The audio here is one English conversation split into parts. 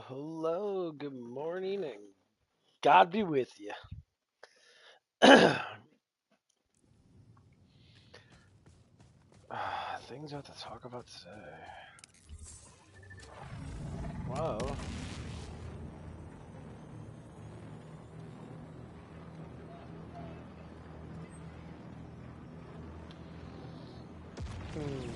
Hello, good morning, and God be with you. Things we have to talk about today. Wow. Hmm.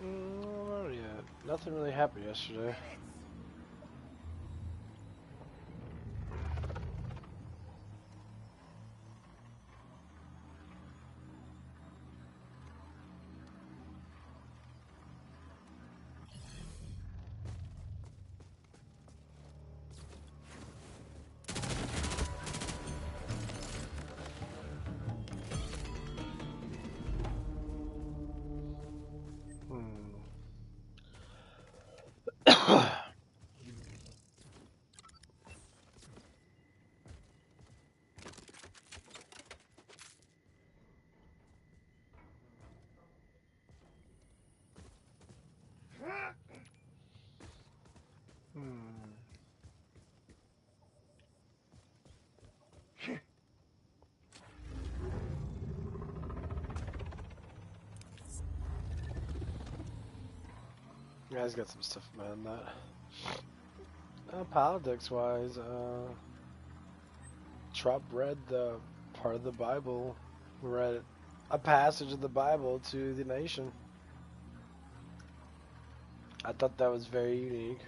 Not yet. Nothing really happened yesterday. Hmm. Hmm. You guys got some stuff about that. Politics wise, Trump read the part of the Bible, read a passage of the Bible to the nation. I thought that was very unique.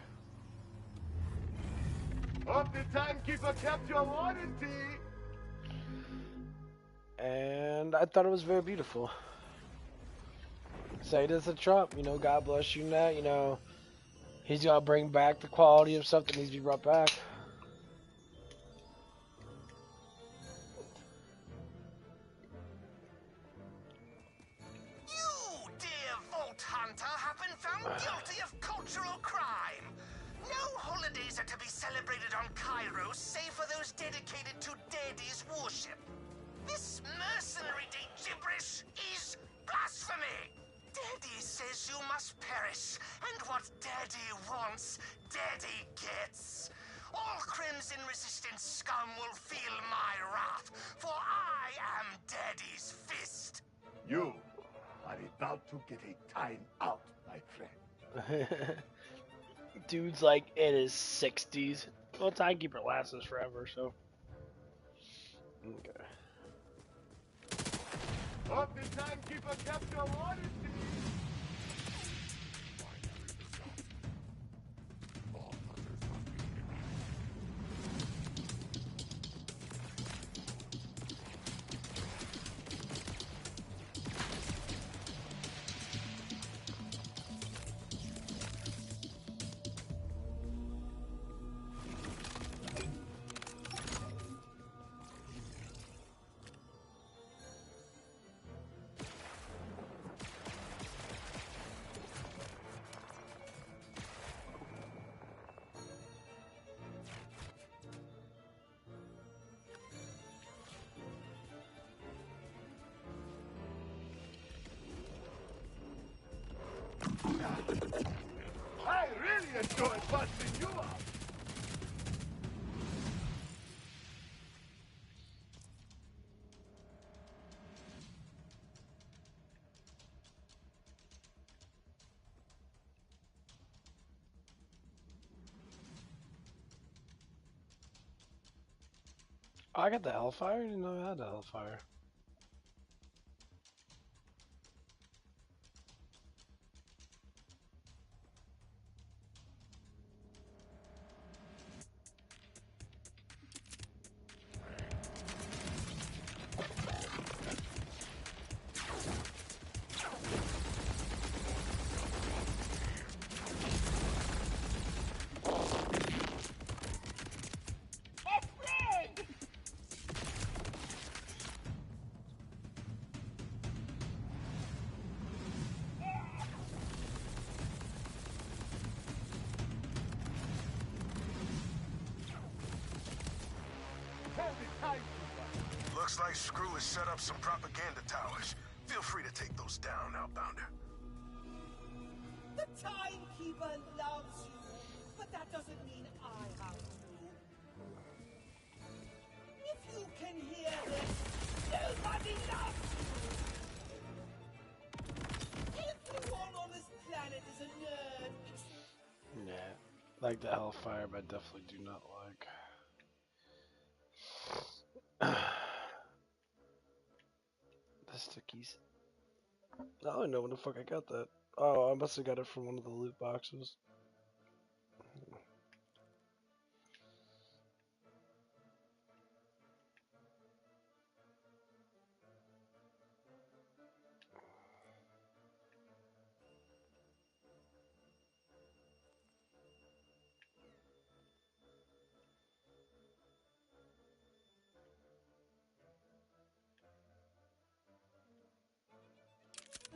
Hope the timekeeper kept your warranty. And I thought it was very beautiful. Say this to Trump, God bless you, Nat. He's gonna bring back the quality of stuff that needs to be brought back. You, dear Vault Hunter, have been found guilty of cultural crime. No holidays are to be celebrated on Cairo save for those dedicated to Daddy's worship. This mercenary gibberish is blasphemy. Daddy says you must perish, and what Daddy wants, Daddy gets. All Crimson Resistance scum will feel my wrath, for I am Daddy's fist. You are about to get a time out, my friend. Dude's like in his 60s. Well, Timekeeper lasts us forever, so. Okay. Hope the timekeeper kept your warranty. I really enjoy busting you up. Oh, I got the Hellfire? I didn't know I had the Hellfire. Looks like Screw has set up some propaganda towers. Feel free to take those down, Outbounder. The Timekeeper loves you, but that doesn't mean I have to. If you can hear this, nobody loves you! Everyone on this planet is a nerd. Nah, like the Hellfire, but I definitely do not like the stickies. I don't even know when the fuck I got that. Oh, I must have got it from one of the loot boxes.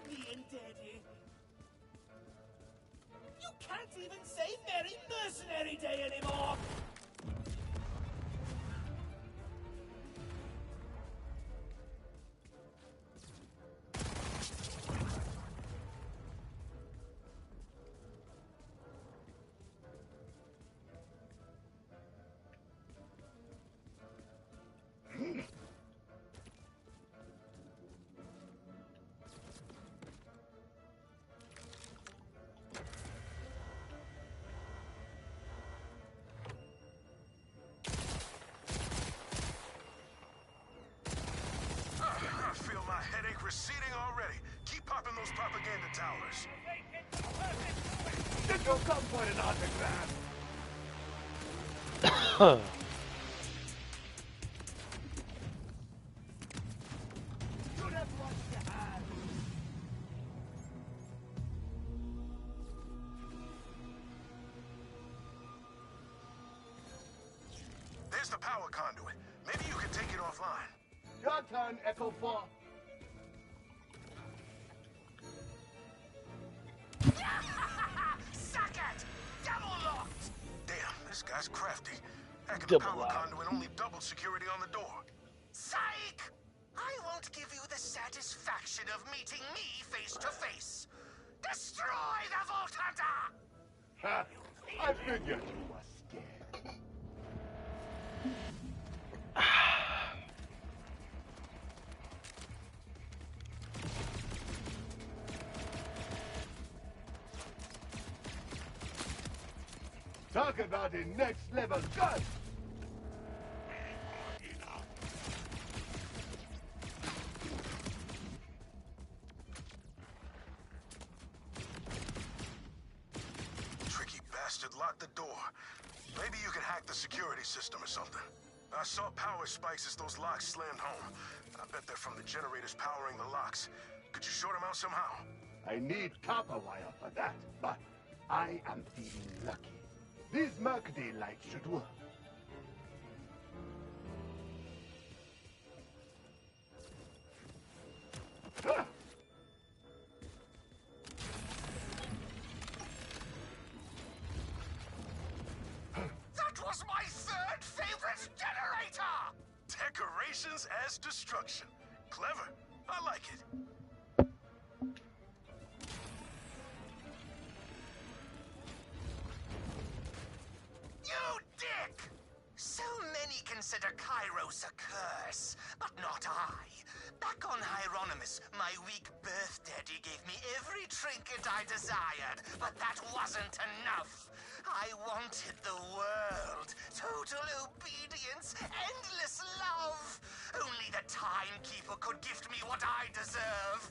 Me and Daddy. You can't even say Merry Mercenary Day anymore! I feel my headache receding already. Keep popping those propaganda towers. Did you come for an autograph? Should have washed your hands! There's the power conduit. Maybe you can take it offline. Your turn, Echo 4. Suck it! Double locked! Damn, this guy's crafty. Hacking the Double power lock. conduit only doubled security on the door. Psych! I won't give you the satisfaction of meeting me face to face. Destroy the Vault Hunter! Ha! I figured you were scared. Talk about the next level gun! Tricky bastard locked the door. Maybe you can hack the security system or something. I saw power spikes as those locks slammed home. I bet they're from the generators powering the locks. Could you short them out somehow? I need copper wire for that, but I am feeling lucky. These Mercady lights should work. Ha! That was my third favorite generator! Decorations as destruction. Clever. I like it. You dick! So many consider Kairos a curse, but not I. Back on Hieronymus, my weak birth daddy gave me every trinket I desired, but that wasn't enough. I wanted the world, total obedience, endless love. Only the Timekeeper could gift me what I deserve.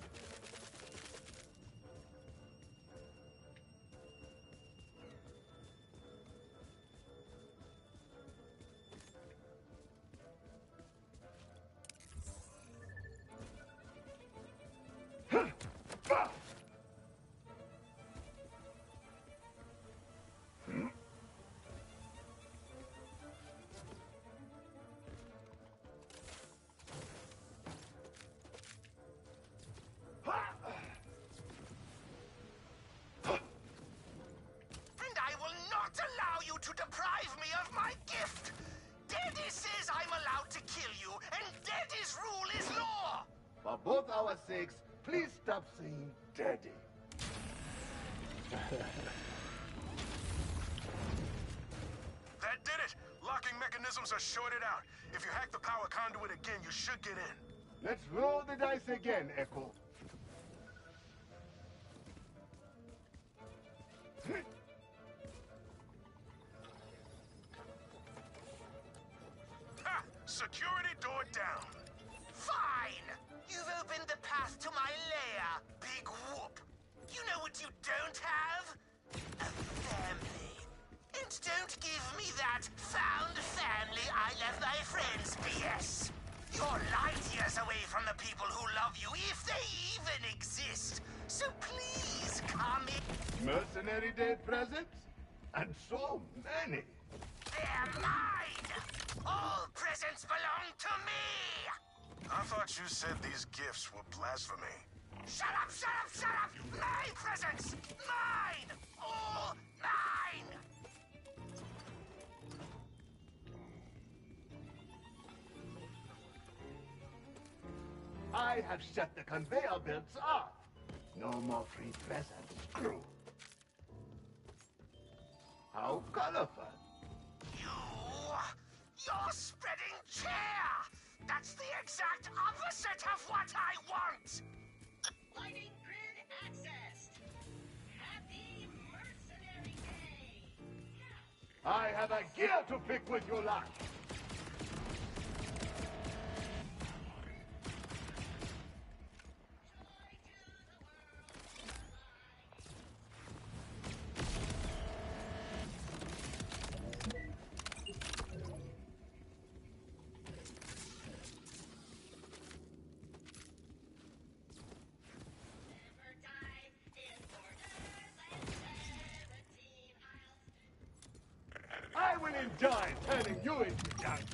For both our sakes, please stop saying daddy. That did it! Locking mechanisms are shorted out. If you hack the power conduit again, you should get in. Let's roll the dice again, Echo. Ha! Security door down. Fine! You've opened the path to my lair, big whoop. You know what you don't have? A family. And don't give me that found family I left my friends BS. You're light years away from the people who love you, if they even exist. So please come in. Mercenary Day presents? And so many. They're mine! All presents belong to me! I thought you said these gifts were blasphemy. Shut up, shut up, shut up! My presents! Mine! All mine! I have shut the conveyor belts off. No more free presents, crew. How colorful. You're spreading cheer! That's the exact opposite of what I want! Lighting grid accessed. Happy Mercenary Day. I have a gear to pick with you lot. Never dive in Borderlands 17 I will enjoy turning you into dust.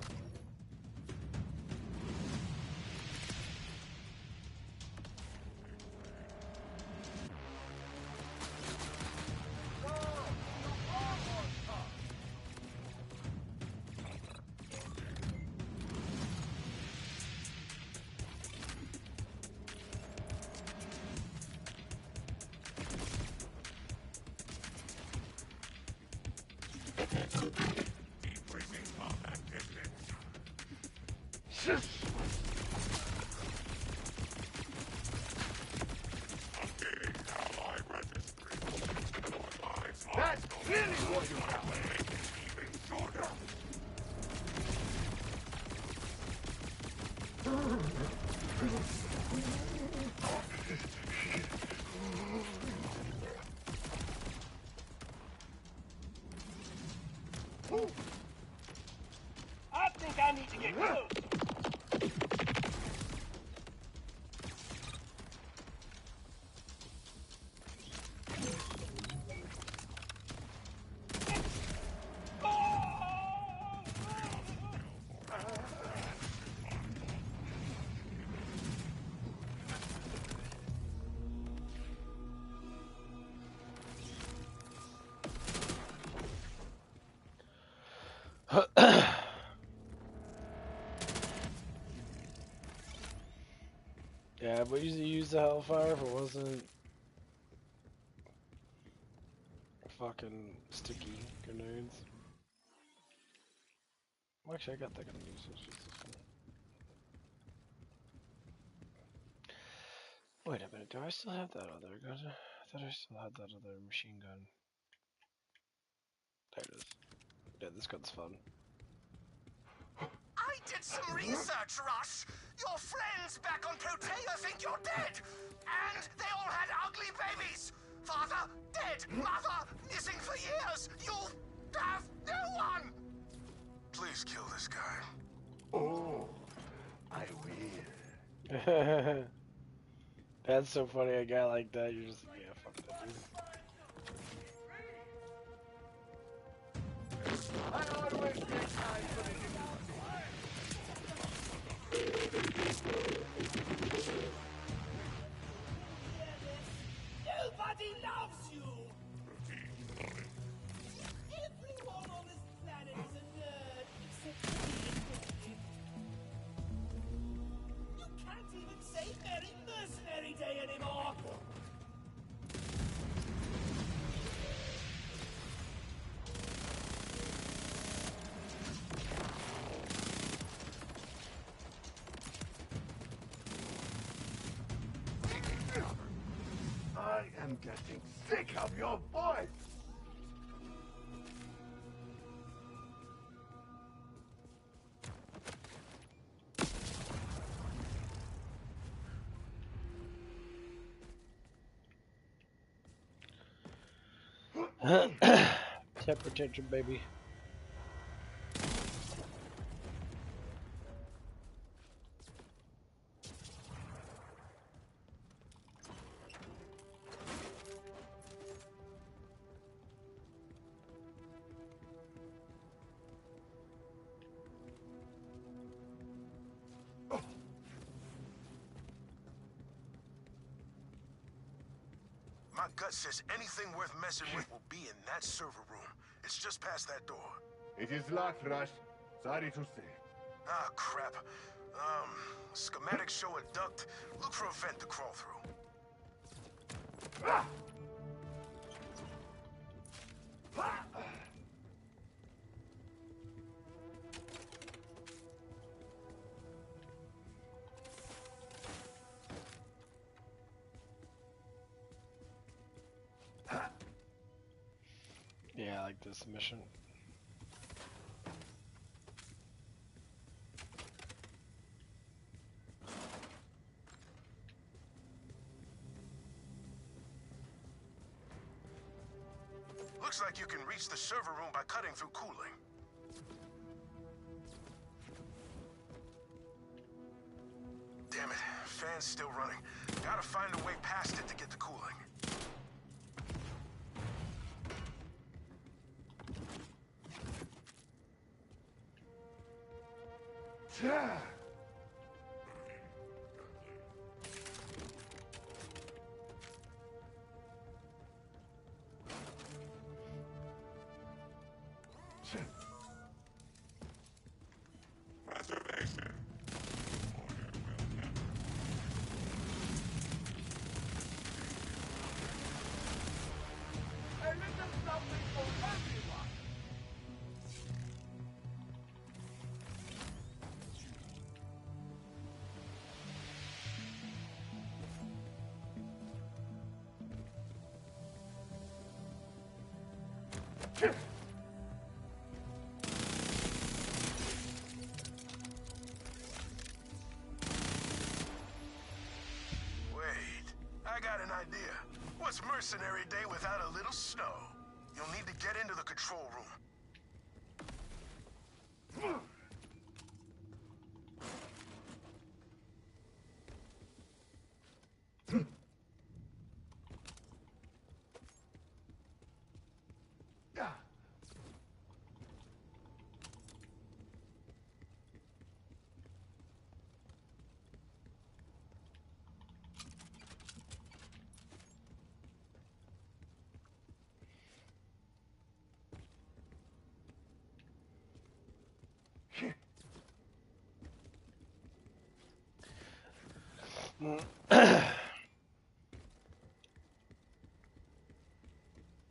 That's really what you have. I think I need to get close. Yeah, but usually use the Hellfire if it wasn't fucking sticky grenades. Actually, I got that gonna use this. Wait a minute, do I still have that other gun? I thought I still had that other machine gun. There it is. Yeah, this gun's fun. I did some research, Rush. Your friends back on Protea think you're dead. And they all had ugly babies. Father, dead. Mother, missing for years. You have no one. Please kill this guy. Oh, I will. That's so funny, a guy like that, you're just, yeah, fuck that dude. I always take time for the Nobody loves you! Everyone on this planet is a nerd except me. You can't even say am getting sick of your voice. Temper tantrum, baby. My gut says anything worth messing with will be in that server room. It's just past that door. It is locked, Rush. Sorry to say. Ah, crap. Schematics show a duct. Look for a vent to crawl through. Ah! Yeah, I like this mission. Looks like you can reach the server room by cutting through cooling. Damn it, fan's still running. Gotta find a way past it to get to cooling. Tja. A little something for everyone. Wait, I got an idea. What's Mercenary Day without a little snow? You'll need to get into the control room.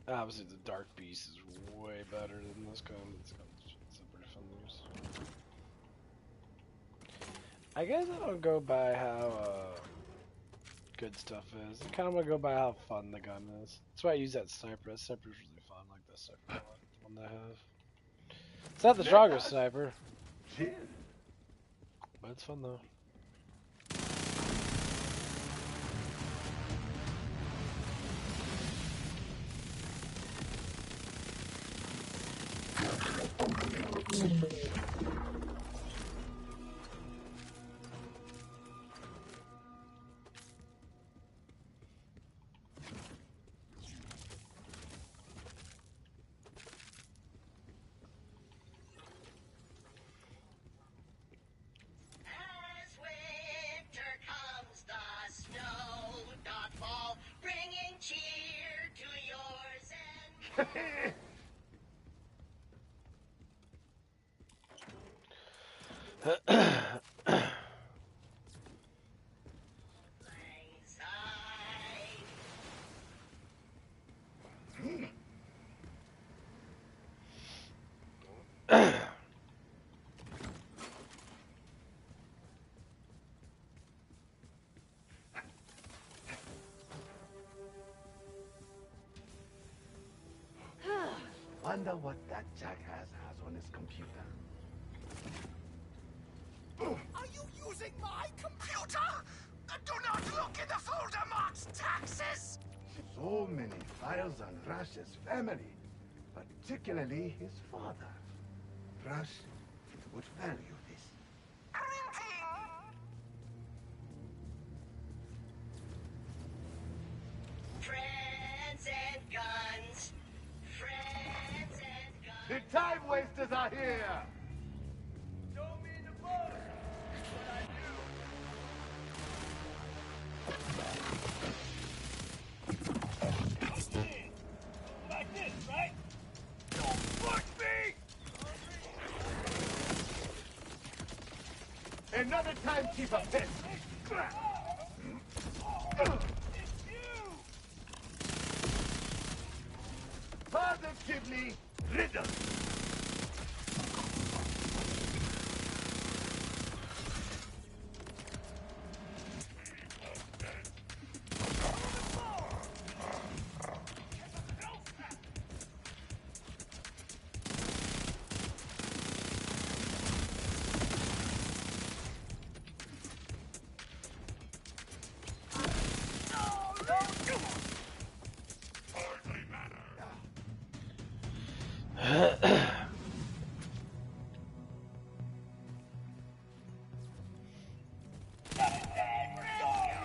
Obviously, the Dark Beast is way better than this gun. It's pretty fun to use. I guess I don't go by how good stuff is. I kind of want to go by how fun the gun is. That's why I use that sniper. That sniper's really fun. I like that sniper a lot. The one that I have. It's not the strongest sniper, Cheers. but it's fun though. As winter comes, the snow doth fall, bringing cheer to yours and lang syne. wonder what that jackass has on his computer. Are you using my computer? Do not look in the folder marked taxes! So many files on Rush's family, particularly his father. Rush would value this. Friends and guns. Friends and guns. The time wasters are here! Don't mean to boast, but I do. Like this, right? Don't push me! Another timekeeper pit! It's you! Positively riddled!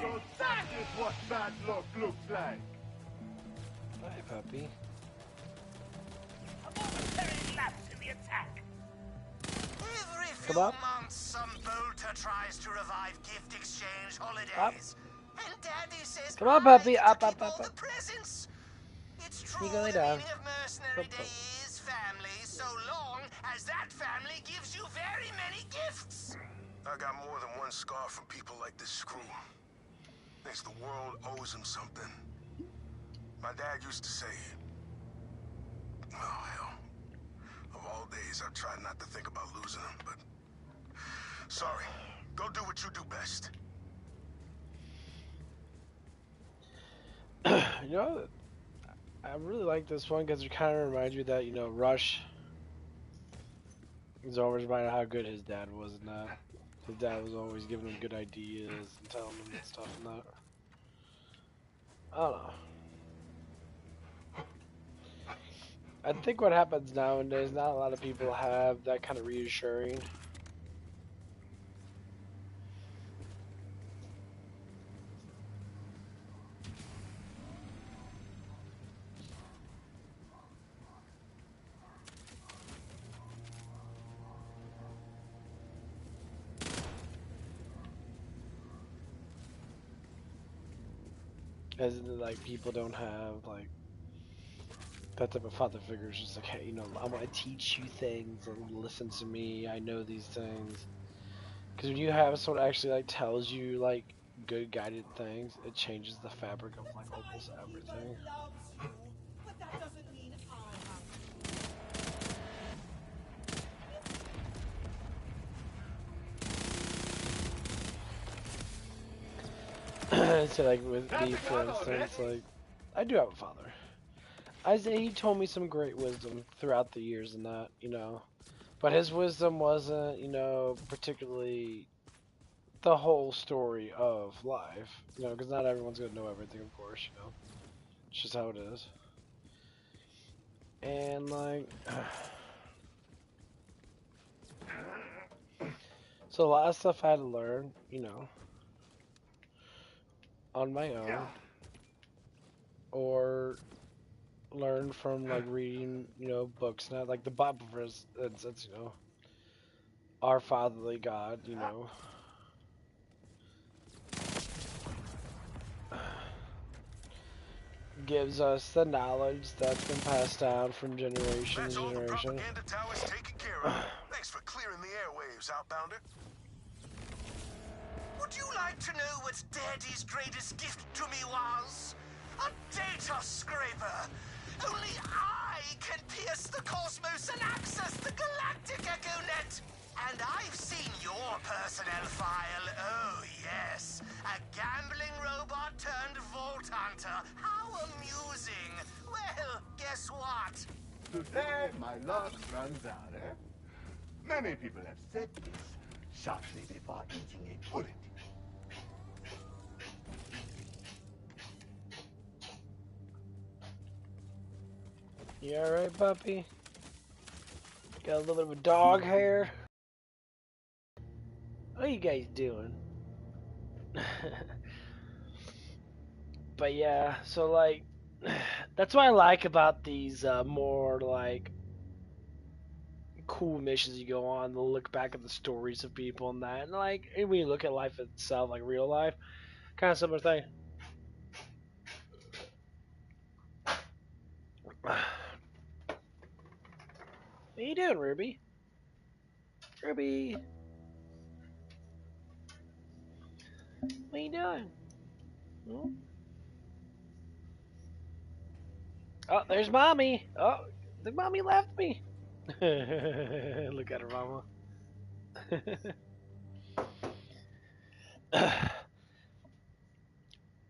So that is what bad luck looks like! Hi, puppy. A momentary lapse in the attack. Every Come few on. months, some bolter tries to revive gift exchange holidays. And Daddy says Come on, I puppy. get to Up, keep up, up, all the up. presents. It's true You go lay the down. meaning of mercenary Up, day up. is family, so long as that family gives you very many gifts. I got more than one scar from people like this screw. Thinks the world owes him something. My dad used to say, oh hell, of all days I tried not to think about losing him, but sorry. Go do what you do best. You know, I really like this one because it kind of reminds me that, you know, Rush is always reminded how good his dad was in that. His dad was always giving him good ideas and telling him stuff and that. I don't know. I think what happens nowadays, not a lot of people have that kind of reassuring. As in, like, people don't have, like, that type of father figure. It's just like, hey, you know, I want to teach you things and listen to me. I know these things. Because when you have someone actually, like, tells you, like, good guided things, it changes the fabric of, like, almost everything. Loves you, but that doesn't mean I have to. So, like, with me, for instance, like, I do have a father. I say he told me some great wisdom throughout the years and that, you know. But his wisdom wasn't, you know, particularly the whole story of life, you know, because not everyone's going to know everything, of course, you know. It's just how it is. And, like, so a lot of stuff I had to learn, you know, on my own. Or learn from, like, reading, you know, books. Not like the Bible, for instance, you know. Our fatherly God, you know. Gives us the knowledge that's been passed down from generation That's to all the generation. propaganda towers taken care of. Thanks for clearing the airwaves, outbounder. Would you like to know what Daddy's greatest gift to me was? A data scraper. Only I can pierce the cosmos and access the galactic EchoNet. And I've seen your personnel file. Oh, yes. A gambling robot turned vault hunter. How amusing. Well, guess what? Today my luck runs out, eh? Many people have said this shortly before eating a bullet. You alright, puppy? Got a little bit of dog hair. What are you guys doing? But yeah, so like, that's what I like about these more like cool missions you go on. To look back at the stories of people and that, and like, and when you look at life itself, like real life, kind of similar thing. What are you doing, Ruby? Ruby, what are you doing? Hmm? Oh, there's mommy. Oh, the mommy left me. Look at her, mama.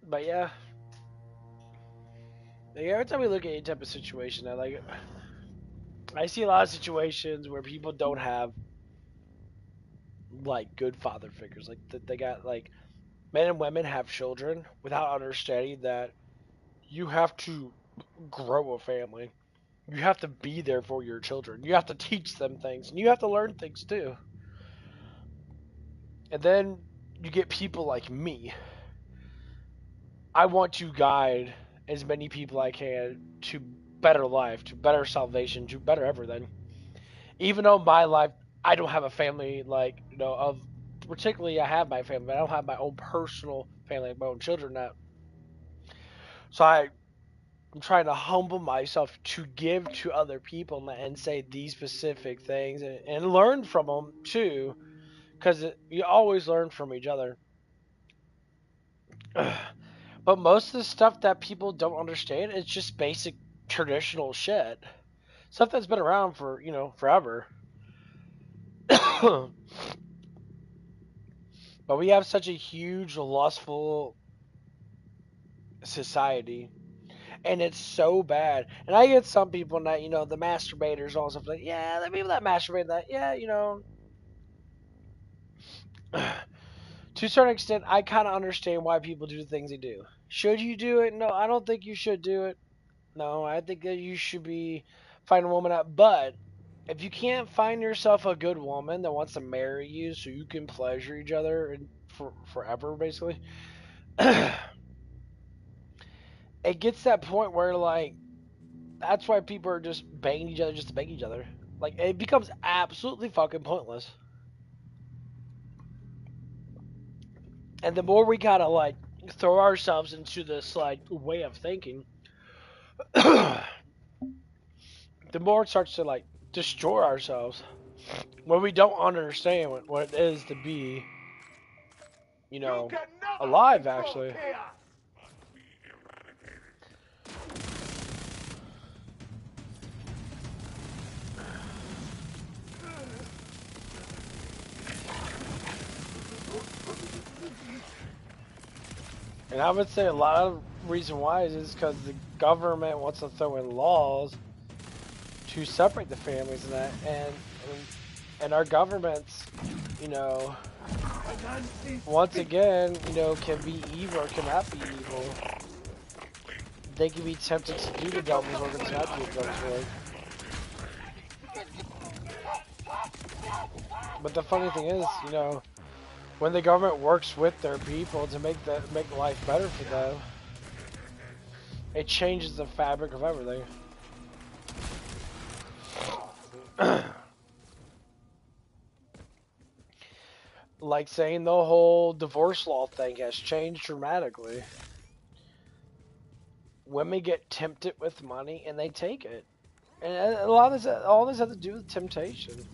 But yeah, like, every time we look at any type of situation, I see a lot of situations where people don't have like good father figures. Like they got like men and women have children without understanding that you have to grow a family. You have to be there for your children. You have to teach them things, and you have to learn things too. And then you get people like me. I want to guide as many people I can to better life, to better salvation, to better everything. Even though my life, I don't have a family like, of particularly I have my family, but I don't have my own personal family, like my own children now. So I'm trying to humble myself to give to other people and say these specific things and learn from them too, because you always learn from each other. But most of the stuff that people don't understand is just basic traditional shit. Stuff that's been around for, forever. But we have such a huge, lustful society. And it's so bad. And I get some people that, the masturbators, all stuff like, yeah, the people that masturbate, that, yeah, to a certain extent, I kind of understand why people do the things they do. Should you do it? No, I don't think you should do it. No, I think that you should be find a woman out. But if you can't find yourself a good woman that wants to marry you so you can pleasure each other and forever, basically, it gets to that point where, like, that's why people are just banging each other just to bang each other. Like, it becomes absolutely fucking pointless. And the more we gotta, like, throw ourselves into this, like, way of thinking, the more it starts to, like, destroy ourselves. When we don't understand what it is to be, alive, actually. Chaos. And I would say a lot of reason why is because the government wants to throw in laws to separate the families and that, and our governments, once again, can be evil or cannot be evil. They can be tempted to do the devil's work or not do the devil's work. But the funny thing is, when the government works with their people to make life better for them, it changes the fabric of everything. Like saying the whole divorce law thing has changed dramatically. Women get tempted with money and they take it. And all this has to do with temptation.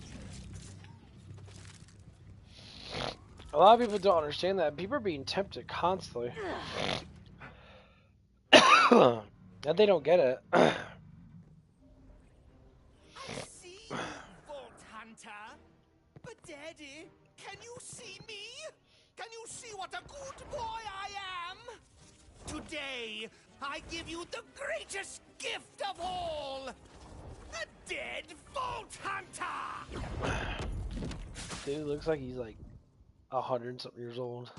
A lot of people don't understand that. People are being tempted constantly. And they don't get it. I see you, Vault Hunter. But Daddy, can you see me? Can you see what a good boy I am? Today, I give you the greatest gift of all. A dead Vault Hunter! Dude looks like he's like 100-something years old.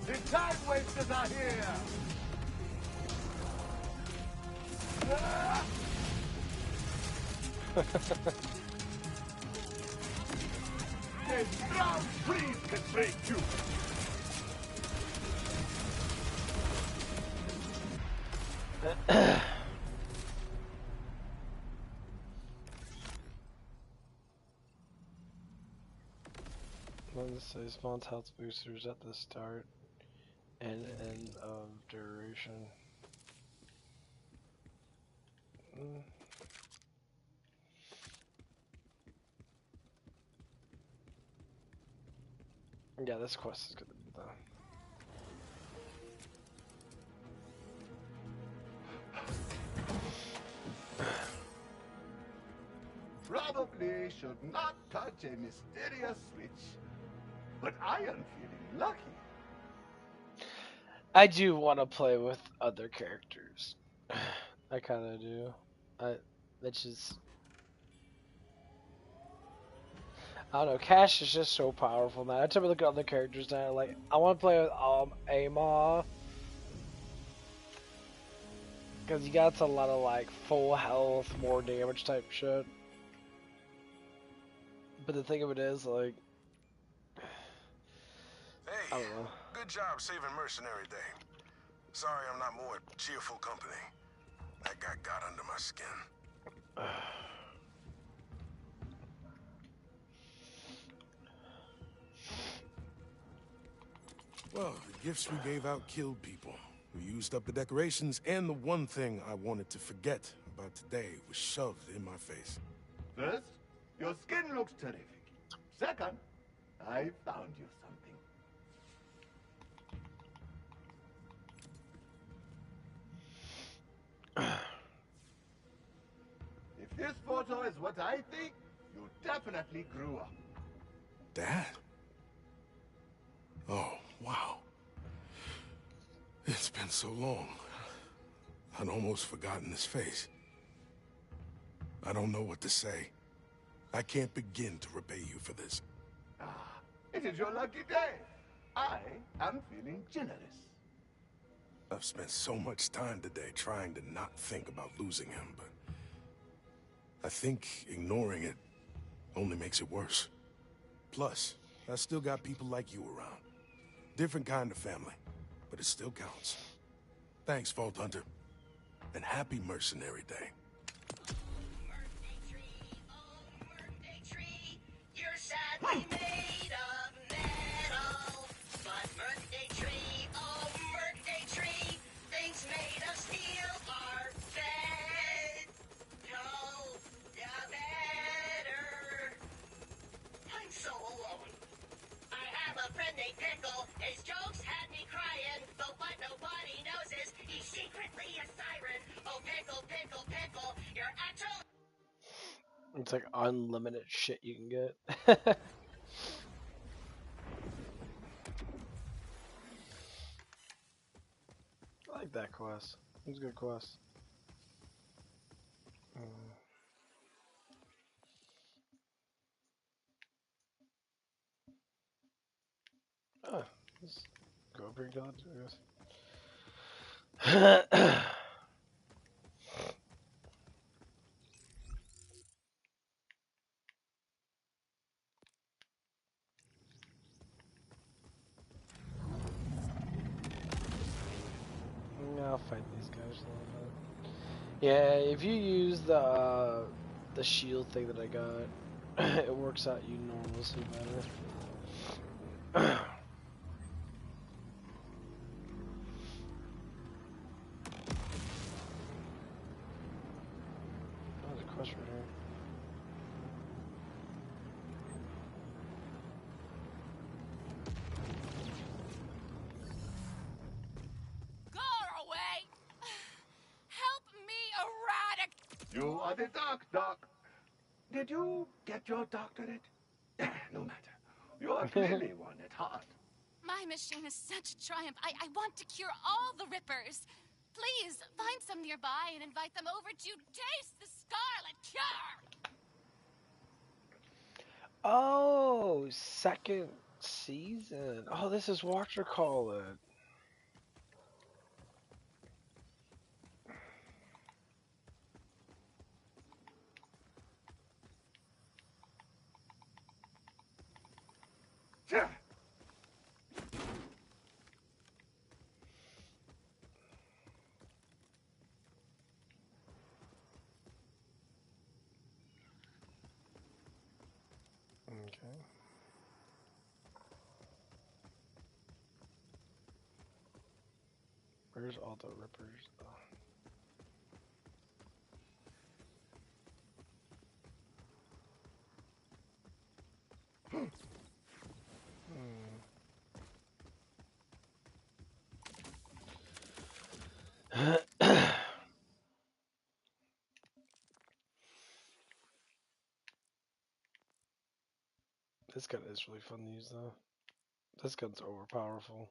The time wasters are here! The ground freeze can break you! This says spawns health boosters at the start and end of duration. Yeah, this quest is gonna be done. Probably should not touch a mysterious switch, but I am feeling lucky. I do want to play with other characters. I kind of do. It's just, I don't know. Cash is just so powerful now. I tend to look at other characters now. Like, I want to play with Amar, because he got a lot of like full health, more damage type shit. But the thing of it is, like, I Hey, don't know. good job saving Mercenary Day. Sorry I'm not more cheerful company. That guy got under my skin. Well, the gifts we gave out killed people. We used up the decorations, and the one thing I wanted to forget about today was shoved in my face. First, your skin looks terrific. Second, I found you something. If this photo is what I think, you definitely grew up. Dad? Oh, wow. It's been so long. I'd almost forgotten his face. I don't know what to say. I can't begin to repay you for this. Ah, it is your lucky day. I am feeling generous. I've spent so much time today trying to not think about losing him, but I think ignoring it only makes it worse. Plus, I still got people like you around. Different kind of family, but it still counts. Thanks, Vault Hunter, and happy Mercenary Day. Birthday tree, oh birthday tree, you're sadly made of metal. But birthday tree, oh birthday tree, things made of steel are fed. No, better. I'm so alone. I have a friend named Pickle. His jokes had me crying, but what nobody knows is he's secretly a siren. Oh, Pickle, Pickle, Pickle, you're actually... It's like unlimited shit you can get. I like that quest. It's a good quest. Oh, let's go bring God to us. Yeah, I'll fight these guys a little bit. Yeah, if you use the shield thing that I got, it works out enormously better. Oh, there's a quest right here. You are the doc. Did you get your doctorate? No matter. You are clearly one at heart. My machine is such a triumph. I want to cure all the Rippers. Please, find some nearby and invite them over to taste the Scarlet Cure! Oh, second season. Oh, this is whatchamacallit. Yeah. Okay. Where's all the Rippers? Oh. This gun is really fun to use though. This gun's overpowerful.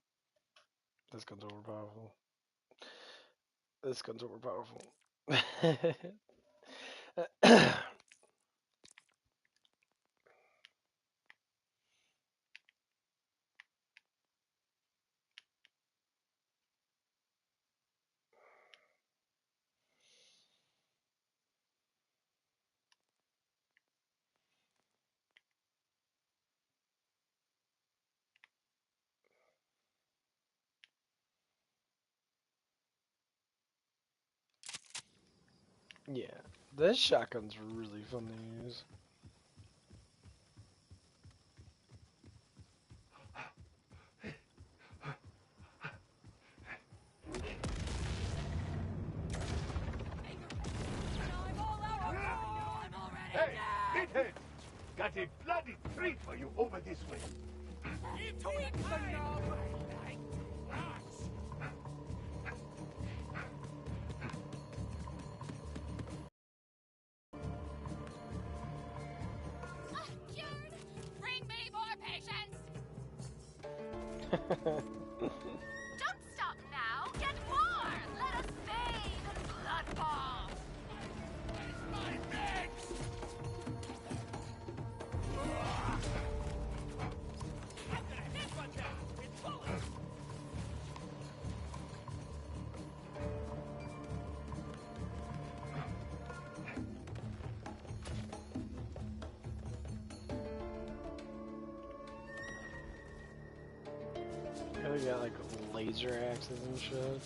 This gun's overpowerful. This gun's overpowerful. Yeah, this shotgun's really fun to use. Hey, meathead! Got a bloody treat for you over this way. Cured! Bring me more patients! Don't stop now! Get more! Let us bathe in bloodfall! Where's my mix? I'm gonna hit one down with bullets! They got like laser axes and shit.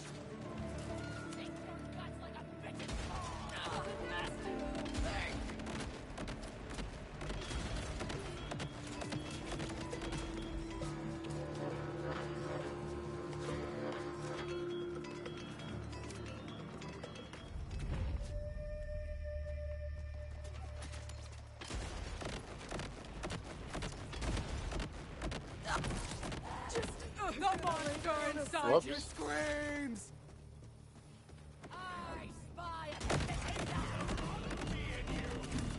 The monster inside Whoops. you screams! I spy a me and you!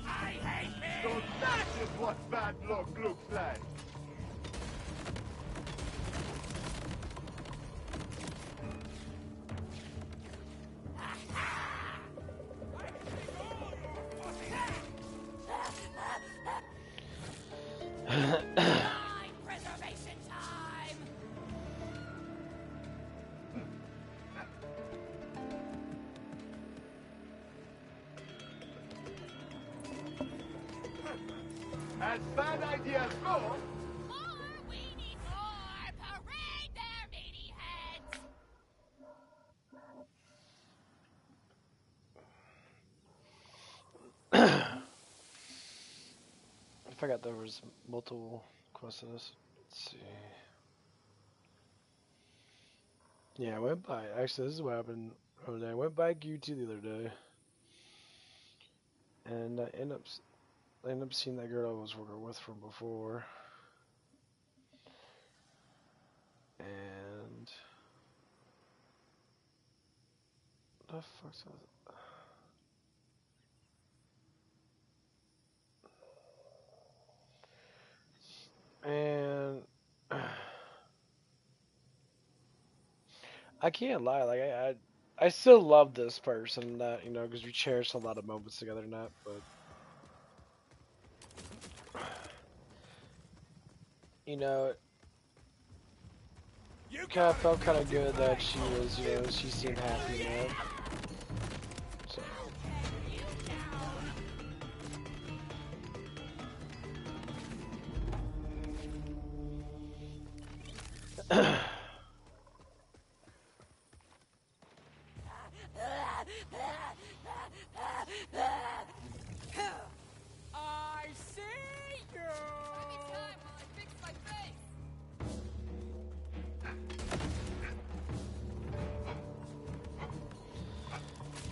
I hate me! So that is what bad luck looks like. Mind preservation time! As bad ideas go, More! We need more! Parade their meaty heads! I forgot there was multiple quests in this. Let's see. Yeah, I went by. Actually, this is what happened over there. I went by QT the other day, and I ended up seeing that girl I was working with from before, and the fuck's that? I can't lie. Like I still love this person. That, you know, because we cherished a lot of moments together. And that, but you know, kind of felt kind of good that she was, you know, she seemed happy in that. So. I see you! Give me time while I fix my face!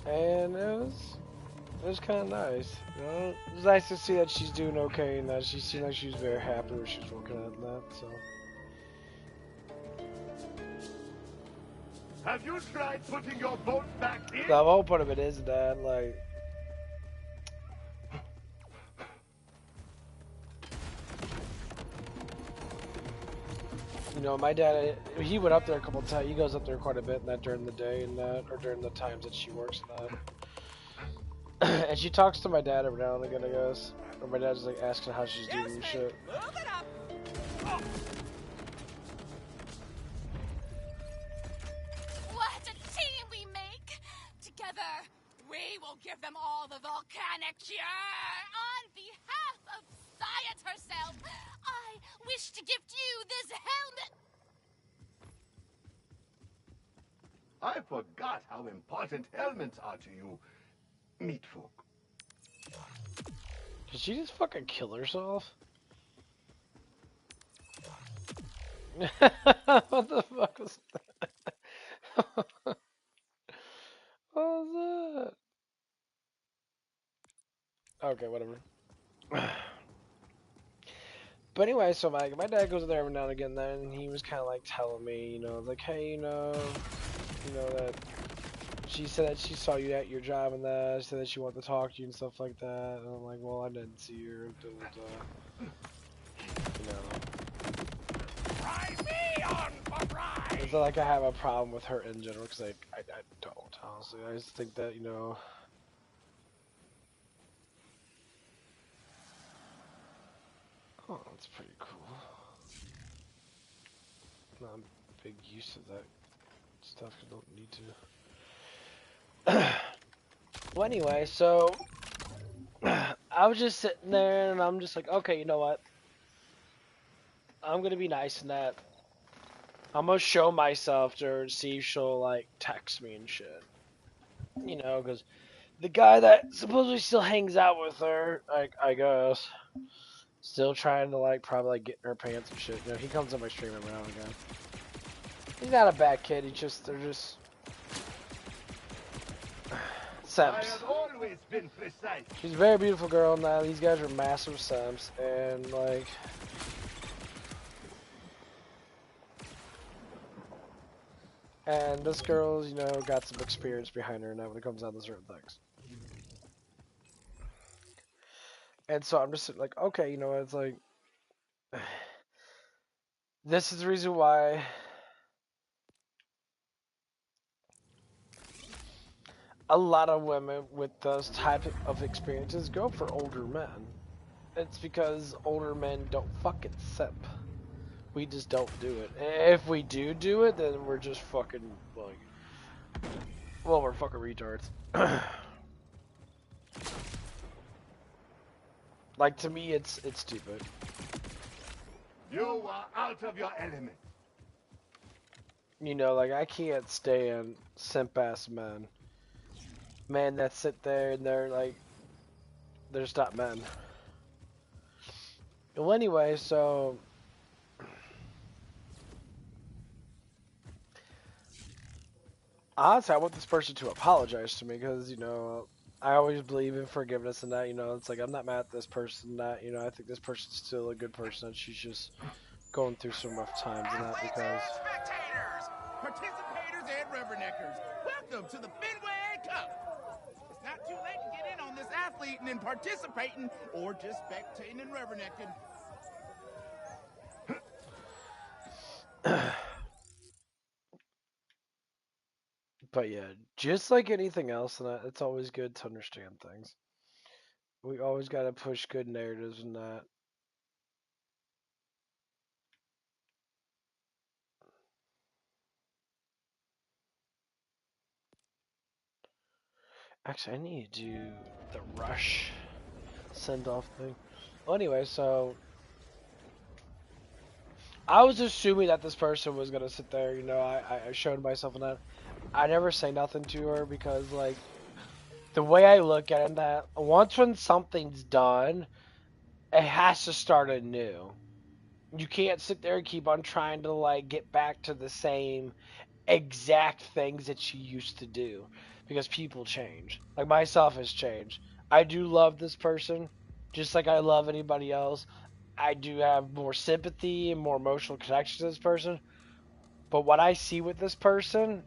And it was kind of nice. You know, it was nice to see that she's doing okay and that she seemed like she was very happy where she was working at and that. So. Have you tried putting your boat back in? The whole part of it is that, like, you know, my dad, he went up there a couple times. He goes up there quite a bit, and that during the day and that, or during the times that she works and that. And she talks to my dad every now and again, I guess. Or my dad's like asking how she's doing and shit. Move it up! Oh. What a team we make! Together, we will give them all the volcanic cure! On behalf of science herself, I wish to gift you this helmet! I forgot how important helmets are to you, meat folk. Did she just fucking kill herself? What the fuck was that? What was that? Okay, whatever. But anyway, so my dad goes in there every now and again then, and he was kind of like telling me, you know, like, hey, you know that she said that she saw you at your job and that, she said that she wanted to talk to you and stuff like that, and I'm like, well, I didn't see her, you know. Try me on for ride! It's not like I have a problem with her in general, because I don't, honestly. I just think that, you know, oh, that's pretty cool. Not a big use of that stuff, I don't need to. Well, anyway, so I was just sitting there, and I'm just like, okay, you know what? I'm gonna be nice in that. I'm gonna show myself to her and see if she'll, like, text me and shit. You know, because the guy that supposedly still hangs out with her, I guess, still trying to, like, probably, like, get in her pants and shit. You know, he comes on my stream every now and again. He's not a bad kid, they're just simps. I have always been precise. She's a very beautiful girl now. These guys are massive simps, and, like, and this girl's, you know, got some experience behind her now when it comes down to certain things. And so I'm just like, okay, you know, it's like, this is the reason why a lot of women with those type of experiences go for older men. It's because older men don't fucking simp. We just don't do it. If we do it, then we're just fucking, like, well, we're fucking retards. Like, to me, it's stupid. You are out of your element. You know, like, I can't stand simp-ass men. Men that sit there and they're, like, they're just not men. Well, anyway, so honestly, I want this person to apologize to me because, you know, I always believe in forgiveness and that, you know, it's like, I'm not mad at this person, that, you know, I think this person's still a good person and she's just going through some rough times and that because... Spectators, participators, and rubberneckers, welcome to the Fenway Cup. It's not too late to get in on this athleting and participating or just spectating and rubbernecking. But yeah, just like anything else, and it's always good to understand things. We always got to push good narratives in that. Actually, I need to do the rush send-off thing. Well, anyway, so I was assuming that this person was gonna sit there. You know, I showed myself in that. I never say nothing to her because, like, the way I look at it, that once when something's done, it has to start anew. You can't sit there and keep on trying to, like, get back to the same exact things that you used to do because people change. Like, myself has changed. I do love this person just like I love anybody else. I do have more sympathy and more emotional connection to this person. But what I see with this person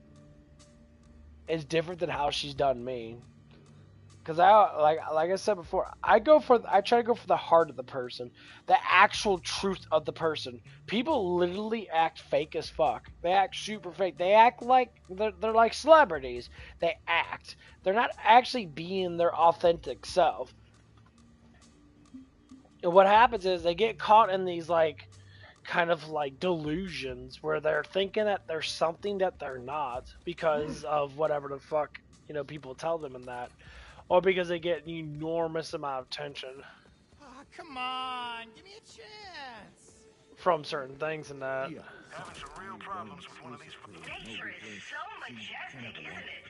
is different than how she's done me. Cause like I said before, I try to go for the heart of the person, the actual truth of the person. People literally act fake as fuck. They act super fake. They act like they're like celebrities. They act. They're not actually being their authentic self. And what happens is they get caught in these like kind of like delusions where they're thinking that they're something that they're not because of whatever the fuck, people tell them in that. Or because they get an enormous amount of attention Ah, come on, give me a chance. from certain things and that. Having some real problems with one of these. Nature is so majestic, isn't it?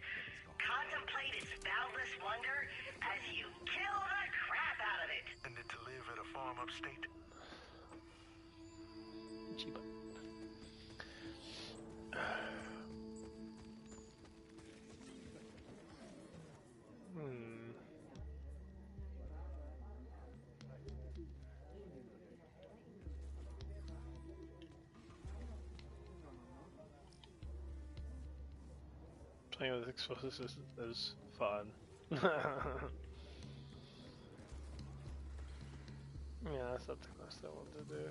Contemplate its boundless wonder as you kill the crap out of it. Intended to live at a farm upstate. Playing with explosives is fun. Yeah, that's not the quest I want to do.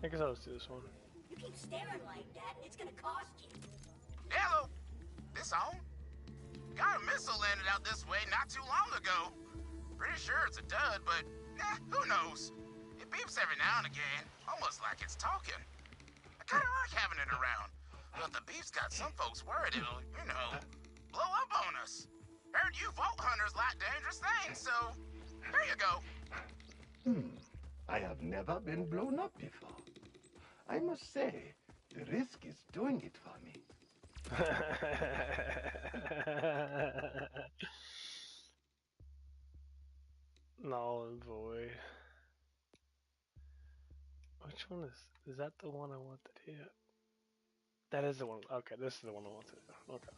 I guess I'll just do this one. You keep staring like that, it's gonna cost you. Hello. This on? Got a missile landed out this way not too long ago. Pretty sure it's a dud, but who knows? It beeps every now and again, almost like it's talking. I kind of like having it around, but the beep's got some folks worried it'll, blow up on us. Heard you vault hunters like dangerous things, so here you go. I have never been blown up before. I must say, the risk is doing it for me. Null and void. Which one is that the one I want to do? That is the one. Okay, this is the one I want to do. Okay.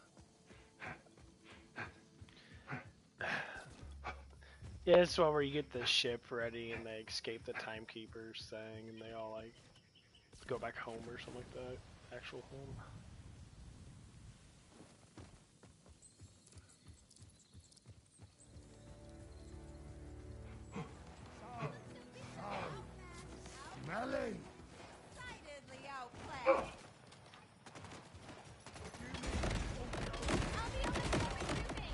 Yeah, it's the one where you get the ship ready and they escape the timekeepers thing and they all like go back home or something like that. Actual home. Smelling! Decidedly outplayed. I'll be on the floor with you.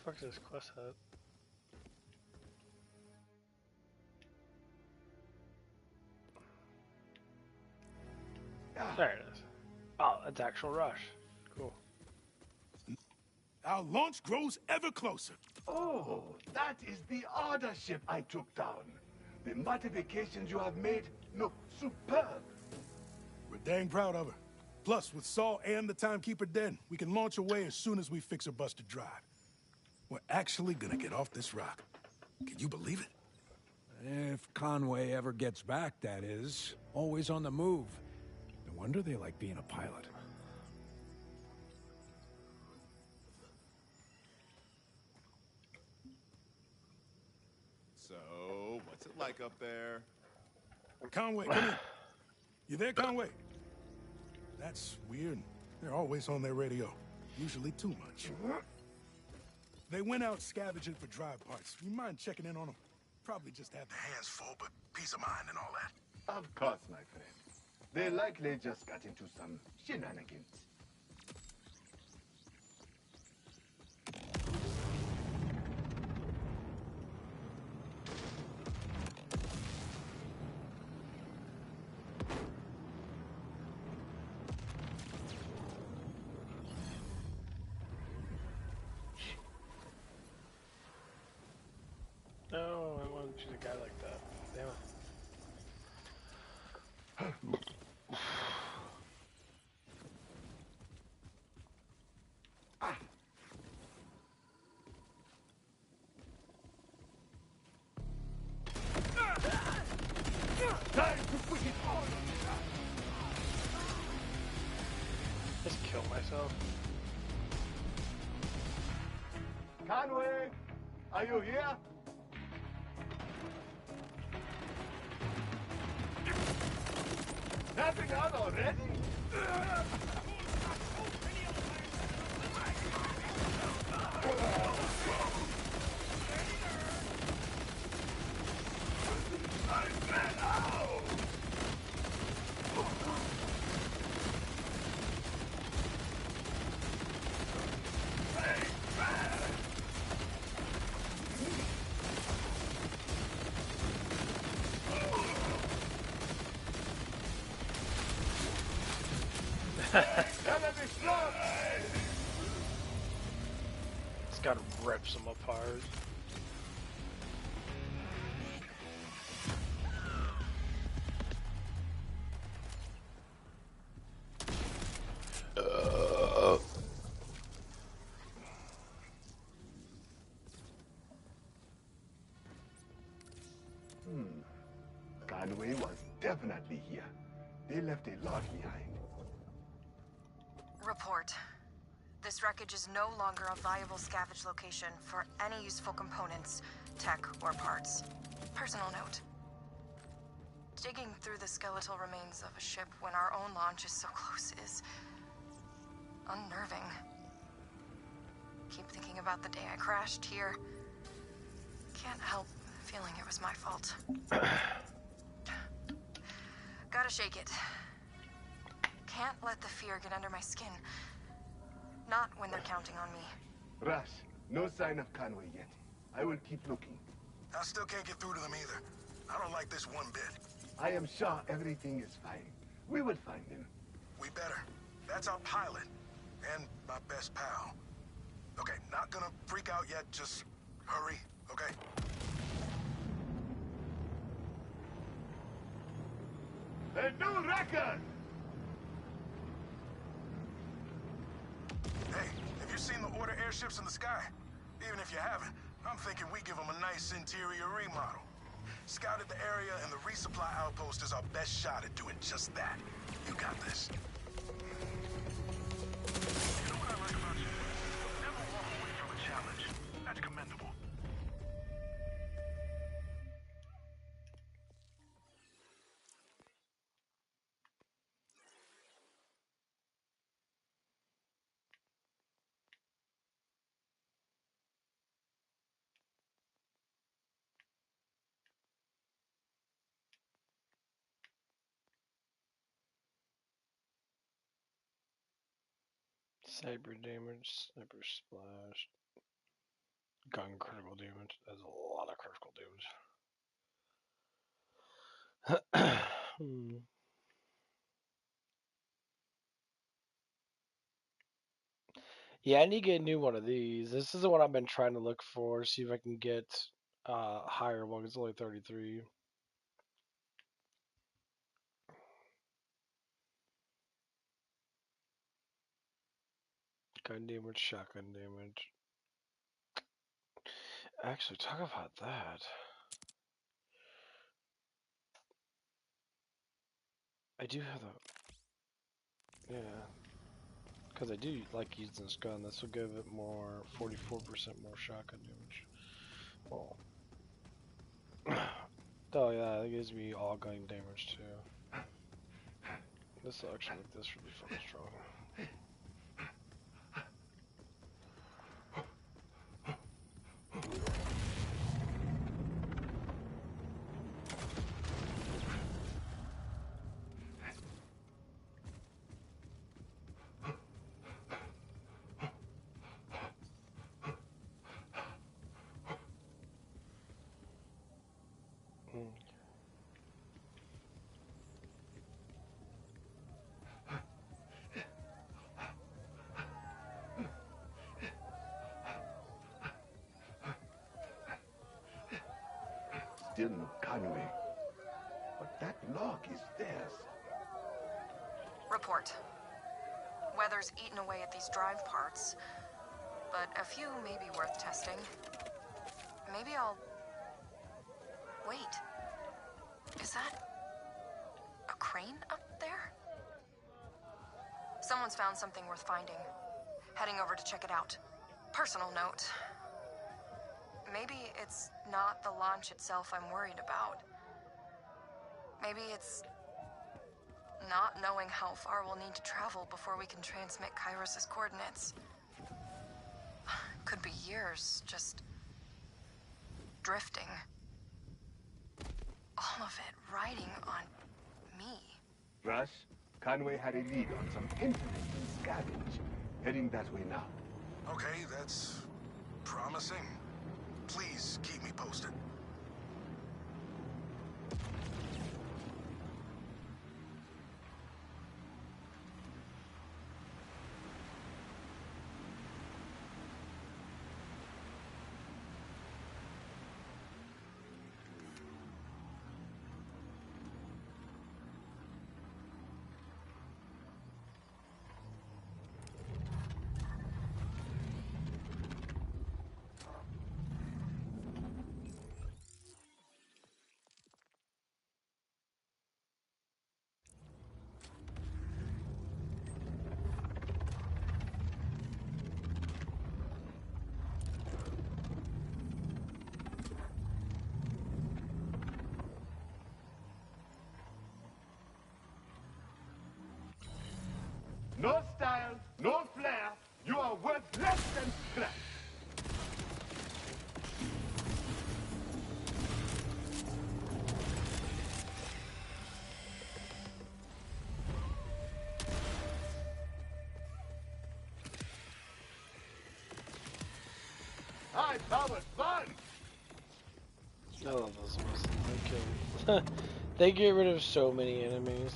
Fuck this quest hut. There it is. Oh, that's actual rush. Cool. Our launch grows ever closer. Oh, that is the order ship I took down. The modifications you have made look superb. We're dang proud of her. Plus, with Saul and the Timekeeper dead, we can launch away as soon as we fix her busted drive. We're actually gonna get off this rock. Can you believe it? If Conway ever gets back, that is. Always on the move. No wonder they like being a pilot. like up there? Conway, come in. You there, Conway? That's weird. They're always on their radio. Usually too much. They went out scavenging for drive parts. You mind checking in on them? Probably just have The hands full, but peace of mind and all that. Of course, my friend. They likely just got into some shenanigans. No, I wanted to shoot a guy like that. Damn it. Time to put it on! Just kill myself. Conway, are you here? Tapping out already? It's gotta rip them apart. Conway was definitely here. They left a lot behind. Report. This wreckage is no longer a viable scavenge location for any useful components, tech, or parts. Personal note. Digging through the skeletal remains of a ship when our own launch is so close is unnerving. Keep thinking about the day I crashed here. Can't help feeling it was my fault. Gotta shake it. Can't let the fear get under my skin. Not when they're counting on me. Rush, no sign of Conway yet. I will keep looking. I still can't get through to them either. I don't like this one bit. I am sure everything is fine. We will find him. We better. That's our pilot. And my best pal. Okay, not gonna freak out yet, just hurry, okay? A new record! Hey, have you seen the order airships in the sky? Even if you haven't, I'm thinking we give them a nice interior remodel. Scouted the area, and the resupply outpost is our best shot at doing just that. You got this. You know what I like about you? Never walk away from a challenge. That's commendable. Cyber damage, sniper splash, gun critical damage. That's a lot of critical damage. Yeah, I need to get a new one of these. This is the one I've been trying to look for. See if I can get higher one. It's only 33. Gun damage, shotgun damage. Actually, talk about that. I do have the... Yeah. Because I do like using this gun. This will give it more, 44% more shotgun damage. Well, Oh yeah, that gives me all gun damage too. This will actually make this really fucking strong. Still no Conway. But that log is theirs. Report. Weather's eaten away at these drive parts, but a few may be worth testing. Maybe I'll... Wait. Is that... a crane up there? Someone's found something worth finding. Heading over to check it out. Personal note. Maybe it's not the launch itself I'm worried about. Maybe it's not knowing how far we'll need to travel before we can transmit Kairos' coordinates. Could be years, just drifting. All of it riding on me. Rush, Conway had a lead on some interesting scavenge. Heading that way now. Okay, that's promising. Please keep me posted. No style, no flair. You are worth less than scratch. Hi, that was fun. I love those ones. They get rid of so many enemies.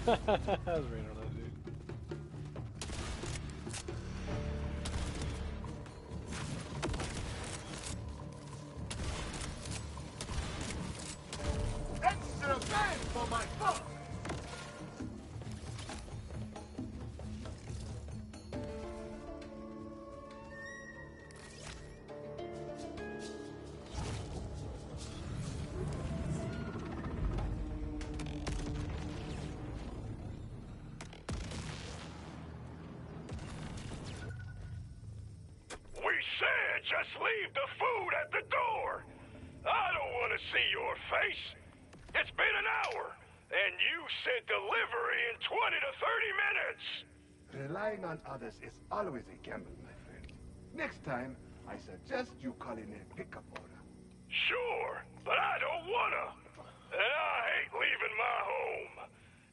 I was right on that dude. Extra bang for my buck. Just leave the food at the door. I don't want to see your face. It's been an hour, and you said delivery in 20 to 30 minutes. Relying on others is always a gamble, my friend. Next time, I suggest you call in a pickup order. Sure, but I don't wanna. And I hate leaving my home.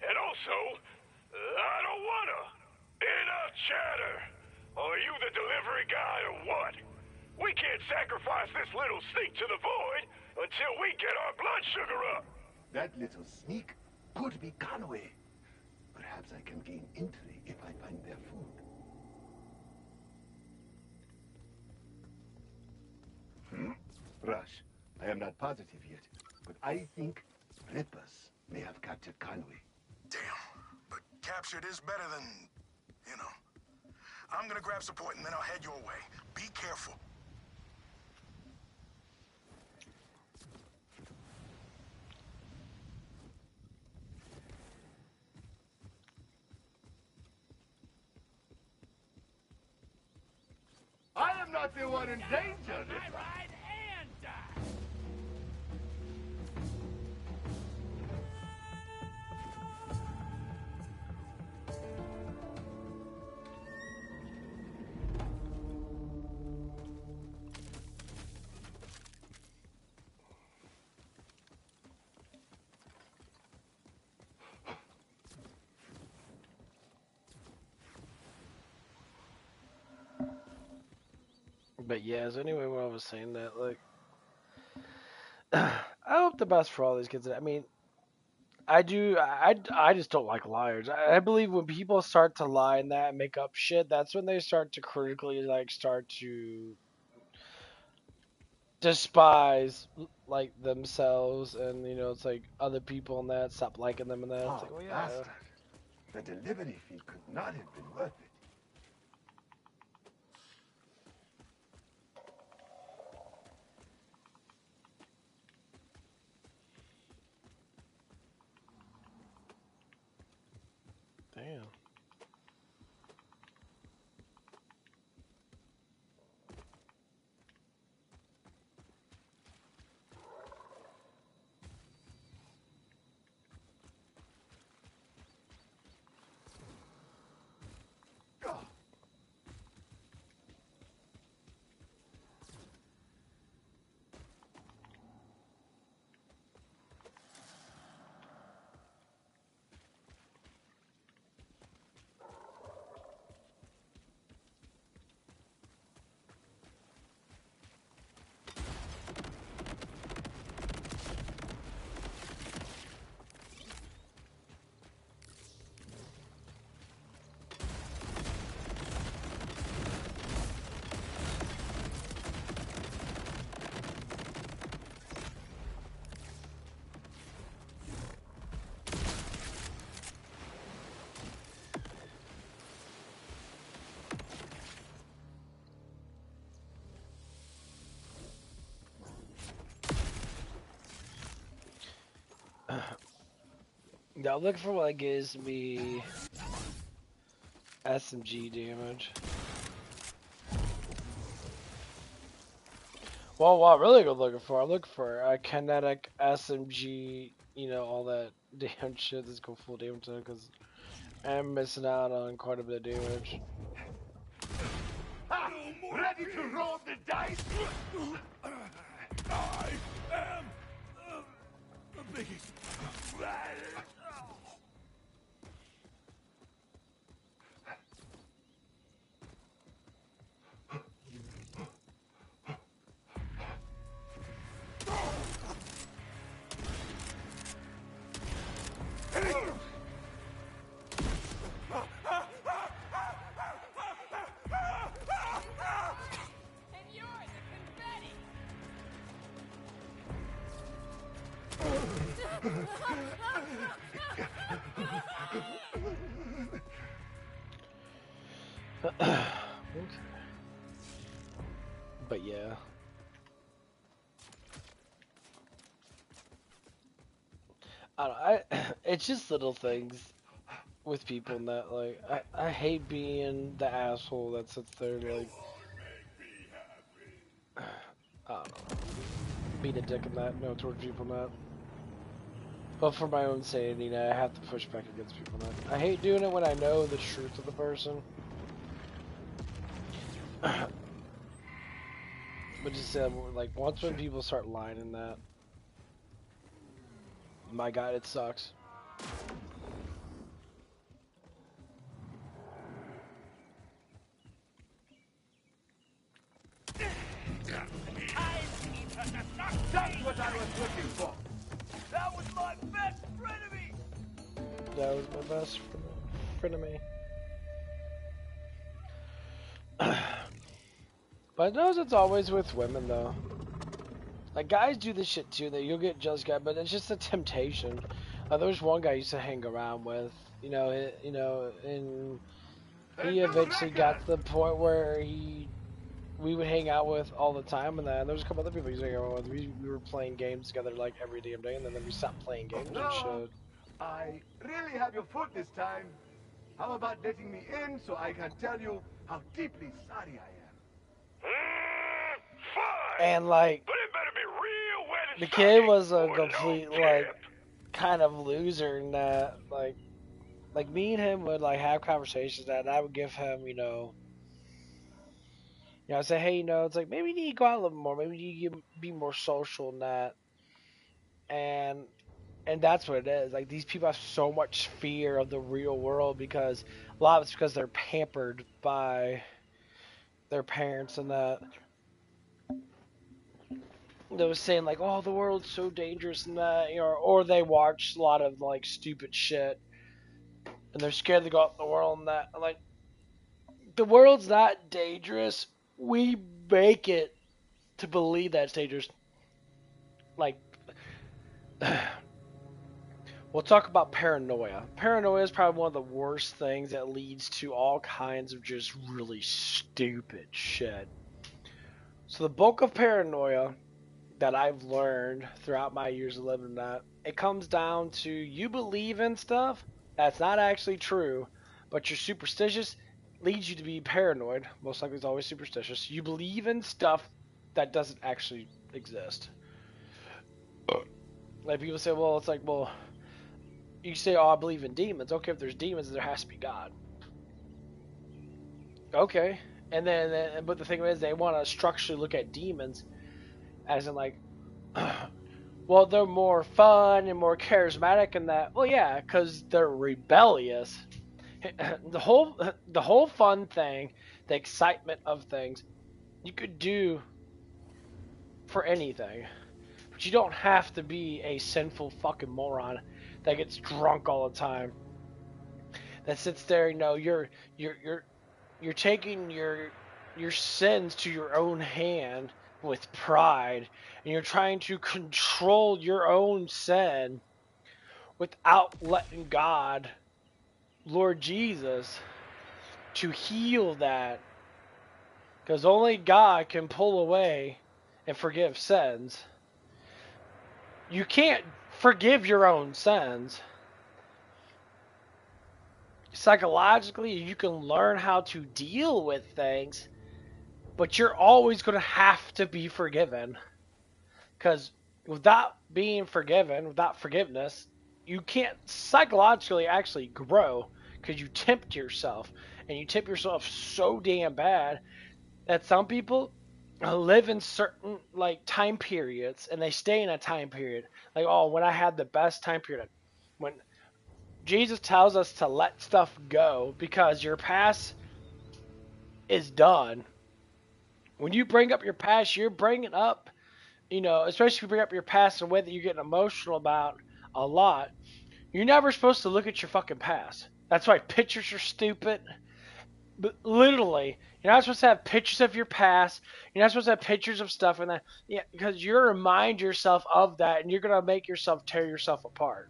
And also, I don't wanna. Enough chatter. Are you the delivery guy or what? We can't sacrifice this little sneak to the void until we get our blood sugar up. That little sneak could be Conway. Perhaps I can gain entry if I find their food. Rush, I am not positive yet, but I think Rippers may have captured Conway. Damn, but captured is better than, you know. I'm gonna grab support and then I'll head your way. Be careful. thought they were endangered. I ride and die. But yeah, so anyway, what I was saying that, like, I hope the best for all these kids. I mean, I do. I just don't like liars. I believe when people start to lie and that and make up shit, that's when they start to critically like start to despise like themselves and it's like other people and that stop liking them and that. It's Oh, like, well, yeah, bastard. The delivery fee could not have been worth it. damn. Now look for what gives me SMG damage. Well, what I'm really looking for, I'm looking for a kinetic SMG, all that damn shit that's go full damage to, because I'm missing out on quite a bit of damage. Ha! Ready to roll the dice? I am the biggest. And you're the confetti. Okay. But yeah. It's just little things with people and that, like, I hate being the asshole that sits there, like, I don't know, being a dick in that, towards people in that. But for my own sanity, I have to push back against people in that. I hate doing it when I know the truth of the person. But just like, once when people start lying in that, my God, it sucks. That's what I was looking for. That was my best frenemy. That was my best frenemy. But I notice it's always with women, though. Like, guys do this shit too, that you'll get jealous guy, but it's just a temptation. There's one guy I used to hang around with, and he eventually got to the point where we would hang out with all the time, and then there's a couple other people he was hanging around with. We were playing games together like every damn day, and then we stopped playing games and shit. I really have your foot this time. How about letting me in so I can tell you how deeply sorry I am? And like, But it better be real wet and the kid sunny, was a or no complete like tip. kind of loser in that like me and him would like have conversations that and I would give him, I'd say, hey, it's like maybe you need to go out a little more, maybe you need to be more social in that, and that's what it is. Like these people have so much fear of the real world because a lot of it's because they're pampered by their parents and that. They was saying like, oh, the world's so dangerous and that, or they watch a lot of like stupid shit and they're scared to go out in the world and that. I'm like, the world's not dangerous. We make it to believe that it's dangerous. Like, we'll talk about paranoia. Paranoia is probably one of the worst things that leads to all kinds of just really stupid shit. So the bulk of paranoia that I've learned throughout my years of living that, it comes down to you believe in stuff that's not actually true, but you're superstitious, leads you to be paranoid. Most likely it's always superstitious. You believe in stuff that doesn't actually exist. Like people say, well, it's like, well, you say, oh, I believe in demons. Okay, if there's demons, there has to be God. Okay. And then, but the thing is, they want to structurally look at demons as in like, well, they're more fun and more charismatic and that. Well, yeah, because they're rebellious. The whole fun thing, the excitement of things, you could do for anything. But you don't have to be a sinful fucking moron that gets drunk all the time. That sits there, you're taking your sins to your own hand with pride, and you're trying to control your own sin without letting God, Lord Jesus, to heal that. Because only God can pull away and forgive sins. You can't forgive your own sins. Psychologically, you can learn how to deal with things, but you're always going to have to be forgiven. Because without being forgiven, without forgiveness, you can't psychologically actually grow because you tempt yourself. And you tempt yourself so damn bad that some people live in certain like time periods and they stay in a time period. Like, oh, when I had the best time period. When Jesus tells us to let stuff go because your past is done. When you bring up your past, you're bringing up, especially if you bring up your past in a way that you're getting emotional about a lot, you're never supposed to look at your fucking past. That's why pictures are stupid. But literally, you're not supposed to have pictures of your past. You're not supposed to have pictures of stuff in that. Yeah, because you remind yourself of that, and you're gonna make yourself tear yourself apart.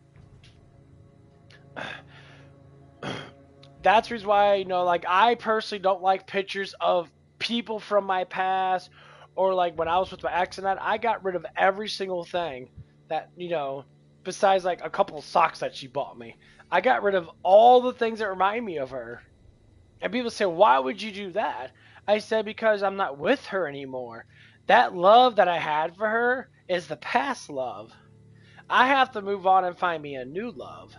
That's the reason why, like I personally don't like pictures of people from my past, or like when I was with my ex and that, I got rid of every single thing that, besides like a couple of socks that she bought me. I got rid of all the things that remind me of her. And people say, why would you do that? I said, because I'm not with her anymore. That love that I had for her is the past love. I have to move on and find me a new love.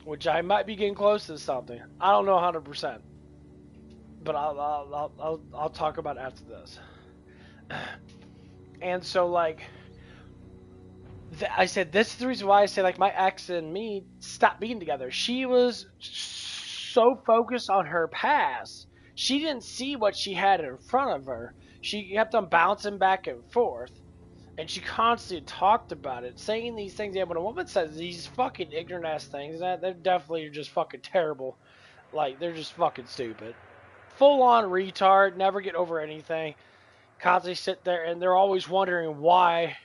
Which I might be getting close to something. I don't know 100%. But I'll talk about it after this. And so, like, I said, this is the reason why I say, like, my ex and me stopped being together. She was so focused on her past. She didn't see what she had in front of her. She kept on bouncing back and forth. And she constantly talked about it, saying these things. Yeah, when a woman says these fucking ignorant ass things, they're definitely just fucking terrible. Like, they're just fucking stupid. Full on retard, never get over anything. Constantly sit there and they're always wondering why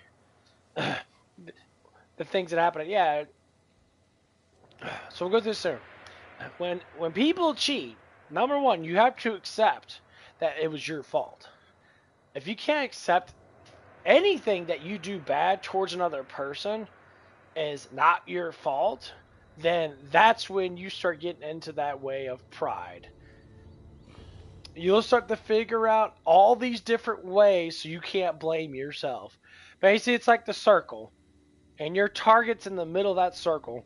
the things that happen. Yeah. So we'll go through this soon. When people cheat, number one, you have to accept that it was your fault. If you can't accept anything that you do bad towards another person is not your fault, then that's when you start getting into that way of pride. you'll start to figure out all these different ways so you can't blame yourself. Basically, it's like the circle, and your target's in the middle of that circle,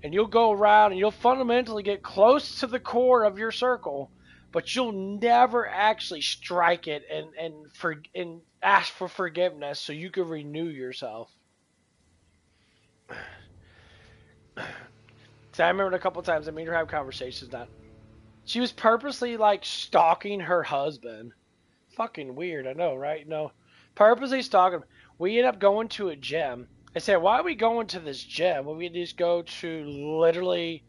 and you'll go around and you'll fundamentally get close to the core of your circle, but you'll never actually strike it and ask for forgiveness so you can renew yourself. So I remember a couple times I made her have conversations that she was purposely like stalking her husband. Fucking weird, I know, right? No, purposely stalking him. We end up going to a gym. I said, why are we going to this gym when we just go to literally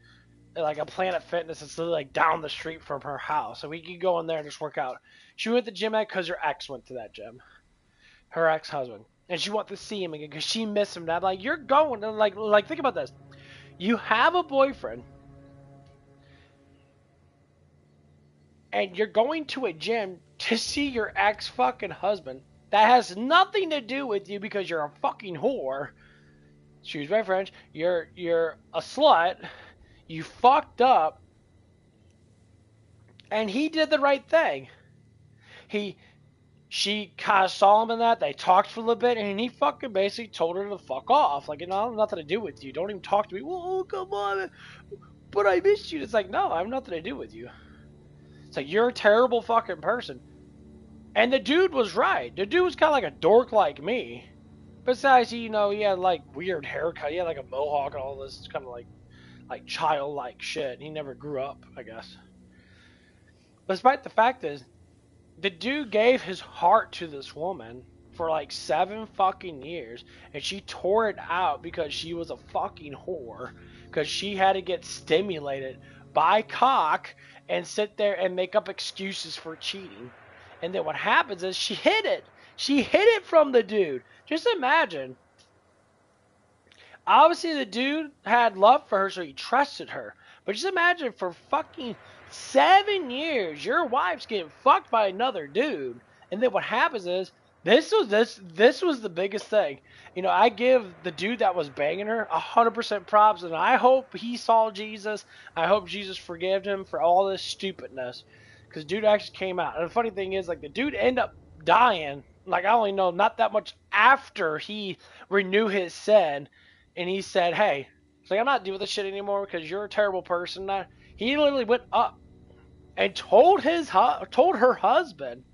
like a Planet Fitness that's literally like down the street from her house, so we could go in there and just work out. She went to the gym because her ex went to that gym, her ex-husband, and she wanted to see him again because she missed him. And I'm like, you're going, and like think about this. You have a boyfriend, and you're going to a gym to see your ex-fucking husband that has nothing to do with you because you're a fucking whore. Excuse my French. You're a slut. You fucked up. And he did the right thing. She kind of saw him in that. They talked for a little bit, and he fucking basically told her to fuck off. Like, you know, I have nothing to do with you. Don't even talk to me. Well, come on. But I missed you. It's like, no, I have nothing to do with you. It's like, you're a terrible fucking person. And the dude was right. The dude was kind of like a dork like me. Besides, he had like weird haircut. He had like a mohawk and all this kind of like childlike shit. He never grew up, I guess. Despite the fact is, the dude gave his heart to this woman for like 7 fucking years, and she tore it out because she was a fucking whore, because she had to get stimulated by cock and sit there and make up excuses for cheating. And then what happens is she hid it. She hid it from the dude. Just imagine. Obviously, the dude had love for her, so he trusted her. But just imagine for fucking 7 years, your wife's getting fucked by another dude. And then what happens is, this was the biggest thing. I give the dude that was banging her 100% props, and I hope he saw Jesus. I hope Jesus forgave him for all this stupidness. Because dude actually came out. And the funny thing is, like, the dude ended up dying. Like, I only know not that much after he renewed his sin. And he said, hey, it's like, I'm not doing this shit anymore because you're a terrible person. Now, he literally went up and told her husband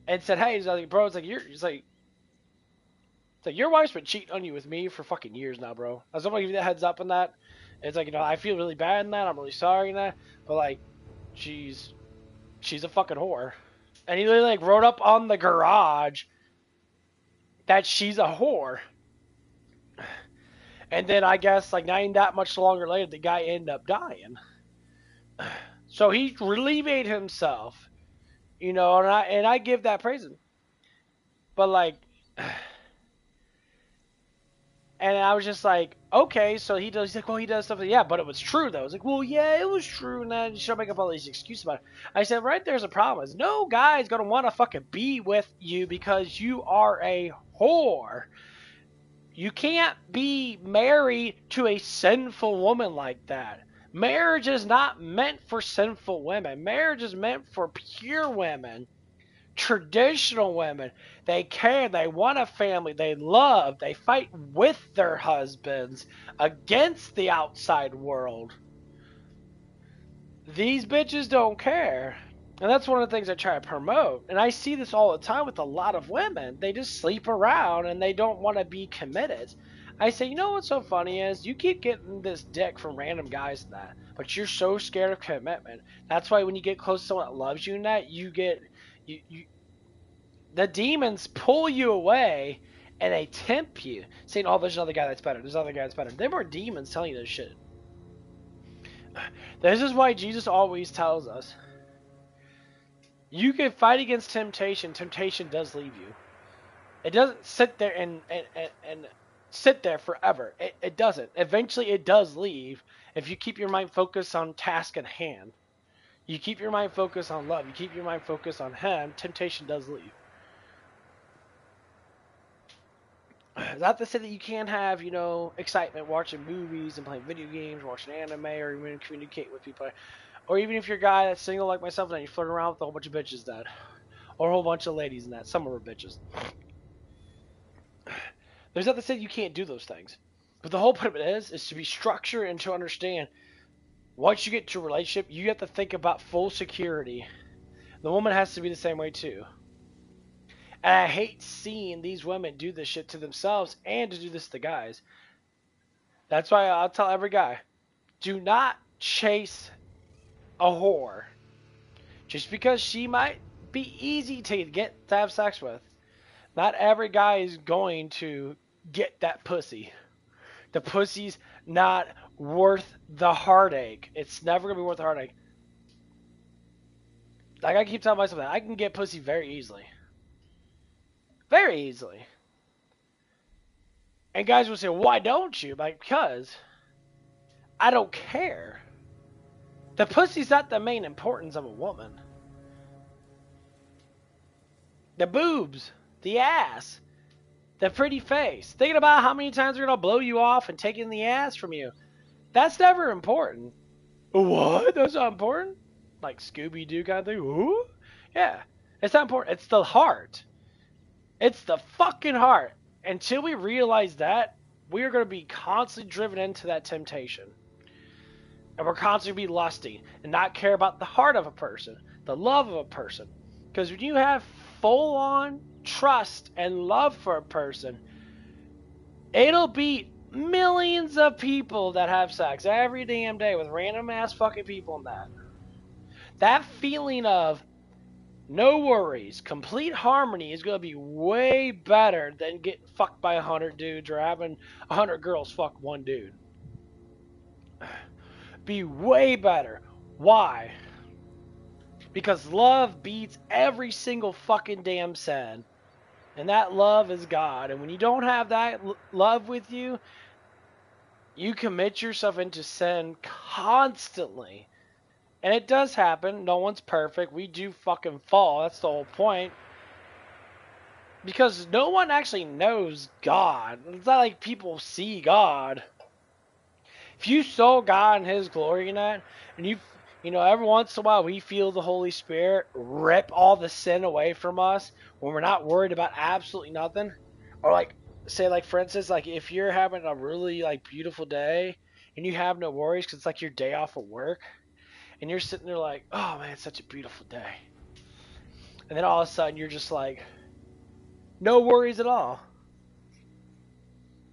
and said, hey, he's like, bro, it's like your wife's been cheating on you with me for fucking years now, bro. I was gonna give you that heads up on that. It's like, I feel really bad in that. I'm really sorry in that. But like, she's a fucking whore. And he literally like wrote up on the garage that she's a whore. And then I guess like not even that much longer later, the guy ended up dying. So he relieved himself, and I give that praise him. But like, and I was just like, okay, so he's like, well, he does stuff. Yeah, but it was true though. I was like, well, yeah, it was true. And then you should make up all these excuses about it. I said, right there's a problem. Is no guy's gonna want to fucking be with you because you are a whore. You can't be married to a sinful woman like that. Marriage is not meant for sinful women. Marriage is meant for pure women. Traditional women. They care. They want a family. They love. They fight with their husbands against the outside world. These bitches don't care. And that's one of the things I try to promote. And I see this all the time with a lot of women. They just sleep around and they don't want to be committed. I say, you know what's so funny is you keep getting this dick from random guys and that, but you're so scared of commitment. That's why when you get close to someone that loves you and that, you the demons pull you away and they tempt you, saying, oh, there's another guy that's better. There's another guy that's better. There are demons telling you this shit. This is why Jesus always tells us, you can fight against temptation. Temptation does leave you. It doesn't sit there and sit there forever. It doesn't. Eventually it does leave if you keep your mind focused on task at hand. You keep your mind focused on love. You keep your mind focused on him. Temptation does leave. Not to say that you can't have, you know, excitement watching movies and playing video games, watching anime, or even communicate with people. Or even if you're a guy that's single like myself and you flirt around with a whole bunch of bitches that. Or a whole bunch of ladies in that. Some of them are bitches. There's nothing to say you can't do those things. But the whole point of it is to be structured and to understand once you get to a relationship, you have to think about full security. The woman has to be the same way too. And I hate seeing these women do this shit to themselves and to do this to guys. That's why I'll tell every guy, do not chase a whore. Just because she might be easy to have sex with. Not every guy is going to get that pussy. The pussy's not worth the heartache. It's never going to be worth the heartache. Like I keep telling myself that. I can get pussy very easily. Very easily. And guys will say, why don't you? Like, because I don't care. The pussy's not the main importance of a woman. The boobs, the ass, the pretty face. Thinking about how many times they're going to blow you off and taking the ass from you. That's never important. What? That's not important? Like Scooby-Doo kind of thing? Ooh? Yeah. It's not important. It's the heart. It's the fucking heart. Until we realize that, we are going to be constantly driven into that temptation. And we're constantly be lusting and not care about the heart of a person, the love of a person. Because when you have full-on trust and love for a person, it'll beat millions of people that have sex every damn day with random-ass fucking people in that. That feeling of no worries, complete harmony is going to be way better than getting fucked by 100 dudes or having 100 girls fuck one dude. Be way better. Why? Because love beats every single fucking damn sin. And that love is God. And when you don't have that love with you, you commit yourself into sin constantly. And it does happen. No one's perfect. We do fucking fall. That's the whole point. Because no one actually knows God. It's not like people see God. If you saw God and His glory in that, and you know, every once in a while we feel the Holy Spirit rip all the sin away from us when we're not worried about absolutely nothing. Or like, say like for instance, like if you're having a really like beautiful day and you have no worries because it's like your day off of work. And you're sitting there like, oh man, it's such a beautiful day. And then all of a sudden you're just like, no worries at all.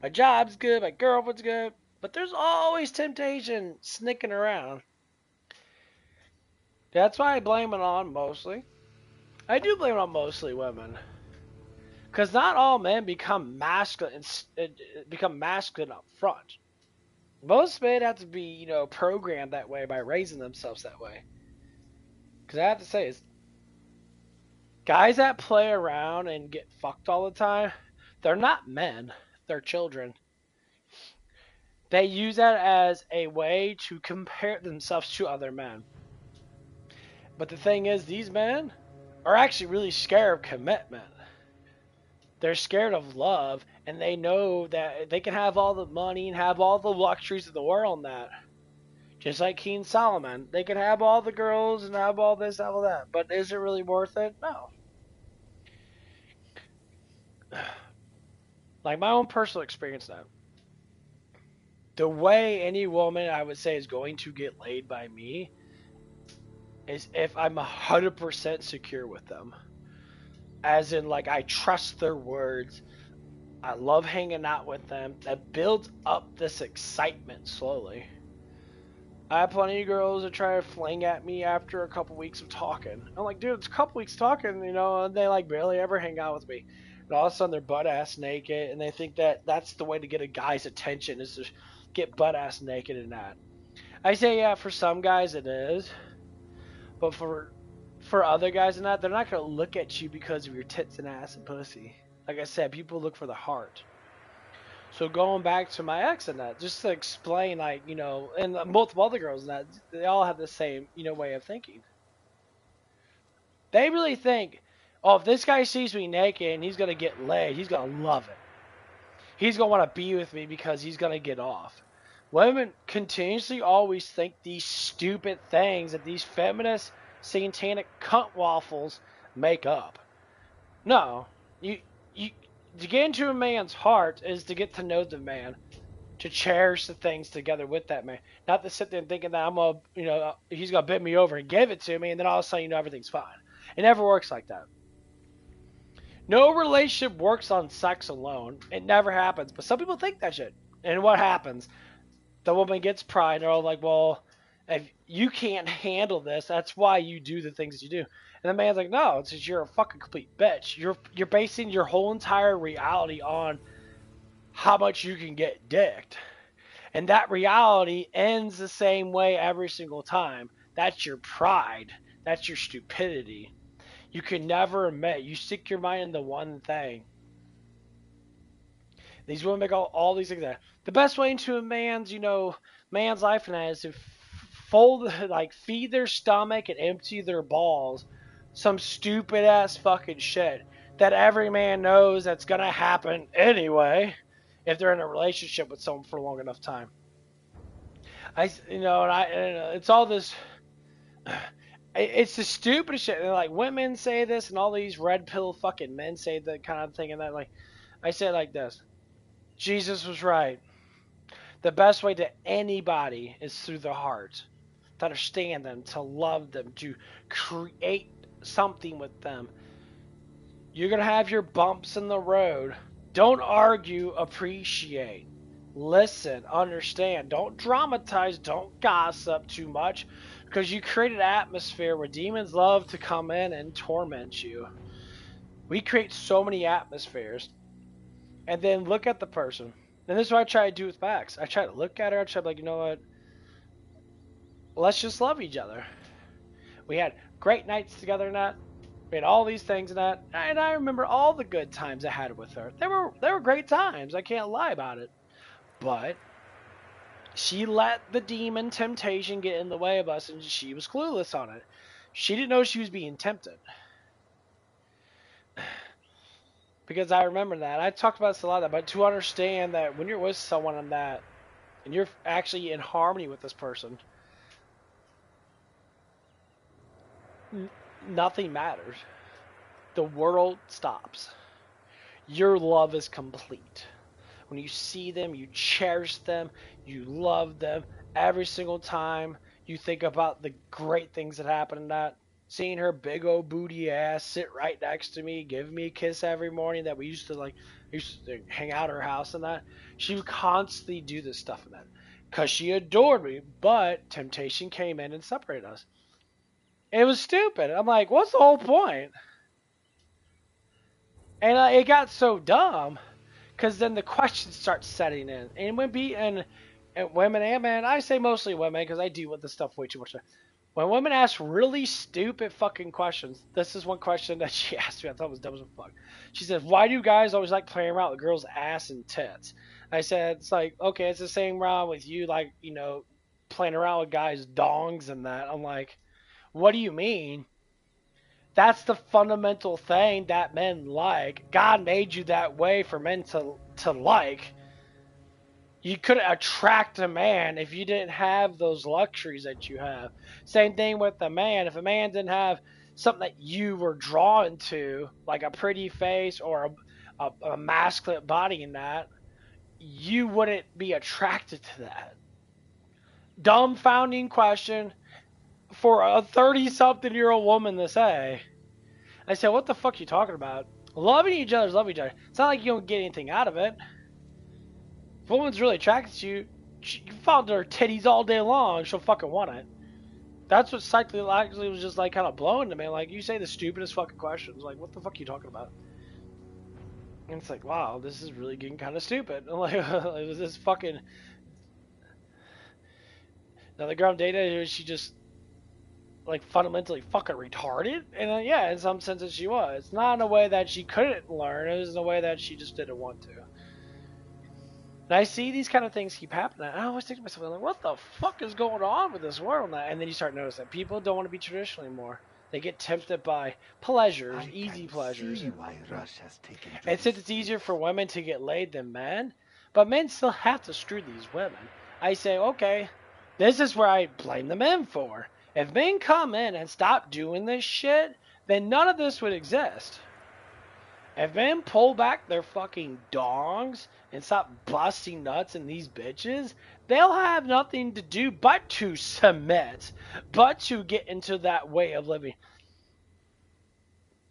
My job's good, my girlfriend's good, but there's always temptation sneaking around. That's why I blame it on mostly. I do blame it on mostly women. Because not all men become masculine up front. Most men have to be, you know, programmed that way by raising themselves that way. Because I have to say, is guys that play around and get fucked all the time, they're not men. They're children. They use that as a way to compare themselves to other men. But the thing is, these men are actually really scared of commitment. They're scared of love, and they know that they can have all the money and have all the luxuries of the world and that. Just like King Solomon. They can have all the girls and have all this, all that. But is it really worth it? No. Like my own personal experience now. The way any woman, I would say, is going to get laid by me is if I'm 100% secure with them. As in, like, I trust their words. I love hanging out with them. That builds up this excitement slowly. I have plenty of girls that try to fling at me after a couple weeks of talking. I'm like, dude, it's a couple weeks talking, you know, and they, like, barely ever hang out with me. And all of a sudden, they're butt-ass naked, and they think that that's the way to get a guy's attention, is to get butt-ass naked and that. I say, yeah, for some guys it is. But for other guys and that, they're not going to look at you because of your tits and ass and pussy. Like I said, people look for the heart. So going back to my ex and that, just to explain, like, you know, and multiple other girls and that, they all have the same, you know, way of thinking. They really think, oh, if this guy sees me naked and he's going to get laid, he's going to love it. he's going to want to be with me because he's going to get off. Women continuously always think these stupid things that these feminist, satanic cunt waffles make up. No, you to get into a man's heart is to get to know the man, to cherish the things together with that man, not to sit there and thinking that he's gonna bend me over and give it to me, and then all of a sudden everything's fine. It never works like that. No relationship works on sex alone. It never happens. But some people think that shit. And what happens? The woman gets pride. They're all like, well, if you can't handle this, that's why you do the things you do. And the man's like, no, it's just you're a fucking complete bitch. You're basing your whole entire reality on how much you can get dicked. And that reality ends the same way every single time. That's your pride. That's your stupidity. You can never admit. You stick your mind into one thing. These women make all these things. The best way into a man's life now is to feed their stomach and empty their balls. Some stupid ass fucking shit that every man knows that's gonna happen anyway if they're in a relationship with someone for a long enough time. It's all this. It's the stupidest shit. And like women say this, and all these red pill fucking men say that kind of thing. And that, like, I say it like this: Jesus was right. The best way to anybody is through the heart, to understand them, to love them, to create something with them. You're gonna have your bumps in the road. Don't argue. Appreciate. Listen. Understand. Don't dramatize. Don't gossip too much. Because you create an atmosphere where demons love to come in and torment you. We create so many atmospheres. And then look at the person. And this is what I try to do with Max. I try to look at her. I try to be like, you know what? Let's just love each other. We had great nights together and that. We had all these things and that. And I remember all the good times I had with her. They were great times. I can't lie about it. But she let the demon temptation get in the way of us, and she was clueless on it. She didn't know she was being tempted. Because I remember that. I talked about this a lot, but to understand that when you're with someone and that, and you're actually in harmony with this person, nothing matters. The world stops. Your love is complete. When you see them, you cherish them, you love them. Every single time you think about the great things that happen in that. Seeing her big old booty ass sit right next to me, give me a kiss every morning that we used to hang out at her house and that. She would constantly do this stuff in that. Because she adored me, but temptation came in and separated us. And it was stupid. I'm like, what's the whole point? And it got so dumb. Because then the questions start setting in. And women and men, I say mostly women because I deal with this stuff way too much. When women ask really stupid fucking questions, this is one question that she asked me I thought was dumb as fuck. She said, why do guys always like playing around with girls' ass and tits? I said, it's like, okay, it's the same around with you, like, playing around with guys' dongs and that. I'm like, what do you mean? That's the fundamental thing that men like. God made you that way for men to like. You couldn't attract a man if you didn't have those luxuries that you have. Same thing with a man. If a man didn't have something that you were drawn to, like a pretty face or a masculine body in that, you wouldn't be attracted to that. Dumbfounding question for a 30-something-year-old woman to say. I said, what the fuck are you talking about? Loving each other is loving each other. It's not like you don't get anything out of it. If a woman's really attracted to you, you can fall to her titties all day long, she'll fucking want it. That's what psychologically was just like kind of blowing to me. Like, you say the stupidest fucking questions. Like, what the fuck are you talking about? And it's like, wow, this is really getting kind of stupid. Like, it was this fucking... Now, the girl I'm dating, she just... like fundamentally fucking retarded, and yeah, in some senses she was. It's not in a way that she couldn't learn, it was in a way that she just didn't want to. And I see these kind of things keep happening, and I always think to myself, like, what the fuck is going on with this world now? And then you start noticing that people don't want to be traditional anymore. They get tempted by pleasures, I easy can pleasures. see why Rush has taken to And since this it's easier field. for women to get laid than men, but men still have to screw these women. I say, okay, this is where I blame the men for. If men come in and stop doing this shit, then none of this would exist. If men pull back their fucking dongs and stop busting nuts in these bitches, they'll have nothing to do but to submit, but to get into that way of living.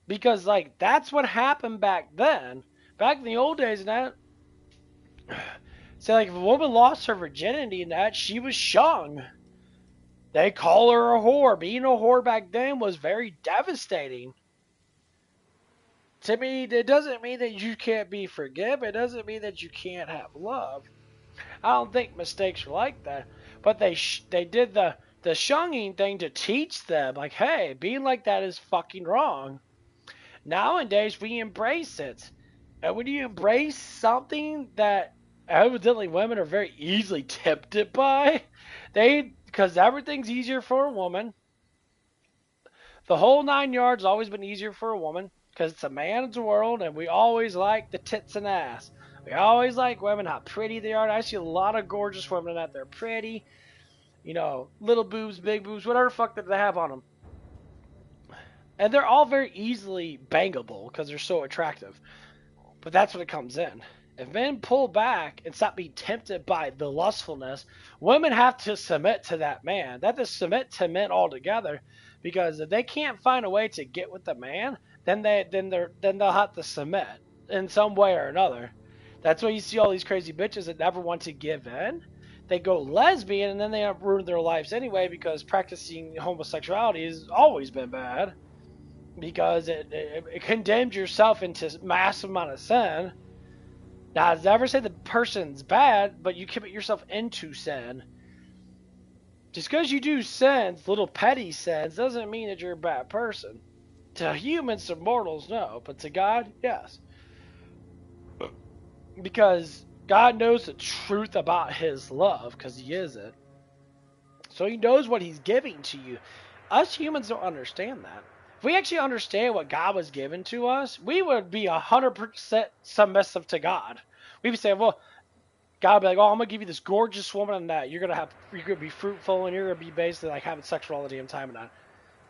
Because, like, that's what happened back then. Back in the old days and that. So, like, if a woman lost her virginity and that, she was shung. They call her a whore. Being a whore back then was very devastating. To me, it doesn't mean that you can't be forgiven. It doesn't mean that you can't have love. I don't think mistakes are like that. But they did the shunging thing to teach them, like, hey, being like that is fucking wrong. Nowadays, we embrace it. And when you embrace something that evidently women are very easily tempted by, because everything's easier for a woman. The whole 9 yards has always been easier for a woman because it's a man's world, and we always like the tits and ass. We always like women, how pretty they are. I see a lot of gorgeous women out there, pretty, little boobs, big boobs, whatever the fuck that they have on them. And they're all very easily bangable because they're so attractive. But that's when it comes in. If men pull back and stop being tempted by the lustfulness, women have to submit to that man. They have to submit to men altogether, because if they can't find a way to get with the man, then they'll have to submit in some way or another. That's why you see all these crazy bitches that never want to give in. They go lesbian and then they have ruined their lives anyway, because practicing homosexuality has always been bad. Because it condemns yourself into massive amount of sin. Now, I never say the person's bad, but you commit yourself into sin. Just because you do sins, little petty sins, doesn't mean that you're a bad person. To humans, to mortals, no. But to God, yes. Because God knows the truth about His love, because He is it. So He knows what He's giving to you. Us humans don't understand that. If we actually understand what God was given to us, we would be 100% submissive to God. We'd be saying, well, God would be like, oh, I'm going to give you this gorgeous woman and that. You're going to be fruitful, and you're going to be basically like having sex all the damn time and that.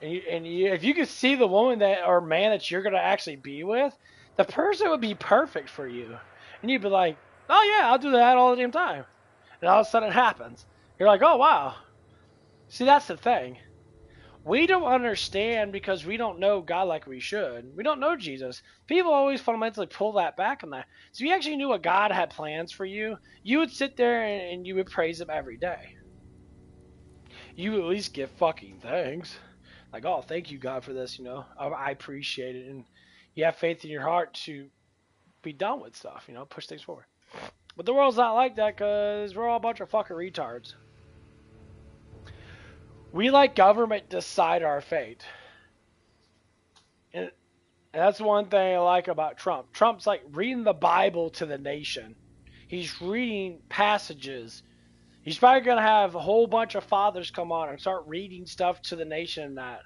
And if you could see the woman or man that you're going to actually be with, the person would be perfect for you. And you'd be like, oh yeah, I'll do that all the damn time. And all of a sudden it happens. You're like, oh wow. See, that's the thing. We don't understand because we don't know God like we should. We don't know Jesus. People always fundamentally pull that back on that. So if you actually knew what God had plans for you, you would sit there and you would praise Him every day. You would at least give fucking thanks. Like, oh, thank you, God, for this, I appreciate it. And you have faith in your heart to be done with stuff, push things forward. But the world's not like that, because we're all a bunch of fucking retards. We let government decide our fate. And that's one thing I like about Trump. Trump's like reading the Bible to the nation. He's reading passages. He's probably going to have a whole bunch of fathers come on and start reading stuff to the nation and that.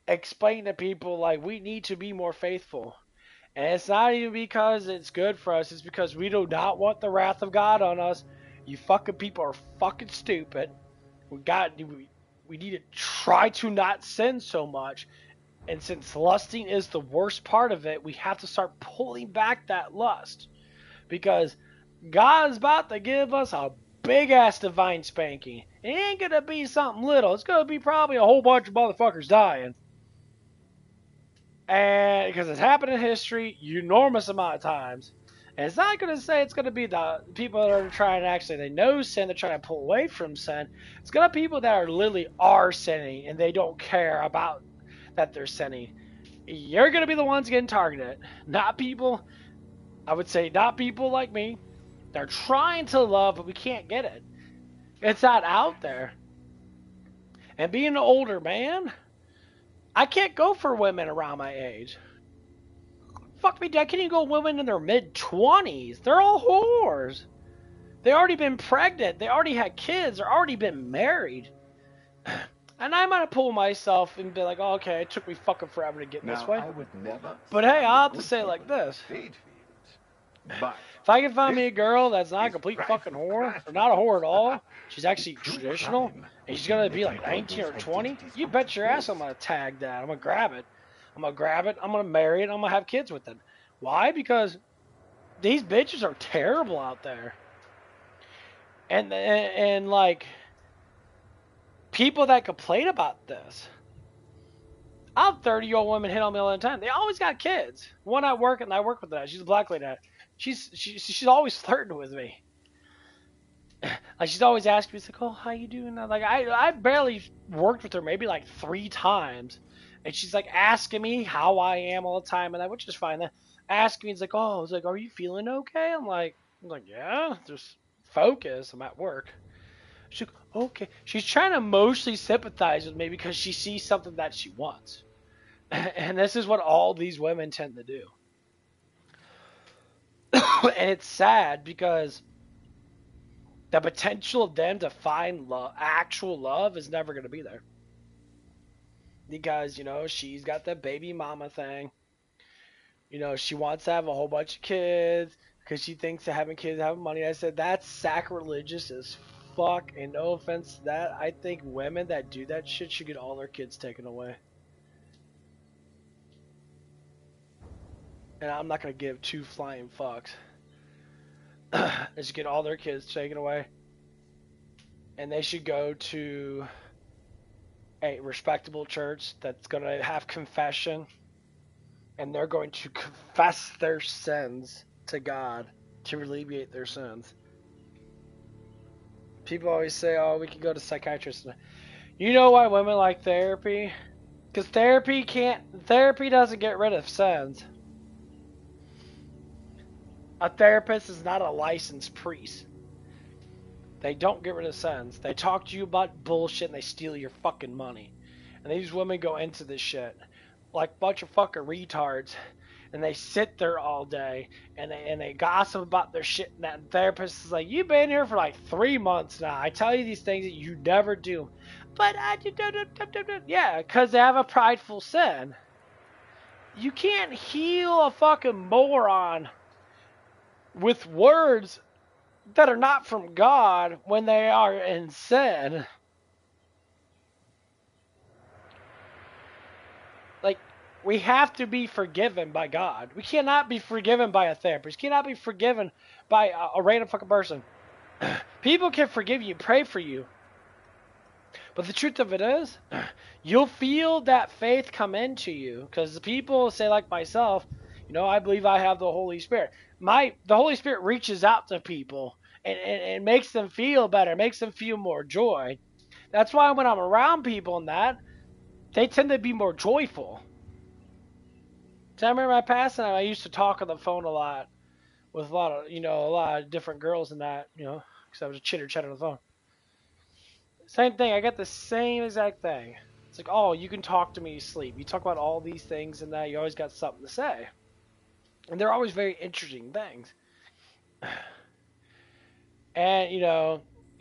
Explain to people, like, we need to be more faithful. And it's not even because it's good for us. It's because we do not want the wrath of God on us. You fucking people are fucking stupid. We need to try to not sin so much. And since lusting is the worst part of it, we have to start pulling back that lust. Because God is about to give us a big-ass divine spanking. It ain't going to be something little. It's going to be probably a whole bunch of motherfuckers dying. And because it's happened in history, enormous amount of times. And it's not going to say it's going to be the people that are trying to actually, they know sin, they're trying to pull away from sin. It's going to be people that literally are sinning and they don't care about that they're sinning. You're going to be the ones getting targeted. Not people, I would say not people like me. They're trying to love, but we can't get it. It's not out there. And being an older man, I can't go for women around my age. Fuck me, I can't even go women in their mid-20s. They're all whores. They already been pregnant. They already had kids. They're already been married. And I might pull myself and be like, oh, okay, it took me fucking forever to get Now, this way. I would never But hey, stop I'll have the to good say it like people this. in state fields. But If I can find me a this girl that's not a is complete right fucking for whore, crime. or not a whore at all, she's actually True traditional, crime and she's would gonna be be like letting go 19 or those 20, identities you come bet to your ass this. I'm gonna tag that. I'm gonna grab it. I'm gonna marry it, I'm gonna have kids with it. Why? Because these bitches are terrible out there. And like, people that complain about this, I have 30-year-old women hit on me all the time. They always got kids. One at work, and I work with that. She's a black lady. She's always flirting with me. Like, she's always asking me, she's like, oh, how you doing? Like, I barely worked with her maybe like 3 times. And she's like asking me how I am all the time, and that, which is fine. Then asking me, it's like, oh, it's like, are you feeling okay? I'm like, yeah, just focus. I'm at work. She's like, okay. She's trying to mostly sympathize with me because she sees something that she wants. And this is what all these women tend to do. And it's sad because the potential of them to find actual love is never going to be there. Because, she's got the baby mama thing. She wants to have a whole bunch of kids because she thinks that having kids, having money. I said, that's sacrilegious as fuck. And no offense to that, I think women that do that shit should get all their kids taken away. And I'm not going to give 2 flying fucks. They should get all their kids taken away. And they should go to a respectable church that's going to have confession. And they're going to confess their sins to God to alleviate their sins. People always say, oh, we can go to psychiatrists. You know why women like therapy? Because therapy doesn't get rid of sins. A therapist is not a licensed priest. They don't get rid of sins. They talk to you about bullshit and they steal your fucking money. And these women go into this shit like a bunch of fucking retards. And they sit there all day and they gossip about their shit. And that therapist is like, you've been here for like 3 months now. I tell you these things that you never do. But yeah, because they have a prideful sin. You can't heal a fucking moron with words that are not from God when they are in sin. Like, we have to be forgiven by God. We cannot be forgiven by a therapist. We cannot be forgiven by a random fucking person. People can forgive you, pray for you. But the truth of it is, you'll feel that faith come into you. Because people say, like myself, I believe I have the Holy Spirit. The Holy Spirit reaches out to people and makes them feel better, makes them feel more joy. That's why when I'm around people and that, they tend to be more joyful. So I remember my past, and I used to talk on the phone a lot with a lot of different girls and that, because I was a chitter chatter on the phone. Same thing. I got the same exact thing. It's like, oh, you can talk to me sleep. You talk about all these things and that. You always got something to say. And they're always very interesting things. And,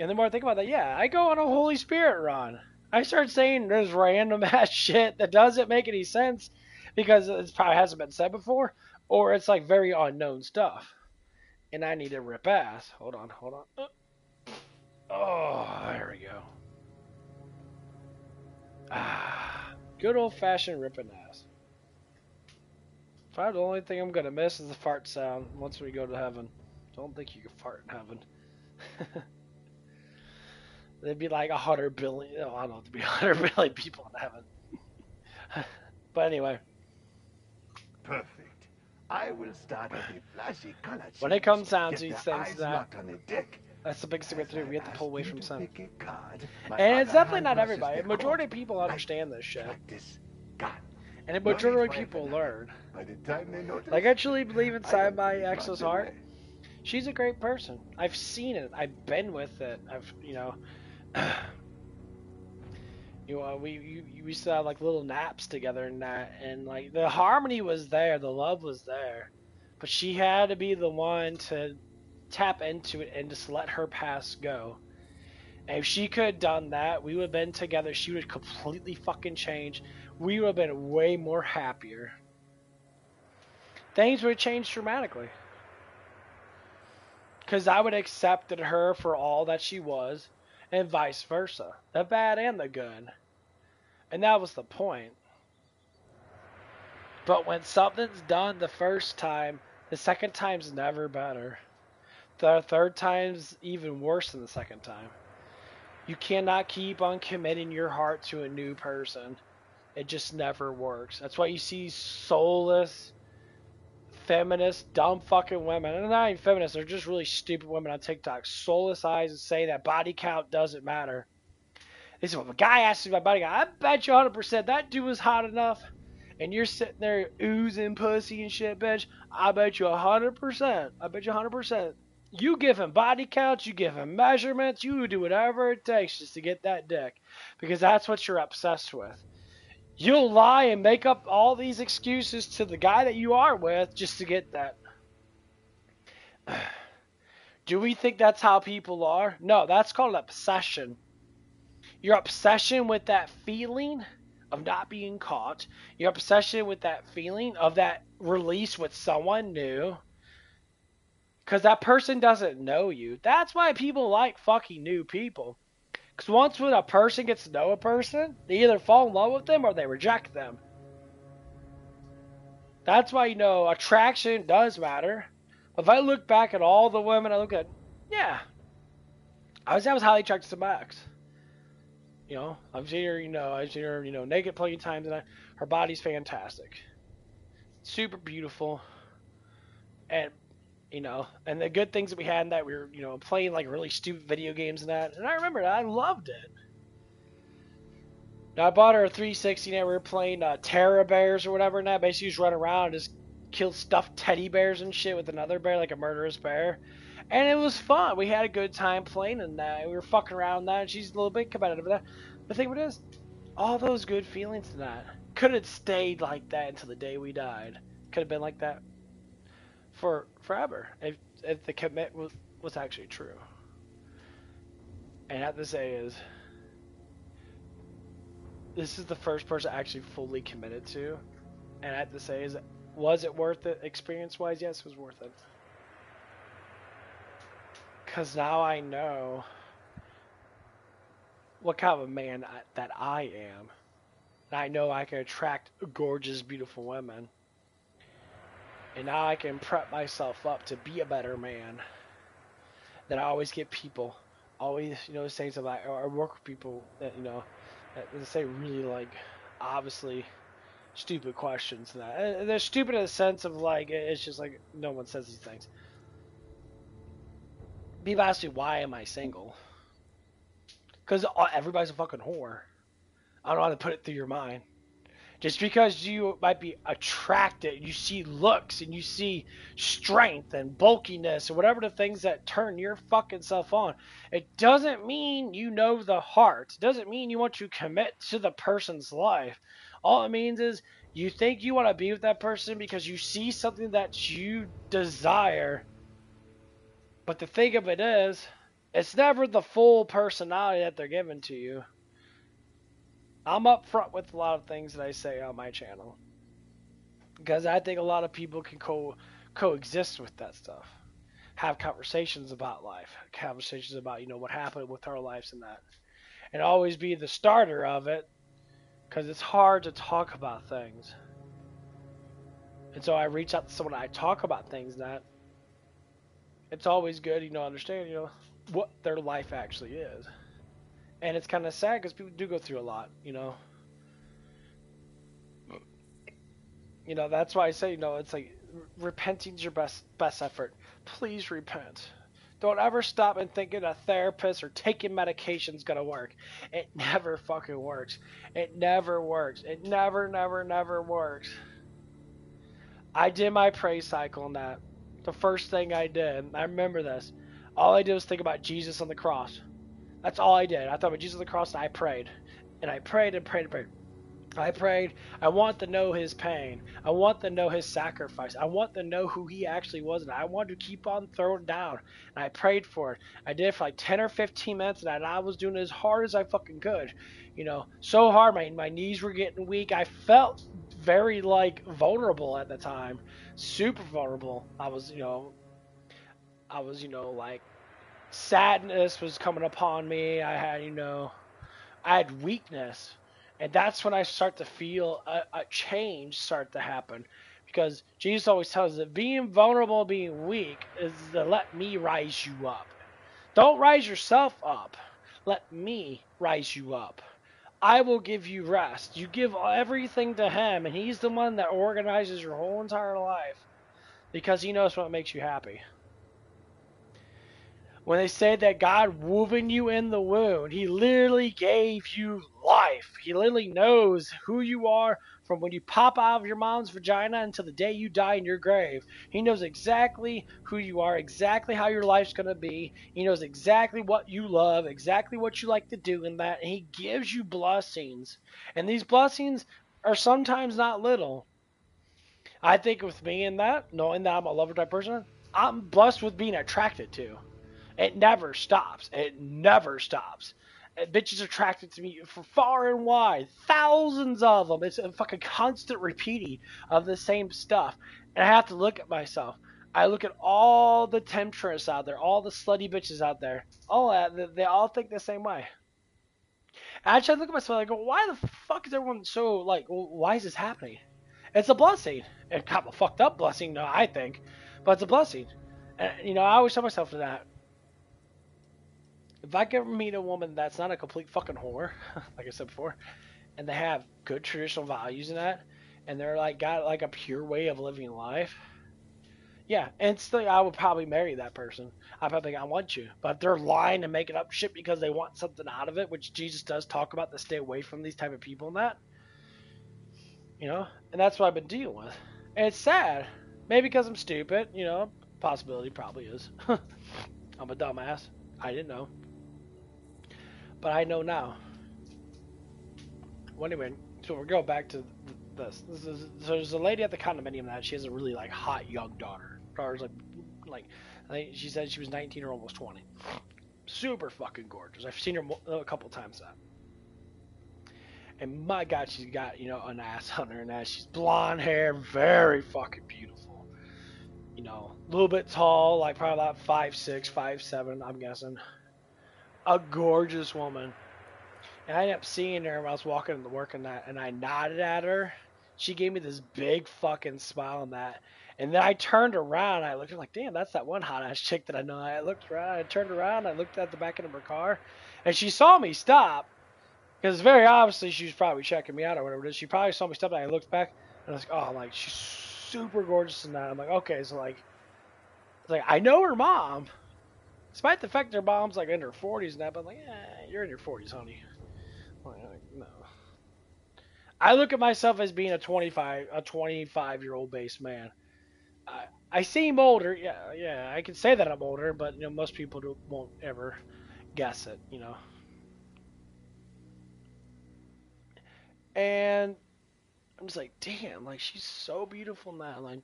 and the more I think about that, yeah, I go on a Holy Spirit run. I start saying this random ass shit that doesn't make any sense because it probably hasn't been said before, or it's like very unknown stuff. And I need to rip ass. Hold on. Oh, there we go. Good old-fashioned ripping ass. Probably the only thing I'm going to miss is the fart sound once we go to heaven. Don't think you can fart in heaven. There'd be like 100 billion. Oh, I don't know. There'd be 100 billion people in heaven. But anyway. Perfect. I will start at the flashy color. When it comes down to Get these the things, eyes locked on the deck. that's the biggest thing we have to do. We have to pull away from sun. And And it's definitely not everybody. A majority of people understand this shit. And a majority of people learn. By the time they notice, Like, I truly believe inside my ex's heart, she's a great person. I've seen it. I've been with it. We used to have like little naps together and that, and like the harmony was there, the love was there, but she had to be the one to tap into it and just let her past go. And if she could have done that, we would have been together. She would have completely fucking changed. We would have been way more happier. Things would have changed dramatically. Because I would have accepted her for all that she was, and vice versa. The bad and the good. And that was the point. But when something's done the first time, the second time's never better. The third time's even worse than the second time. You cannot keep on committing your heart to a new person. It just never works. That's why you see soulless, feminist, dumb fucking women. And they're not even feminists. They're just really stupid women on TikTok. Soulless eyes and say that body count doesn't matter. They say, well, if a guy asks me my body count, I bet you 100% that dude was hot enough. And you're sitting there oozing pussy and shit, bitch. I bet you 100%. I bet you 100%. You give him body counts, you give him measurements, you do whatever it takes just to get that dick. Because that's what you're obsessed with. You'll lie and make up all these excuses to the guy that you are with just to get that. Do we think that's how people are? No, that's called obsession. Your obsession with that feeling of not being caught. Your obsession with that feeling of that release with someone new. Because that person doesn't know you. That's why people like fucking new people. Because once when a person gets to know a person, they either fall in love with them or they reject them. That's why, attraction does matter. If I look back at all the women I look at, yeah. I was highly attracted to my ex. I've seen her, naked plenty of times, and her body's fantastic. Super beautiful. And and the good things that we had in that, we were, playing like really stupid video games and that. And I remember that. I loved it. Now, I bought her a 360 and we were playing Terror Bears or whatever, and that basically just run around and just kill stuffed teddy bears and shit with another bear, like a murderous bear. And it was fun. We had a good time playing in that. We were fucking around in that, and she's a little bit competitive with that. The thing with it is, all those good feelings in that could have stayed like that until the day we died. Could have been like that for forever if the commit was actually true. And I have to say is, this is the first person I actually fully committed to. And I have to say is, was it worth it experience-wise? Yes, it was worth it. Because now I know what kind of a man that I am. And I know I can attract gorgeous, beautiful women. And now I can prep myself up to be a better man. Then I always get people, always, saying something like, or I work with people that, that say really, like, obviously stupid questions. And that. And they're stupid in the sense of, like, it's just like, no one says these things. People ask me, why am I single? Because everybody's a fucking whore. I don't know how to put it through your mind. Just because you might be attracted, you see looks and you see strength and bulkiness or whatever the things that turn your fucking self on, it doesn't mean you know the heart. It doesn't mean you want to commit to the person's life. All it means is you think you want to be with that person because you see something that you desire. But the thing of it is, it's never the full personality that they're giving to you. I'm upfront with a lot of things that I say on my channel. Because I think a lot of people can coexist with that stuff. Have conversations about life. Conversations about, what happened with our lives and that. And always be the starter of it. Because it's hard to talk about things. And so I reach out to someone I talk about things that. It's always good, understand, what their life actually is. And it's kind of sad because people do go through a lot, That's why I say, it's like repenting's your best effort. Please repent. Don't ever stop and thinking a therapist or taking medication's gonna work. It never fucking works. It never works. It never works. I did my praise cycle on that. The first thing I did, I remember this. All I did was think about Jesus on the cross. That's all I did. I thought about Jesus on the cross and I prayed. And I prayed and prayed and prayed. I prayed, I want to know his pain. I want to know his sacrifice. I want to know who he actually was. And I wanted to keep on throwing down. And I prayed for it. I did it for like 10 or 15 minutes. And I was doing it as hard as I fucking could. You know, so hard. My knees were getting weak. I felt very, like, vulnerable at the time. Super vulnerable. I was, like, sadness was coming upon me. I had weakness. And that's when I start to feel a change start to happen. Because Jesus always tells us that being vulnerable, being weak, is to let me rise you up. Don't rise yourself up. Let me rise you up. I will give you rest. You give everything to him, and he's the one that organizes your whole entire life. Because he knows what makes you happy. When they say that God woven you in the womb, he literally gave you life. He literally knows who you are from when you pop out of your mom's vagina until the day you die in your grave. He knows exactly who you are, exactly how your life's going to be. He knows exactly what you love, exactly what you like to do in that. And he gives you blessings. And these blessings are sometimes not little. I think with me in that, knowing that I'm a lover type person, I'm blessed with being attracted to. It never stops. It never stops. Bitches attracted to me from far and wide. Thousands of them. It's a fucking constant repeating of the same stuff. And I have to look at myself. I look at all the temptress out there, all the slutty bitches out there. All that, they all think the same way. And I try to look at myself and I go, why the fuck is everyone so, like, why is this happening? It's a blessing. It's kind of a fucked up blessing, no, I think. But it's a blessing. And, I always tell myself that. If I can meet a woman that's not a complete fucking whore, like I said before, and they have good traditional values in that, and they're like got like a pure way of living life, yeah, instantly I would probably marry that person. I probably think I want you, but if they're lying and making up shit because they want something out of it, which Jesus does talk about to stay away from these type of people and that, and that's what I've been dealing with. And it's sad, maybe because I'm stupid, possibility probably is. I'm a dumbass. I didn't know. But I know now. Well, anyway, so we're going back to this. So there's a lady at the condominium that she has a really like hot young daughter. Daughter's like I think she said she was 19 or almost 20. Super fucking gorgeous. I've seen her a couple times now. And my God, she's got an ass on her, and that she's blonde hair, very fucking beautiful. A little bit tall, like probably about 5'6", 5'7", I'm guessing. A gorgeous woman. And I ended up seeing her when I was walking into work and that, and I nodded at her. She gave me this big fucking smile on that. And then I turned around, and I looked at her like, damn, that's that one hot-ass chick that I know. I looked around, I turned around, I looked at the back end of her car, and she saw me stop. Because very obviously she was probably checking me out or whatever it is. She probably saw me stop, and I looked back, and I was like, oh, like, she's super gorgeous in that. I'm like, okay, so like, I know her mom. Despite the fact their mom's like in her 40s and that, but I'm like, you're in your 40s, honey. Like, no. I look at myself as being a 25-year-old base man. I seem older, yeah. I can say that I'm older, but most people won't ever guess it, And I'm just like, damn, like she's so beautiful now. Like,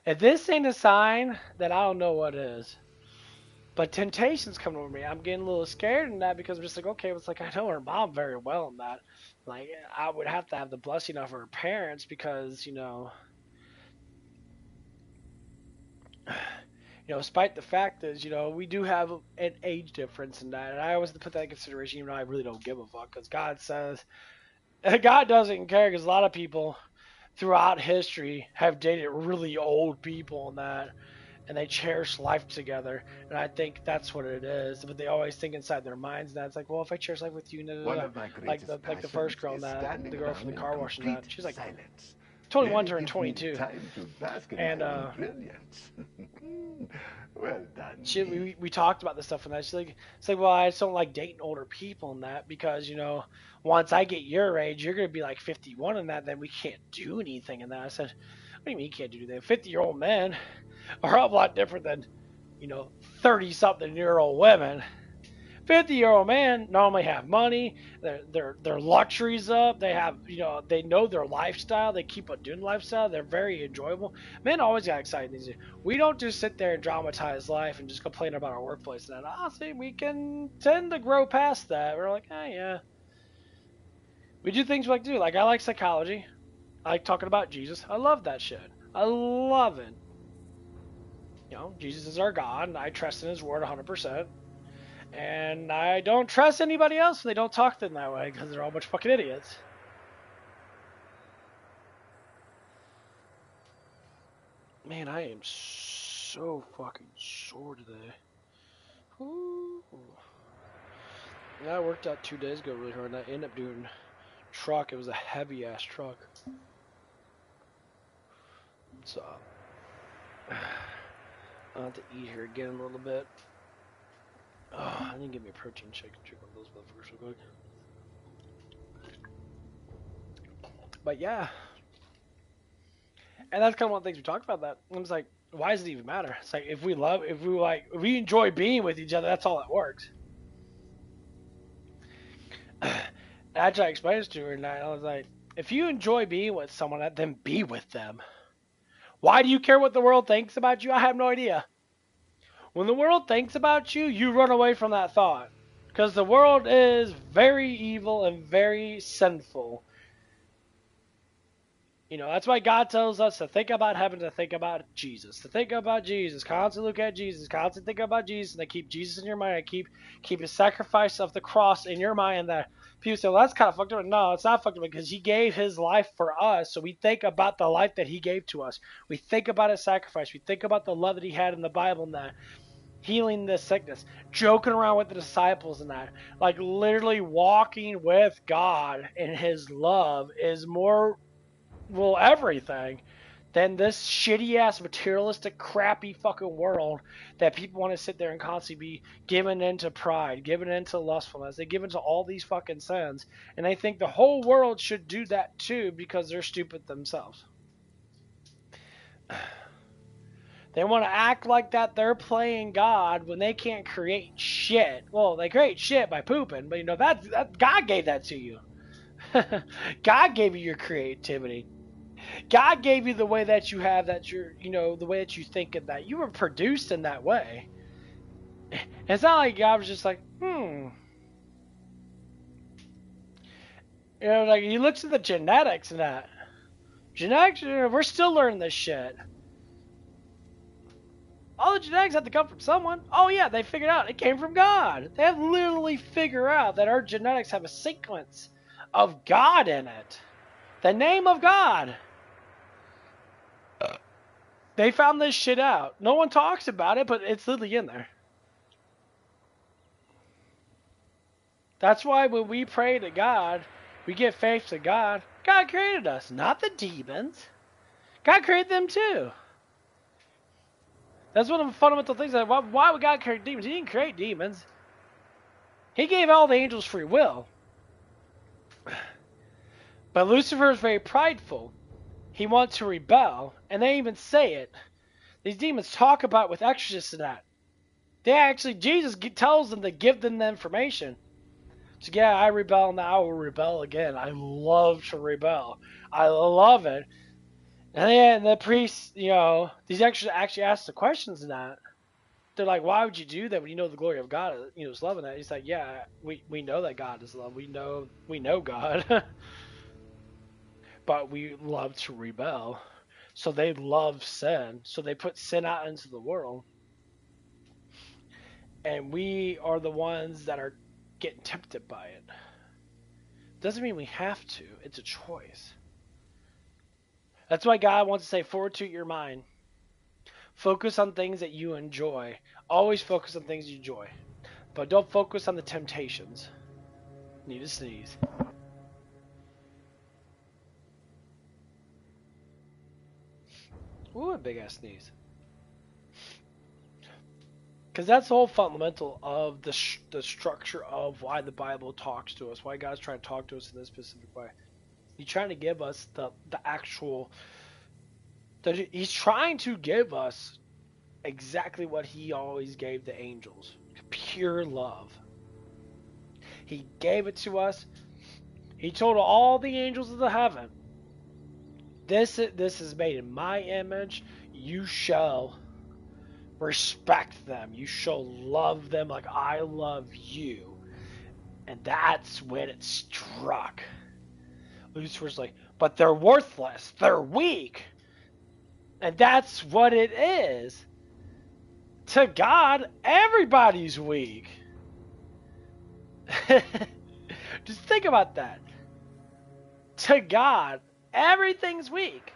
if this ain't a sign, then I don't know what is. But temptation's coming over me. I'm getting a little scared in that because I'm just like, okay, it's like I know her mom very well in that. Like, I would have to have the blessing of her parents because, despite the fact is, we do have an age difference in that. And I always put that in consideration, even though I really don't give a fuck. Because God doesn't care because a lot of people throughout history have dated really old people and that. And they cherish life together, and I think that's what it is. But they always think inside their minds that it's like, well, if I cherish life with you, like the first girl, that the girl from the car wash, and that she's like 21 turned 22, and well done. We talked about this stuff, and she's like, it's like, well, I just don't like dating older people and that because once I get your age, you're gonna be like 51 and that, then we can't do anything in that. I said, what do you mean you can't do anything? 50-year-old men are a lot different than 30-something-year-old women. 50-year-old men normally have money, their luxuries up, they have, they know their lifestyle, they keep on doing lifestyle, they're very enjoyable. Men always got excited these days. We don't just sit there and dramatize life and just complain about our workplace. And honestly, we can tend to grow past that. We're like, yeah. We do things we like to do. Like, I like psychology. I like talking about Jesus. I love that shit. I love it. Jesus is our God, and I trust in his word 100%. And I don't trust anybody else when they don't talk to them that way, because they're all a bunch of fucking idiots. Man, I am so fucking sore today. Ooh. Yeah, I worked out 2 days ago really hard, and I ended up doing truck. It was a heavy-ass truck. So, I'll have to eat here again in a little bit. Oh, I need to get me a protein shake and drink one of those motherfuckers real quick. But yeah. And that's kind of one of the things we talked about that. And it's like, why does it even matter? It's like, if we enjoy being with each other, that's all that works. I tried to explain this to her, and I was like, if you enjoy being with someone, then be with them. Why do you care what the world thinks about you? I have no idea. When the world thinks about you, you run away from that thought. Because the world is very evil and very sinful. That's why God tells us to think about heaven, to think about Jesus. To think about Jesus. Constantly look at Jesus. Constantly think about Jesus. And to keep Jesus in your mind. And keep his sacrifice of the cross in your mind. That people say, well, that's kind of fucked up. No, it's not fucked up, because he gave his life for us. So we think about the life that he gave to us. We think about his sacrifice. We think about the love that he had in the Bible and that. Healing the sickness, joking around with the disciples and that. Like, literally walking with God in his love is more, everything than this shitty ass materialistic crappy fucking world that people want to sit there and constantly be given into pride, given into lustfulness. They give into all these fucking sins, and they think the whole world should do that too because they're stupid themselves. They want to act like that they're playing God when they can't create shit. Well, they create shit by pooping, but that God gave that to you. God gave you your creativity. God gave you the way that you have, that you're, the way that you think of that. You were produced in that way. It's not like God was just like, like he looks at the genetics and that. Genetics, we're still learning this shit. All the genetics have to come from someone. Oh yeah, they figured out it came from God. They have literally figured out that our genetics have a sequence of God in it. The name of God. They found this shit out. No one talks about it, but it's literally in there. That's why when we pray to God, we give faith to God. God created us, not the demons. God created them too. That's one of the fundamental things. Why would God create demons? He didn't create demons. He gave all the angels free will. But Lucifer is very prideful. He wants to rebel. And they even say it. These demons talk about it with exorcists and that. Jesus tells them to give them the information. So yeah, I rebel and I will rebel again. I love to rebel. I love it. And then the priests, these extras actually ask the questions in that. They're like, why would you do that when you know the glory of God, is love in that? He's like, yeah, we know that God is love. We know God. But we love to rebel. So they love sin. So they put sin out into the world. And we are the ones that are getting tempted by it. Doesn't mean we have to. It's a choice. That's why God wants to say, fortitude your mind. Focus on things that you enjoy. Always focus on things you enjoy. But don't focus on the temptations. Need to sneeze. Ooh, a big ass sneeze. Because that's the whole fundamental of the structure of why the Bible talks to us. Why God's trying to talk to us in this specific way. He's trying to give us the actual... He's trying to give us exactly what he always gave the angels. Pure love. He gave it to us. He told all the angels of the heaven, this is made in my image. You shall respect them. You shall love them like I love you. And that's when it struck. Lucifer's like, but they're worthless. They're weak. And that's what it is. To God, everybody's weak. Just think about that. To God, everything's weak.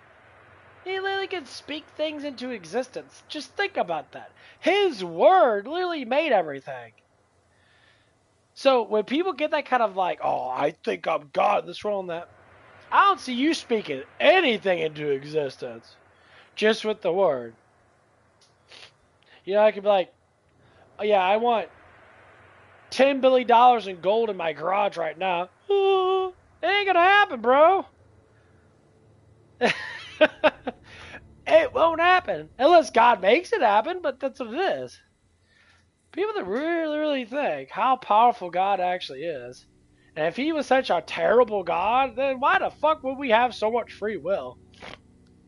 He literally can speak things into existence. Just think about that. His word literally made everything. So when people get that kind of like, oh, I think I'm God, this, wrong, that, I don't see you speaking anything into existence. Just with the word. You know, I could be like, oh yeah, I want $10 billion in gold in my garage right now. Ooh, it ain't gonna happen, bro. It won't happen. Unless God makes it happen, but that's what it is. People that really think how powerful God actually is. And if he was such a terrible God, then why the fuck would we have so much free will?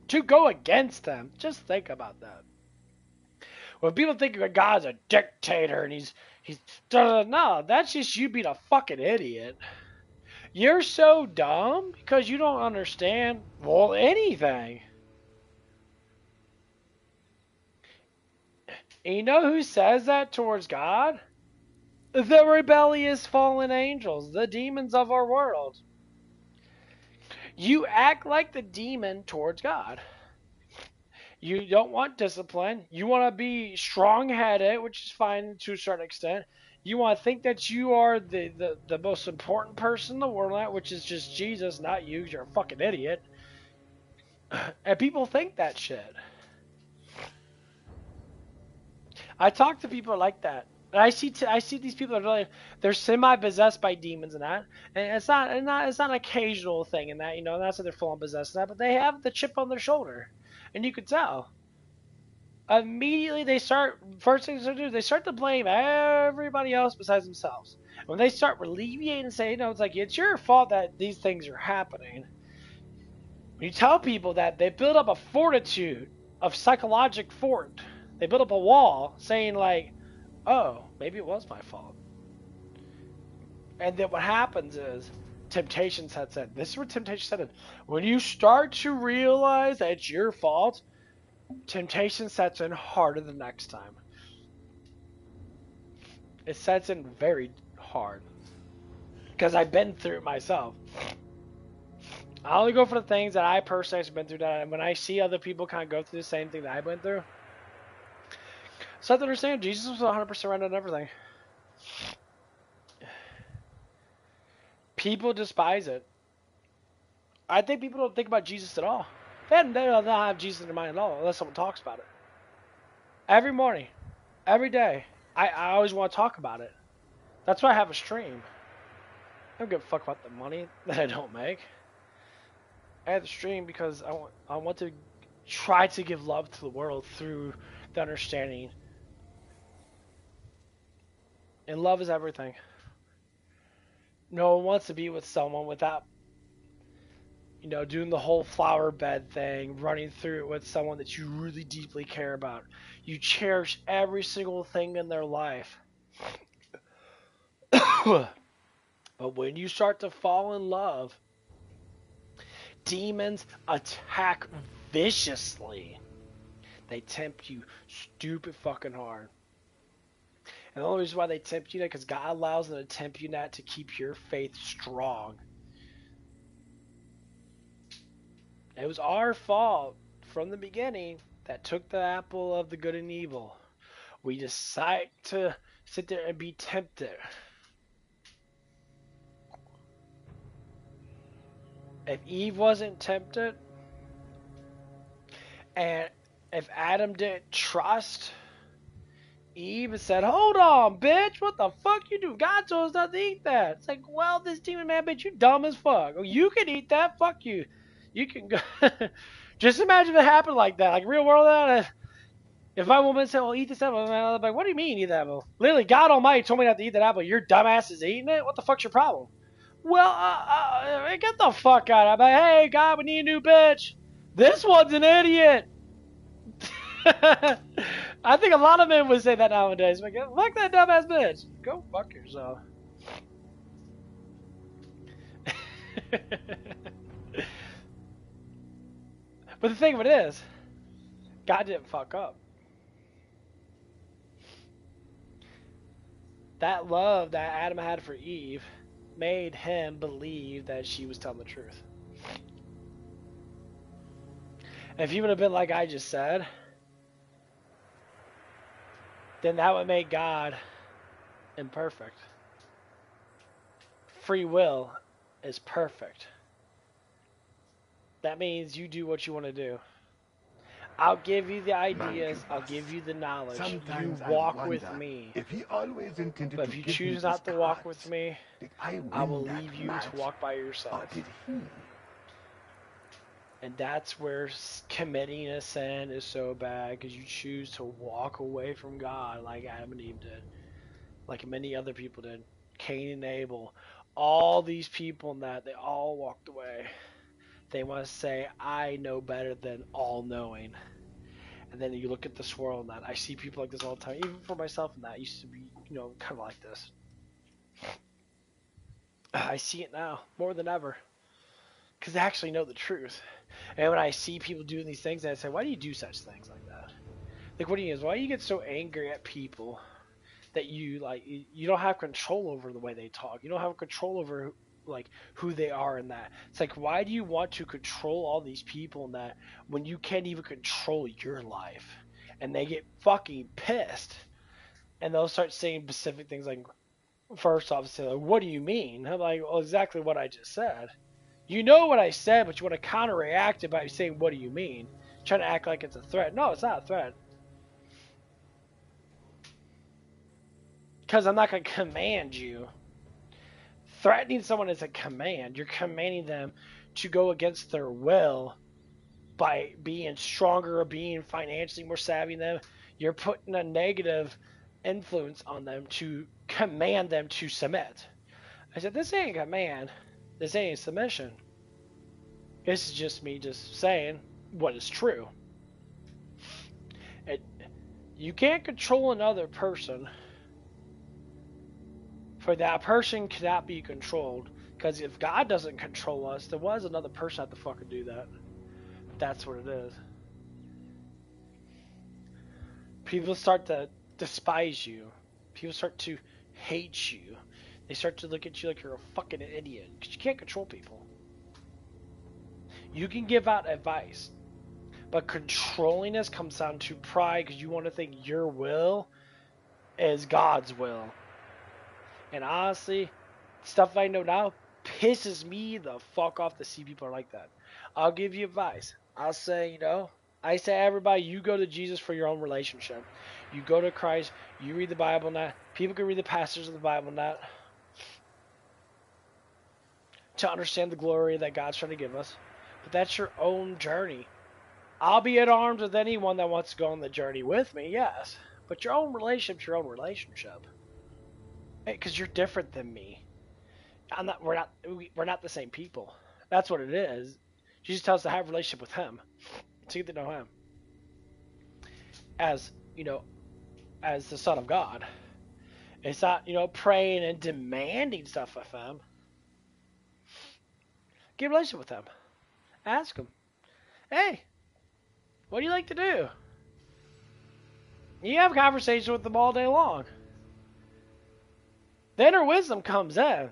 To go against him. Just think about that. When people think of God's a dictator and he's no, that's just you being a fucking idiot. You're so dumb because you don't understand, well, anything. And you know who says that towards God? The rebellious fallen angels, the demons of our world. You act like the demon towards God. You don't want discipline. You want to be strong-headed, which is fine to a certain extent. You want to think that you are the most important person in the world, which is just Jesus, not you. You're a fucking idiot. And people think that shit. I talk to people like that. And I see these people that are really, they're semi-possessed by demons and that. And it's not an occasional thing in that, you know, that's that they're full on possessed and that, but they have the chip on their shoulder. And you can tell. Immediately first things they do, they start to blame everybody else besides themselves. When they start alleviating and saying, you know, it's like, it's your fault that these things are happening. When you tell people that, they build up a fortitude of psychological fort. They build up a wall saying like, oh, maybe it was my fault. And then what happens is temptation sets in. This is where temptation sets in. When you start to realize that it's your fault, temptation sets in harder the next time. It sets in very hard. Because I've been through it myself. I only go for the things that I personally have been through. That, and when I see other people kind of go through the same thing that I went through, so I have to understand Jesus was 100% right on everything. People despise it. I think people don't think about Jesus at all. They don't have Jesus in their mind at all unless someone talks about it. Every morning, every day, I always want to talk about it. That's why I have a stream. I don't give a fuck about the money that I don't make. I have the stream because I want to try to give love to the world through the understanding. And love is everything. No one wants to be with someone without, you know, doing the whole flower bed thing, running through it with someone that you really deeply care about. You cherish every single thing in their life. But when you start to fall in love, demons attack viciously. They tempt you stupid fucking hard. And the only reason why they tempt you that because God allows them to tempt you that to keep your faith strong. It was our fault from the beginning that took the apple of the good and evil. We decided to sit there and be tempted. If Eve wasn't tempted, and if Adam didn't trust Eve and said, hold on, bitch, what the fuck you do? God told us not to eat that. It's like, well, this demon man, bitch, you dumb as fuck. Oh, you can eat that, fuck you. You can go. Just imagine if it happened like that, like real world that. If my woman said, well, eat this apple, I'm like, what do you mean eat that apple? Literally, God Almighty told me not to eat that apple. Your dumbass is eating it? What the fuck's your problem? Well, get the fuck out. I'm like, hey, God, we need a new bitch. This one's an idiot. I think a lot of men would say that nowadays. Like, fuck that dumbass bitch. Go fuck yourself. But the thing of it is, God didn't fuck up. That love that Adam had for Eve made him believe that she was telling the truth. And if he would have been like I just said, then that would make God imperfect. Free will is perfect. That means you do what you want to do. I'll give you the ideas. I'll give you the knowledge. Sometimes you I walk wonder with me. If he always intended But to if you give choose me not his to walk cards, with me, did I I will win that leave you match, to walk by or yourself. did he? And that's where committing a sin is so bad, because you choose to walk away from God like Adam and Eve did, like many other people did. Cain and Abel, all these people in that, they all walked away. They want to say, I know better than all-knowing. And then you look at this world and that. I see people like this all the time. Even for myself and that. I used to be, kind of like this. I see it now more than ever. Because they actually know the truth. And when I see people doing these things, I say, why do you do such things like that? Like, why do you get so angry at people that you don't have control over the way they talk? You don't have control over who they are in that. It's like, why do you want to control all these people in that when you can't even control your life? And they get fucking pissed, and they'll start saying specific things like, first off, say, like, what do you mean? I'm like, well, exactly what I just said. You know what I said, but you want to counter-react it by saying, what do you mean? Trying to act like it's a threat. No, it's not a threat. Because I'm not going to command you. Threatening someone is a command. You're commanding them to go against their will by being stronger or being financially more savvy than them. You're putting a negative influence on them to command them to submit. I said, this ain't a command. This ain't submission. This is just me just saying what is true. You can't control another person. For that person cannot be controlled. Because if God doesn't control us, there was another person that had to fucking do that. That's what it is. People start to despise you. People start to hate you. They start to look at you like you're a fucking idiot. Because you can't control people. You can give out advice. But controlling us comes down to pride, because you want to think your will is God's will. And honestly, stuff I know now pisses me the fuck off to see people like that. I'll give you advice. I'll say, I say everybody, you go to Jesus for your own relationship. You go to Christ, you read the Bible and that. People can read the passages of the Bible and that to understand the glory that God's trying to give us. But that's your own journey. I'll be at arms with anyone that wants to go on the journey with me, yes. But your own relationship's your own relationship. Because you're different than me. We're not the same people. That's what it is. Jesus tells us to have a relationship with Him, to get to know Him. As the Son of God. It's not praying and demanding stuff of Him. Get a relationship with Him. Ask Him, hey, what do you like to do? You have conversations with them all day long. The inner wisdom comes in.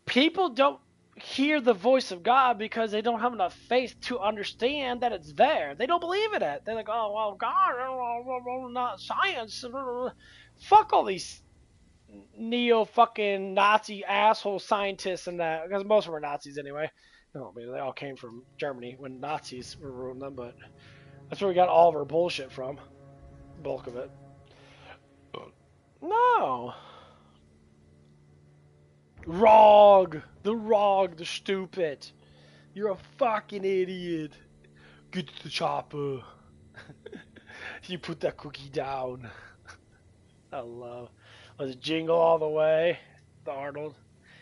People don't hear the voice of God because they don't have enough faith to understand that it's there. They don't believe in it. They're like, oh, well, God, not science. Fuck all these neo-fucking Nazi asshole scientists and that. Because most of them are Nazis anyway. No, I mean, they all came from Germany when Nazis were ruling them, but that's where we got all of our bullshit from. The bulk of it. No. Wrong! The stupid. You're a fucking idiot. Get to the chopper. You put that cookie down. I love. Was it Jingle All the Way? The Arnold.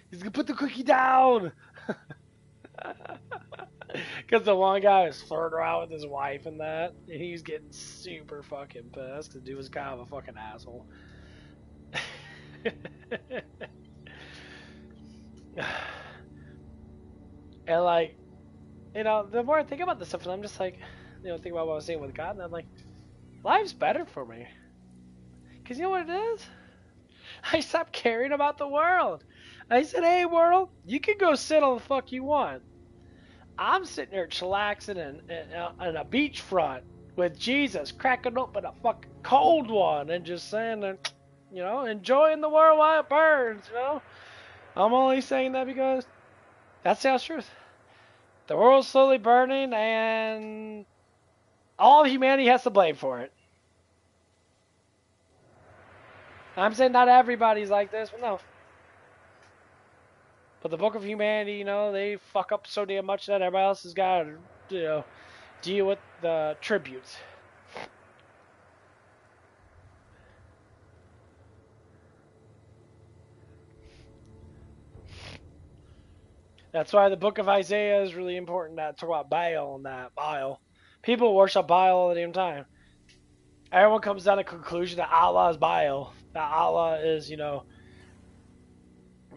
He's gonna put the cookie down. Because the one guy was flirting around with his wife and that, and he was getting super fucking pissed. The dude was kind of a fucking asshole. And like, you know, the more I think about this stuff, and I'm just like, you know, think about what I was saying with God, and I'm like, life's better for me. Because you know what it is? I stopped caring about the world. I said, hey, world, you can go sit on the fuck you want. I'm sitting there chillaxing in a beachfront with Jesus, cracking open a fucking cold one and just saying, you know, enjoying the world while it burns, you know? I'm only saying that because that's the honest truth. The world's slowly burning and all of humanity has to blame for it. I'm saying not everybody's like this, but no. But the Book of Humanity, you know, they fuck up so damn much that everybody else has got to, you know, deal with the tributes. That's why the Book of Isaiah is really important. That talk about Baal and that Baal. People worship Baal all the damn time. Everyone comes down to the conclusion that Allah is Baal. That Allah is, you know,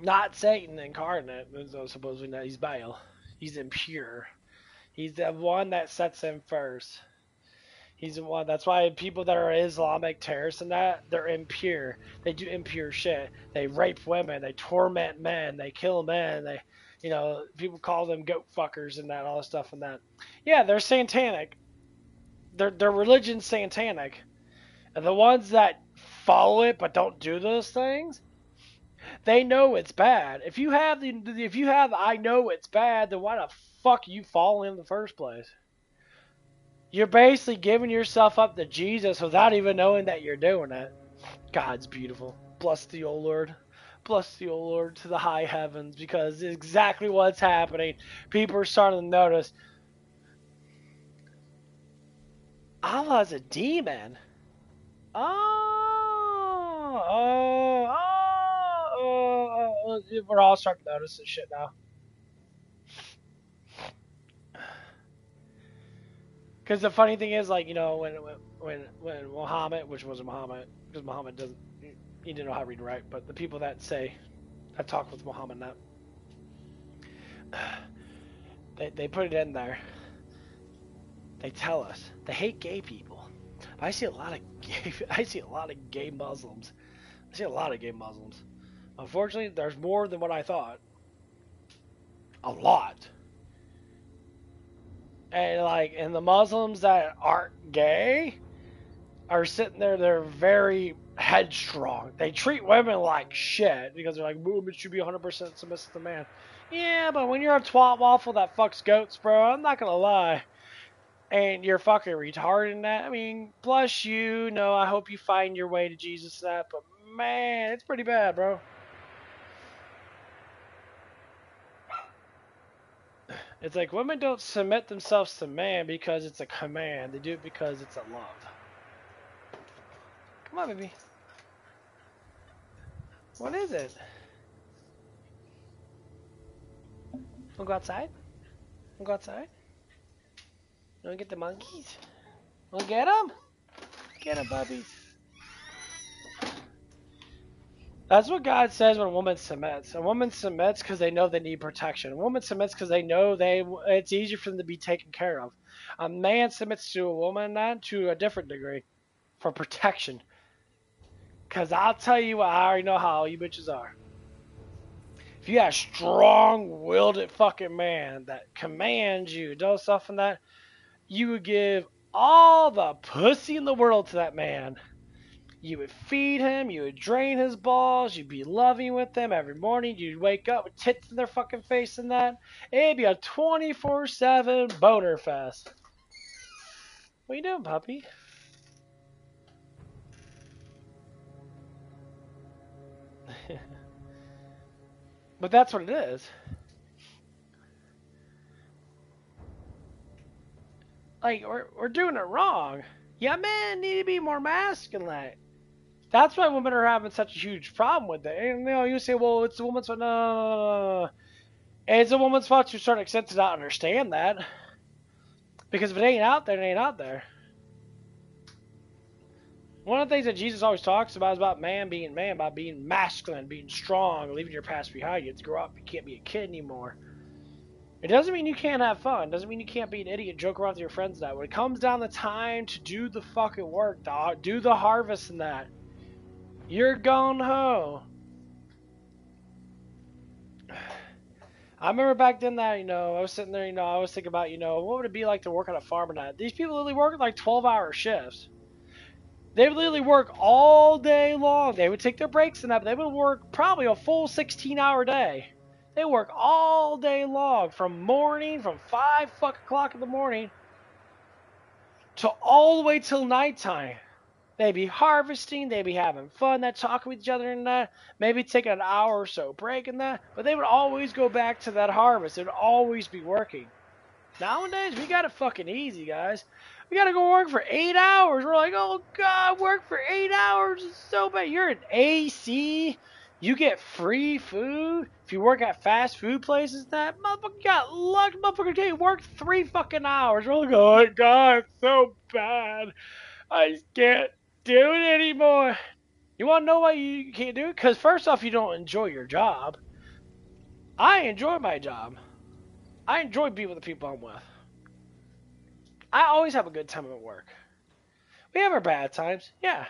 not Satan incarnate. Supposedly not. He's Baal. He's impure. He's the one that sets him first. He's the one. That's why people that are Islamic terrorists and that, they're impure. They do impure shit. They rape women. They torment men. They kill men. They, you know, people call them goat fuckers and that, all this stuff and that. Yeah, they're satanic. Their religion's satanic. And the ones that follow it but don't do those things, they know it's bad. If you have I know it's bad, then why the fuck you fall in the first place? You're basically giving yourself up to Jesus without even knowing that you're doing it. God's beautiful. Bless the old Lord. Bless the old Lord to the high heavens, because it's exactly what's happening. People are starting to notice Allah's a demon. We're all starting to notice this shit now. Because the funny thing is, like, you know, when Muhammad, which wasn't Muhammad, because Muhammad doesn't, he didn't know how to read and write, but the people that say, I talked with Muhammad now, they put it in there. They tell us they hate gay people. But I see a lot of gay Muslims. I see a lot of gay Muslims. Unfortunately, there's more than what I thought. A lot. And the Muslims that aren't gay are sitting there, they're very headstrong. They treat women like shit because they're like, women should be 100% submissive to man. Yeah, but when you're a twat waffle that fucks goats, bro, I'm not gonna lie. And you're fucking retarded in that. I mean, bless you. No, I hope you find your way to Jesus and that, but man, it's pretty bad, bro. It's like women don't submit themselves to man because it's a command. They do it because it's a love. Come on, baby. What is it? Wanna go outside? Wanna go outside? You wanna get the monkeys? Wanna get them? Get them, puppies. That's what God says when a woman submits. A woman submits because they know they need protection. A woman submits because they know it's easier for them to be taken care of. A man submits to a woman, not to a different degree, for protection. Because I'll tell you what, I already know how all you bitches are. If you got a strong-willed fucking man that commands you, does stuff and that, you would give all the pussy in the world to that man. You would feed him, you would drain his balls, you'd be loving with them every morning, you'd wake up with tits in their fucking face and that. It'd be a 24/7 boner fest. What you doing, puppy? But that's what it is. Like, we're doing it wrong. Yeah, men need to be more masculine. That's why women are having such a huge problem with it. And you say, well, it's a woman's fault. No. It's a woman's fault to a certain extent to not understand that. Because if it ain't out there, it ain't out there. One of the things that Jesus always talks about is about man, about being masculine, being strong, leaving your past behind. You have to grow up. You can't be a kid anymore. It doesn't mean you can't have fun. It doesn't mean you can't be an idiot, joke around with your friends now. When it comes down to time to do the fucking work, dog, do the harvest and that, you're gone ho. I remember back then that, I was sitting there, I was thinking about, what would it be like to work on a farm or not? These people literally work like 12-hour shifts. They would literally work all day long. They would take their breaks and that, but they would work probably a full 16-hour day. They work all day long, from 5 o'clock in the morning to all the way till nighttime. They'd be harvesting, they'd be having fun, they'd talk with each other and that, maybe take an hour or so break and that, but they would always go back to that harvest. It would always be working. Nowadays, we got it fucking easy, guys. We gotta go work for 8 hours. We're like, oh god, work for 8 hours is so bad. You're an AC. You get free food. If you work at fast food places, that motherfucker got luck. Motherfucker can't work 3 fucking hours. We're like, oh god, it's so bad. I just can't do it anymore. You wanna know why you can't do it? Because first off, you don't enjoy your job. I enjoy my job. I enjoy being with the people I'm with. I always have a good time at work. We have our bad times, yeah.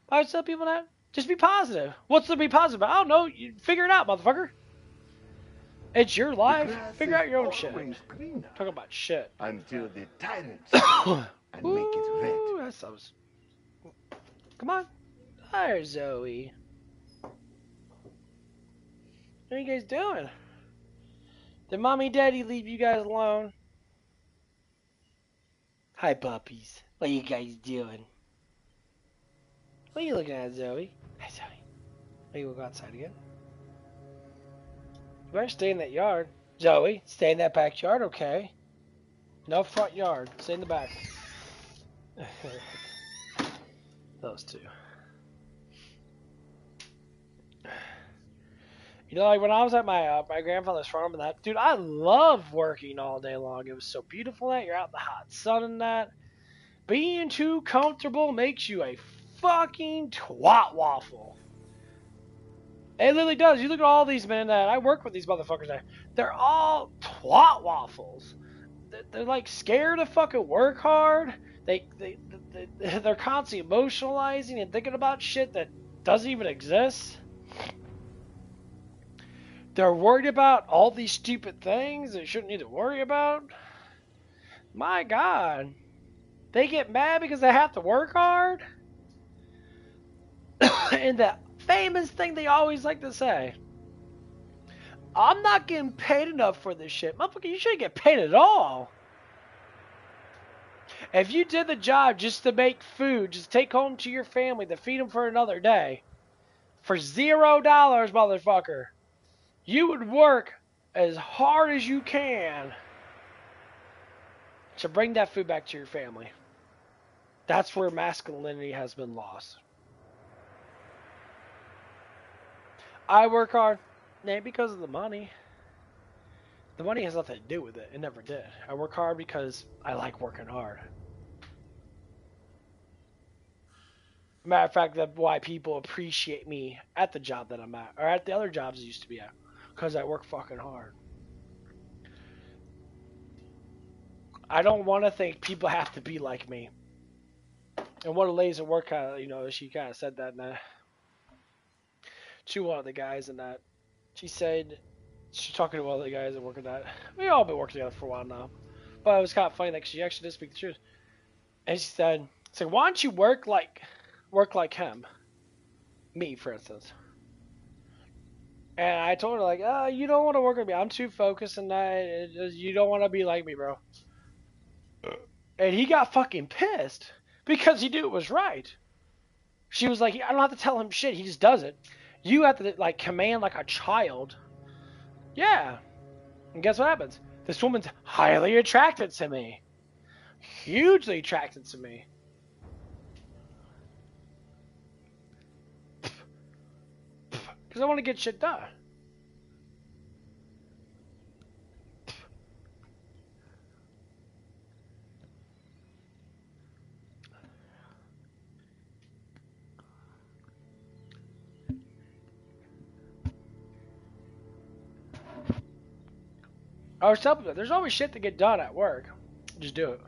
I would tell people that. Just be positive. What's to be positive about? I don't know. You figure it out, motherfucker. It's your life. Figure out your own shit. Talk about shit. Until the tyrants and make it red. That sounds... Come on. Hi, Zoe. What are you guys doing? Did mommy and daddy leave you guys alone? Hi, puppies. What are you guys doing? What are you looking at, Zoe? Hi, Zoe. Are you going to go outside again? You better stay in that yard. Zoe, stay in that backyard, okay? No front yard. Stay in the back. Those two. Like when I was at my grandfather's farm and that, dude, I love working all day long. It was so beautiful that you're out in the hot sun and that. Being too comfortable makes you a fucking twat waffle. It literally does. You look at all these men that I work with, these motherfuckers. They're all twat waffles. They're like scared to fucking work hard. They're constantly emotionalizing and thinking about shit that doesn't even exist. They're worried about all these stupid things they shouldn't need to worry about. My God. They get mad because they have to work hard. And the famous thing they always like to say, I'm not getting paid enough for this shit. Motherfucker, you shouldn't get paid at all. If you did the job just to make food, just take home to your family to feed them for another day, for $0, motherfucker, you would work as hard as you can to bring that food back to your family. That's where masculinity has been lost. I work hard, not because of the money. The money has nothing to do with it. It never did. I work hard because I like working hard. Matter of fact, that's why people appreciate me at the job that I'm at, or at the other jobs I used to be at. Because I work fucking hard. I don't want to think people have to be like me. And one of the ladies at work, she kind of said that to one of the guys in that. She said, she's talking to one of the guys that work at that. We all been working together for a while now. But it was kind of funny that she actually did speak the truth. And she said, why don't you work like him? Me, for instance. And I told her, you don't want to work with me. I'm too focused on that. You don't want to be like me, bro. And he got fucking pissed because he knew it was right. She was like, I don't have to tell him shit. He just does it. You have to, command like a child. Yeah. And guess what happens? This woman's highly attracted to me. Hugely attracted to me. Because I want to get shit done. I was telling you, there's always shit to get done at work. Just do it.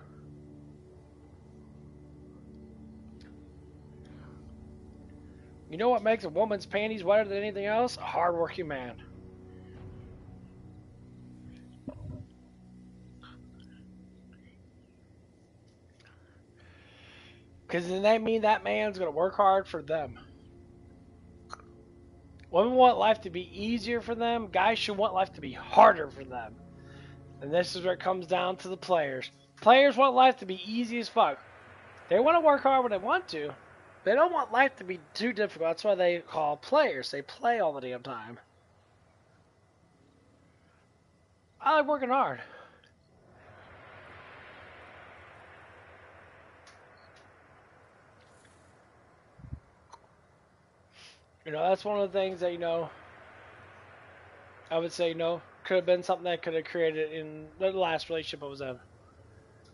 You know what makes a woman's panties wetter than anything else? A hardworking man. Because then that means that man's going to work hard for them. Women want life to be easier for them. Guys should want life to be harder for them. And this is where it comes down to the players. Players want life to be easy as fuck. They want to work hard when they want to. They don't want life to be too difficult. That's why they call players. They play all the damn time. I like working hard. You know, that's one of the things that, you know, I would say, you know, could have been something that could have created in the last relationship I was in.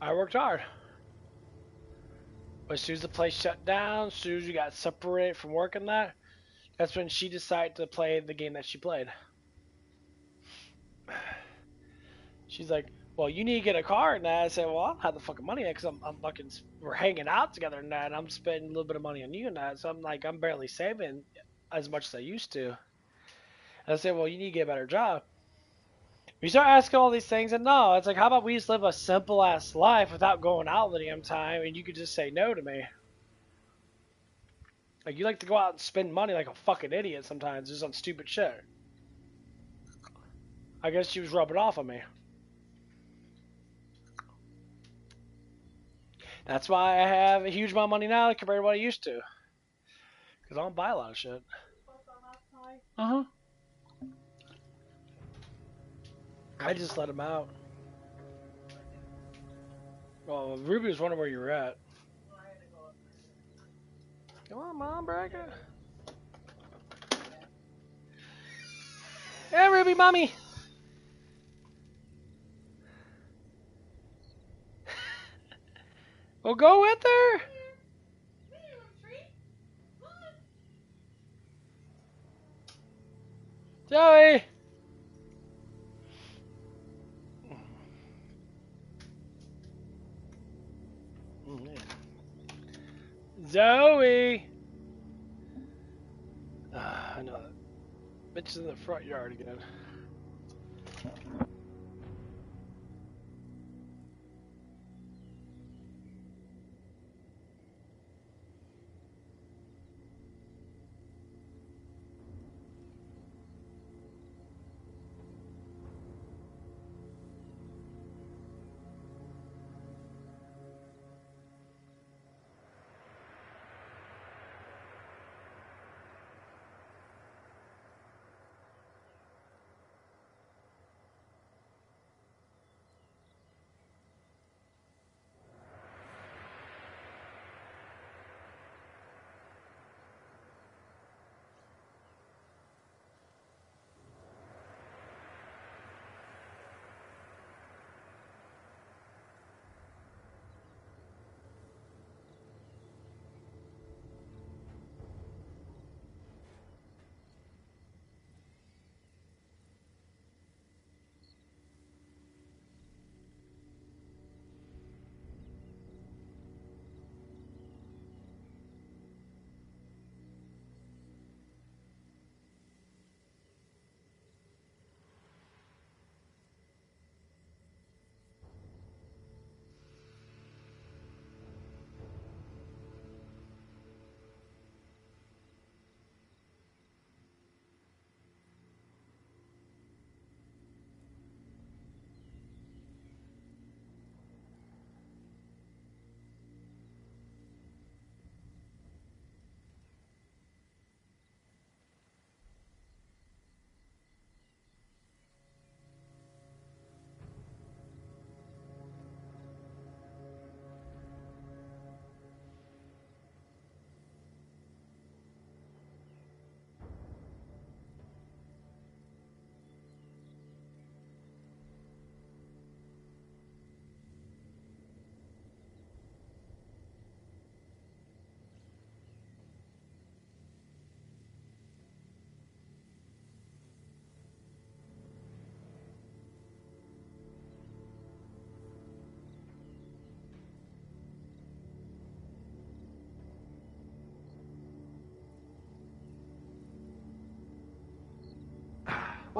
I worked hard. But as soon as the place shut down, as soon as you got separated from working that, that's when she decided to play the game that she played. She's like, well, you need to get a car and that. I said, well, I don't have the fucking money because I'm fucking, we're hanging out together and that, and I'm spending a little bit of money on you and that. So I'm like, I'm barely saving as much as I used to. And I said, well, you need to get a better job. You start asking all these things, and no, it's like, how about we just live a simple ass life without going out the damn time, and you could just say no to me. Like, you like to go out and spend money like a fucking idiot sometimes, just on stupid shit. I guess she was rubbing off on me. That's why I have a huge amount of money now compared to what I used to. Because I don't buy a lot of shit. Uh-huh. I just let him out. Well, Ruby was wondering where you were at. Come on, Mom, break it. Hey, Ruby, Mommy. Well, go with her. Joey. Zoe. I know that. Bitch is in the front yard again.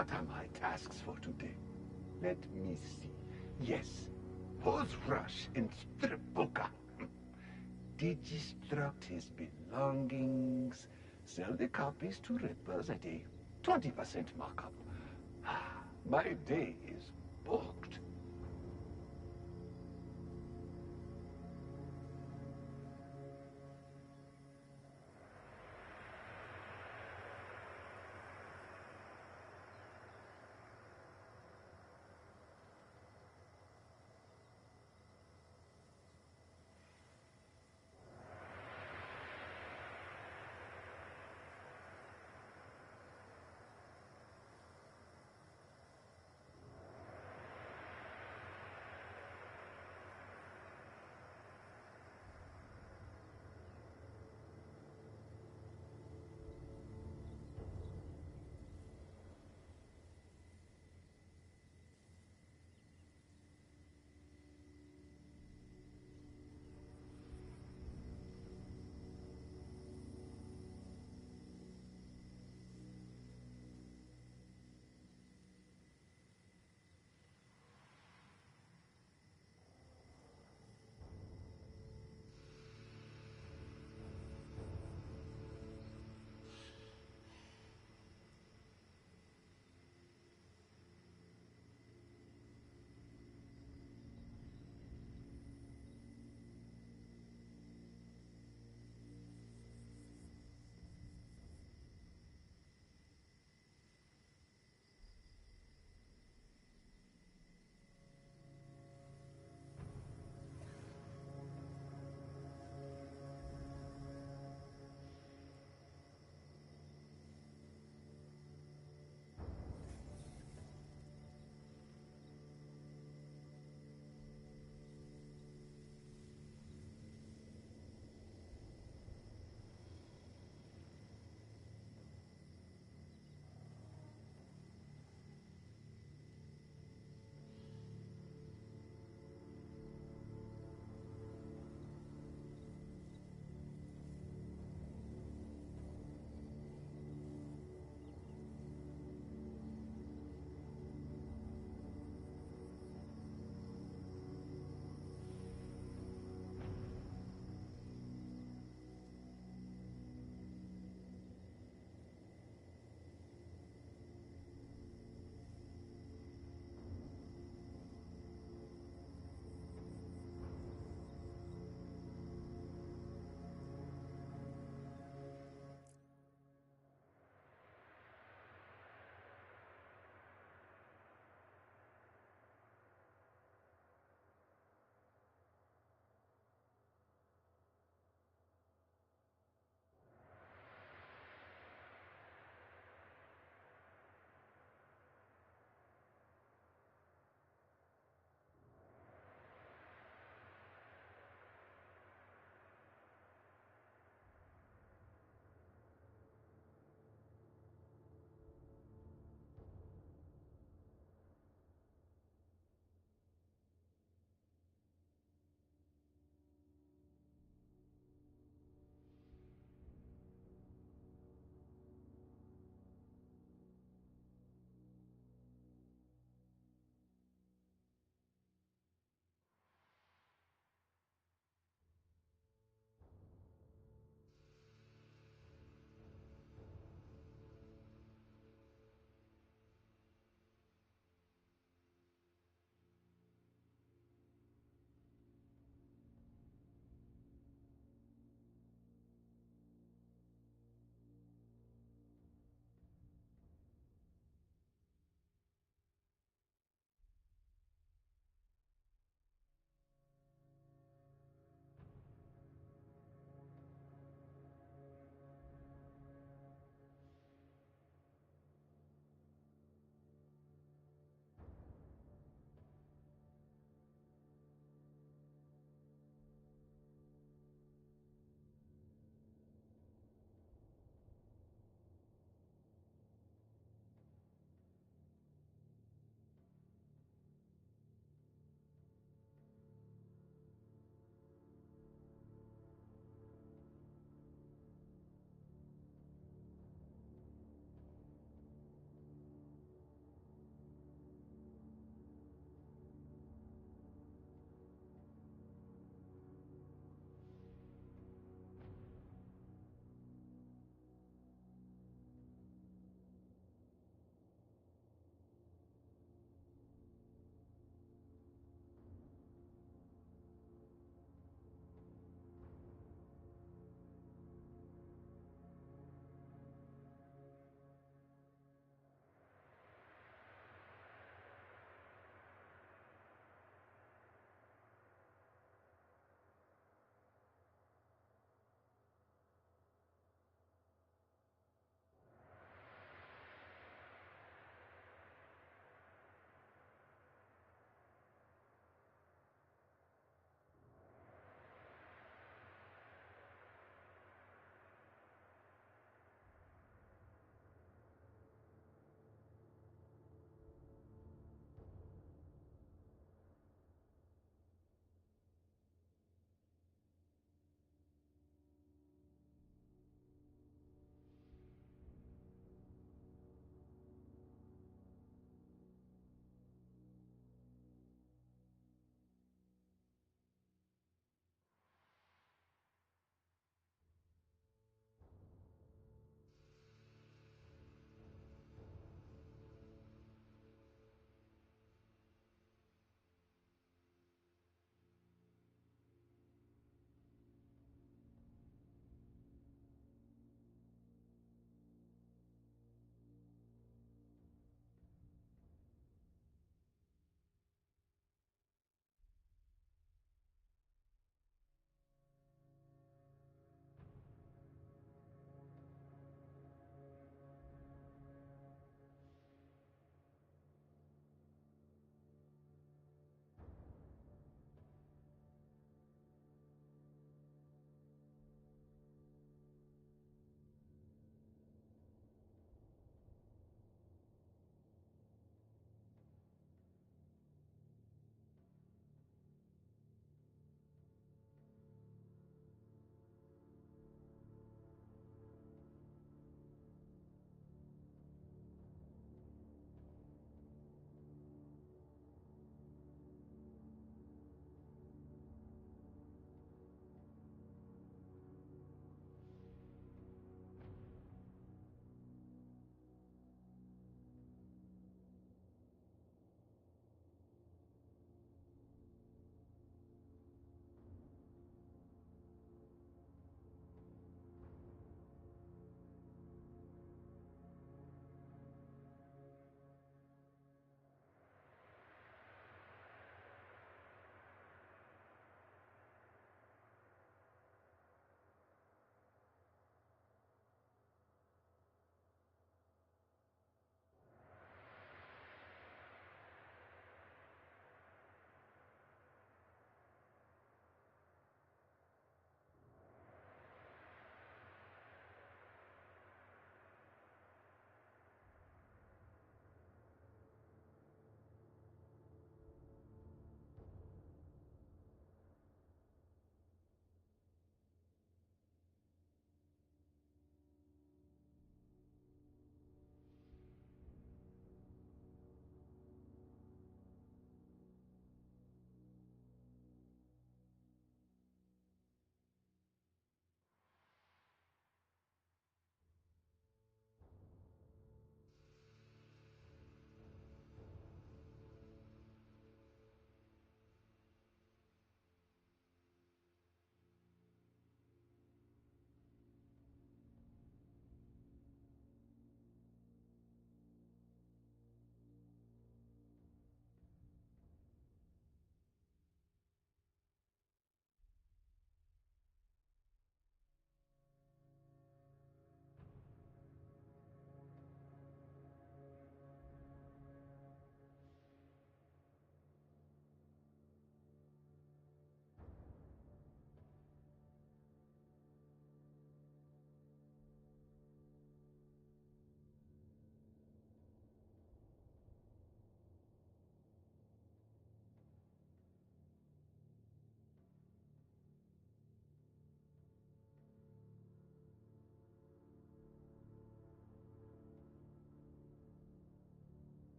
What are my tasks for today? Let me see. Yes, pose Rush in strip poker. Digistruct his belongings. Sell the copies to Rippers at a 20% markup. My day is booked.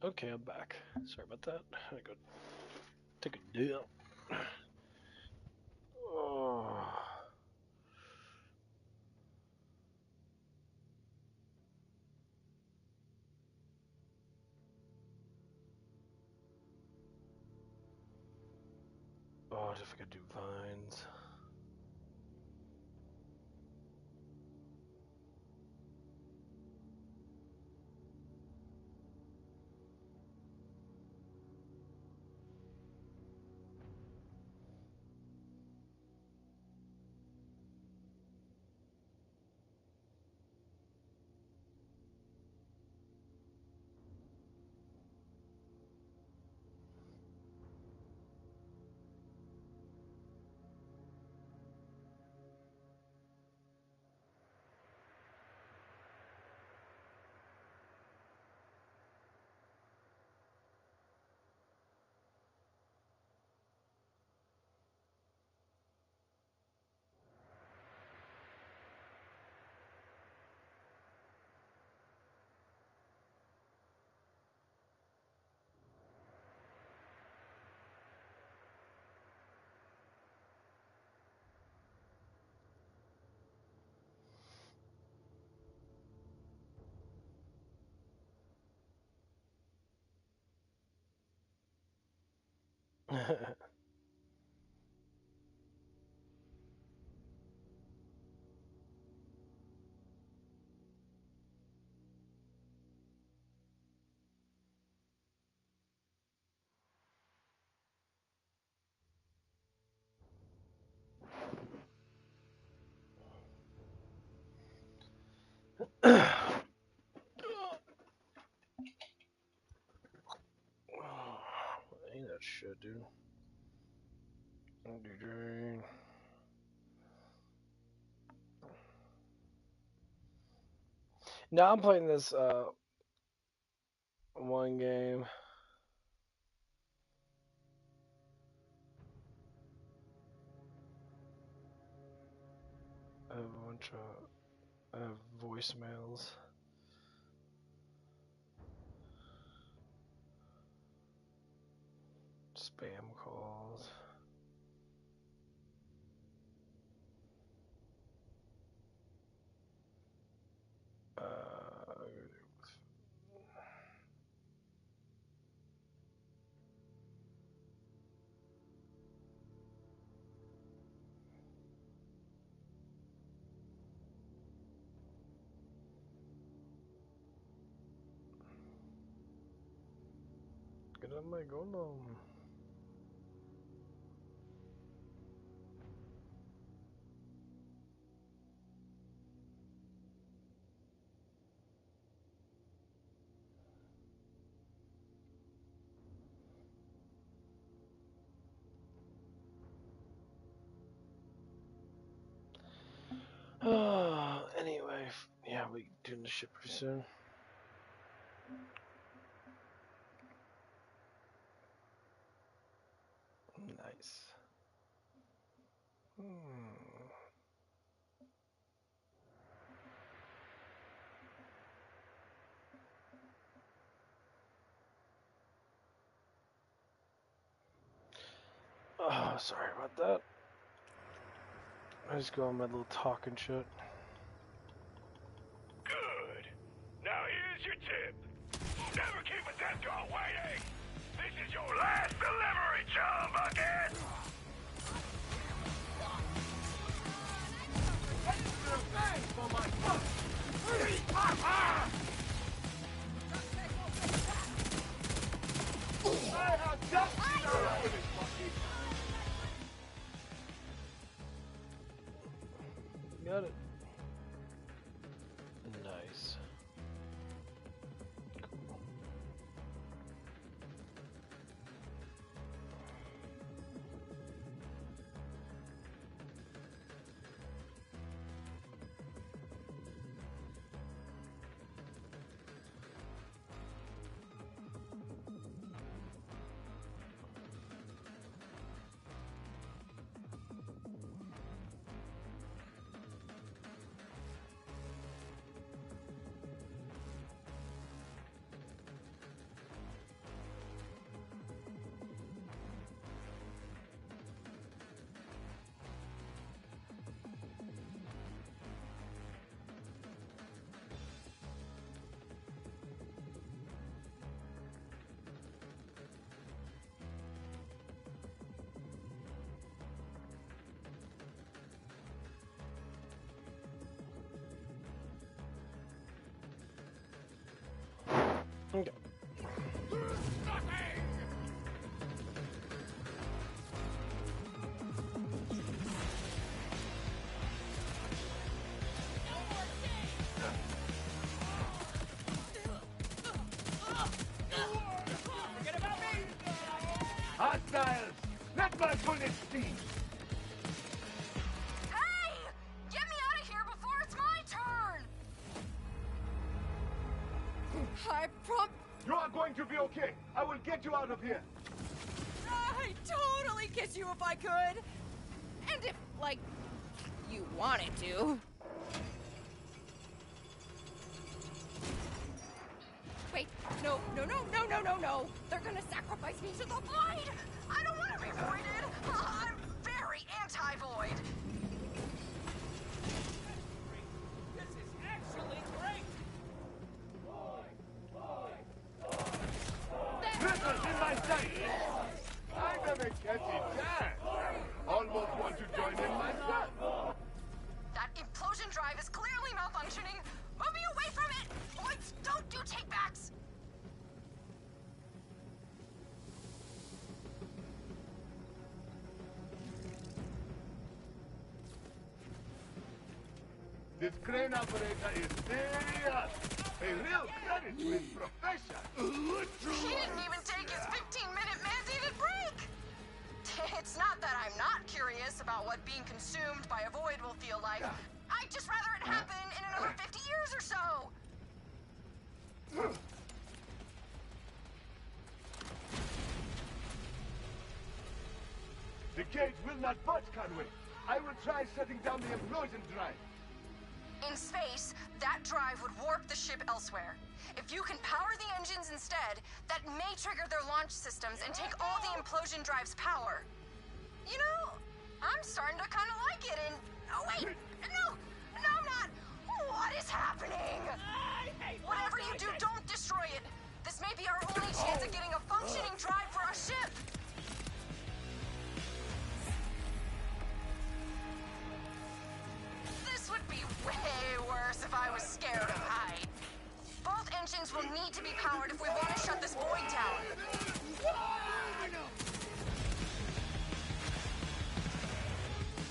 Okay, I'm back. Sorry about that. I go take a deal. Oh. Oh, if I could do vines. Ain't that shit, dude. Now I'm playing this one game. I have a bunch of voicemails. Spam calls. Get on my golem. Anyway, yeah, we doing this shit pretty soon. Nice. Oh, sorry about that. I just go on my little talking shit. Good. Now here's your tip. Never keep a death guard waiting. This is your last delivery, chum bucket. Got it. Nice. Cool. Okay. Hostiles! Let my bullets speak! Hey! Get me out of here before it's my turn! I You are going to be okay. I will get you out of here. I'd totally kiss you if I could. And if, like, you wanted to. Wait, no. They're gonna sacrifice me to the void! I don't want to be voided! I'm very anti-void! This is actually great! Rippers in my sight! I never catch it down. Almost want to join in myself. That implosion drive is clearly malfunctioning! Move me away from it! Voids don't do takebacks! This crane operator is serious. A real credit to his profession. He didn't even take his 15-minute mandated break! It's not that I'm not curious about what being consumed by a void will feel like. I'd just rather it happen in another 50 years or so! The cage will not budge, Conway. I will try shutting down the implosion drive. In space, that drive would warp the ship elsewhere. If you can power the engines instead, that may trigger their launch systems and take all the implosion drive's power. You know, I'm starting to kind of like it and... Oh, wait! No, I'm not! What is happening? Whatever you do, don't destroy it. This may be our only chance of getting a functioning drive for our ship. This would be way worse if I was scared of height. Both engines will need to be powered if we want to shut this void down.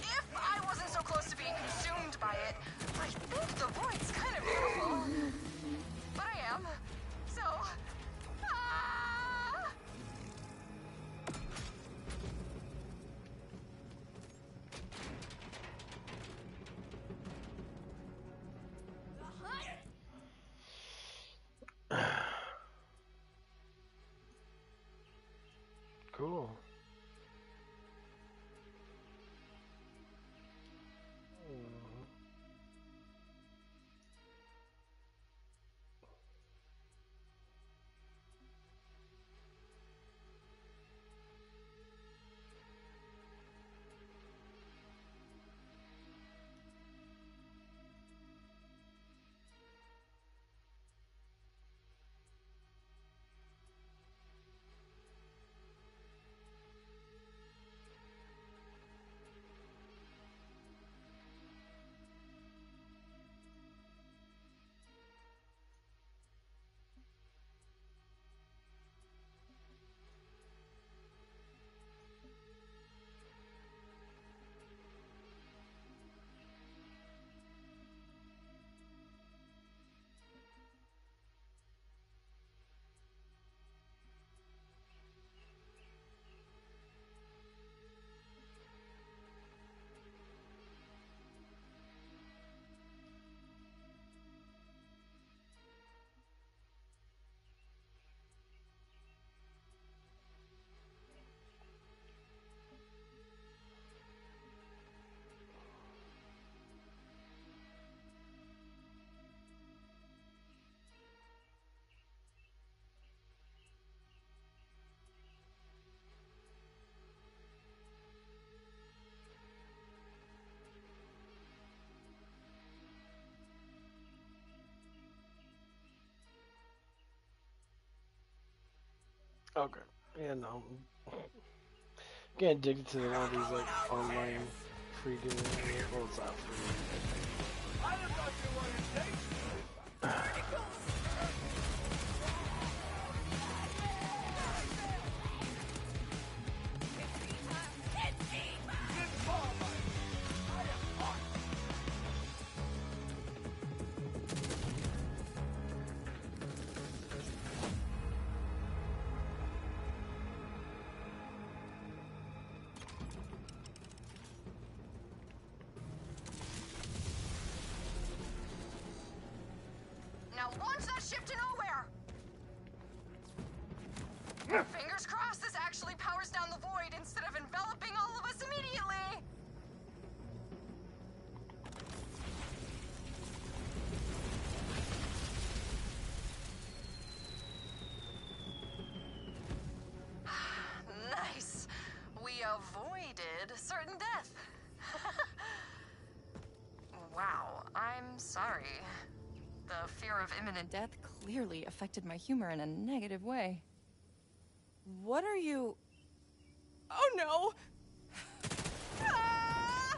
If I wasn't so close to being consumed by it, I think the void's kind of beautiful. But I am. So... Cool. Okay. Yeah, no. Getting addicted to one of these like online free games. Well, it's not free. Now launch that ship to nowhere! Fingers crossed this actually powers down the void instead of enveloping all of us immediately! Nice. We avoided certain death. Wow, I'm sorry. The fear of imminent death clearly affected my humor in a negative way. What are you... Oh no! Ah!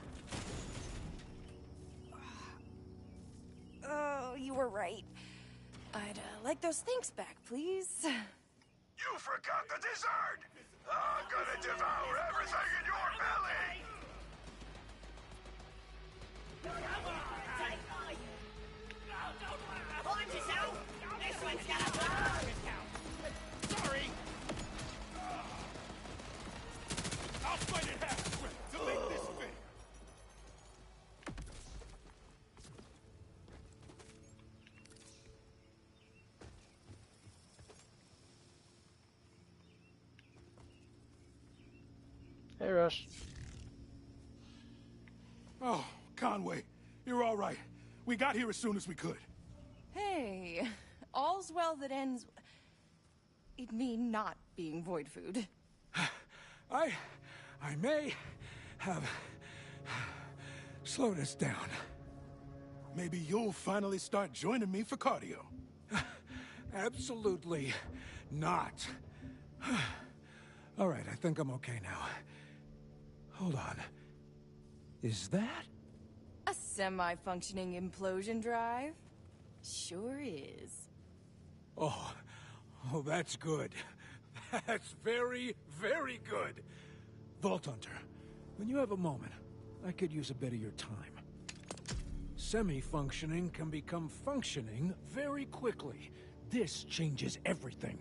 Oh, you were right. I'd like those things back, please. You forgot the dessert! I'm gonna devour everything in your belly! Watch yourself! This one's got a bomb! Sorry! I'll fight it half to make this fair! Hey, Rush. Oh, Conway, you're all right. We got here as soon as we could. Hey, all's well that ends... in me not being void food. I may have slowed us down. Maybe you'll finally start joining me for cardio. Absolutely not. All right, I think I'm okay now. Hold on. Is that? A semi-functioning implosion drive? Sure is. Oh, that's good. That's very, very good. Vault Hunter, when you have a moment, I could use a bit of your time. Semi-functioning can become functioning very quickly. This changes everything.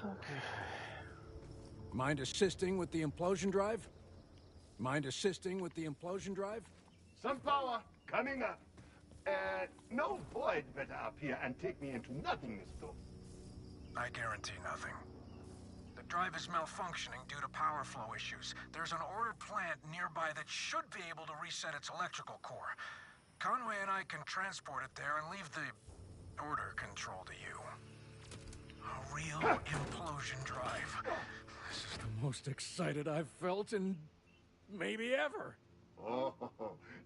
Okay. Mind assisting with the implosion drive? Mind assisting with the implosion drive? Some power coming up. No void better appear and take me into nothingness, though. I guarantee nothing. The drive is malfunctioning due to power flow issues. There's an ordered plant nearby that should be able to reset its electrical core. Conway and I can transport it there and leave the order control to you. A real implosion drive. This is the most excited I've felt in maybe ever. Oh,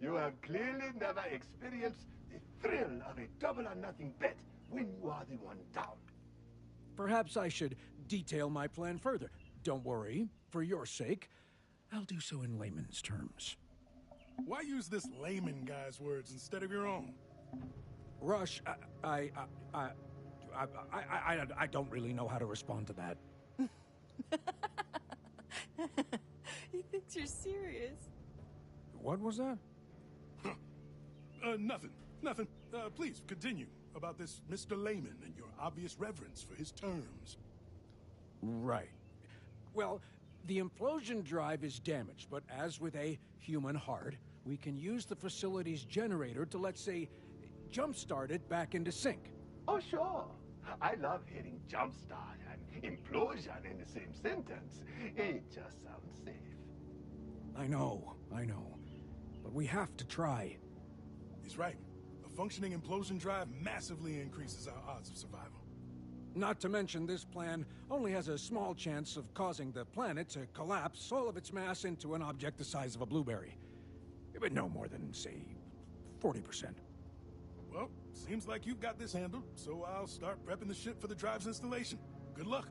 you have clearly never experienced the thrill of a double or nothing bet when you are the one down. Perhaps I should detail my plan further. Don't worry, for your sake, I'll do so in layman's terms. Why use this layman guy's words instead of your own? Rush, I don't really know how to respond to that. He thinks you're serious. What was that? Nothing. Please, continue about this Mr. Layman and your obvious reverence for his terms. Right. Well, the implosion drive is damaged, but as with a human heart, we can use the facility's generator to, let's say, jumpstart it back into sync. Oh, sure. I love hearing jumpstart and implosion in the same sentence. It just sounds safe. I know. But we have to try. He's right. A functioning implosion drive massively increases our odds of survival. Not to mention, this plan only has a small chance of causing the planet to collapse all of its mass into an object the size of a blueberry. But no more than, say, 40%. Well, seems like you've got this handled, so I'll start prepping the ship for the drive's installation. Good luck.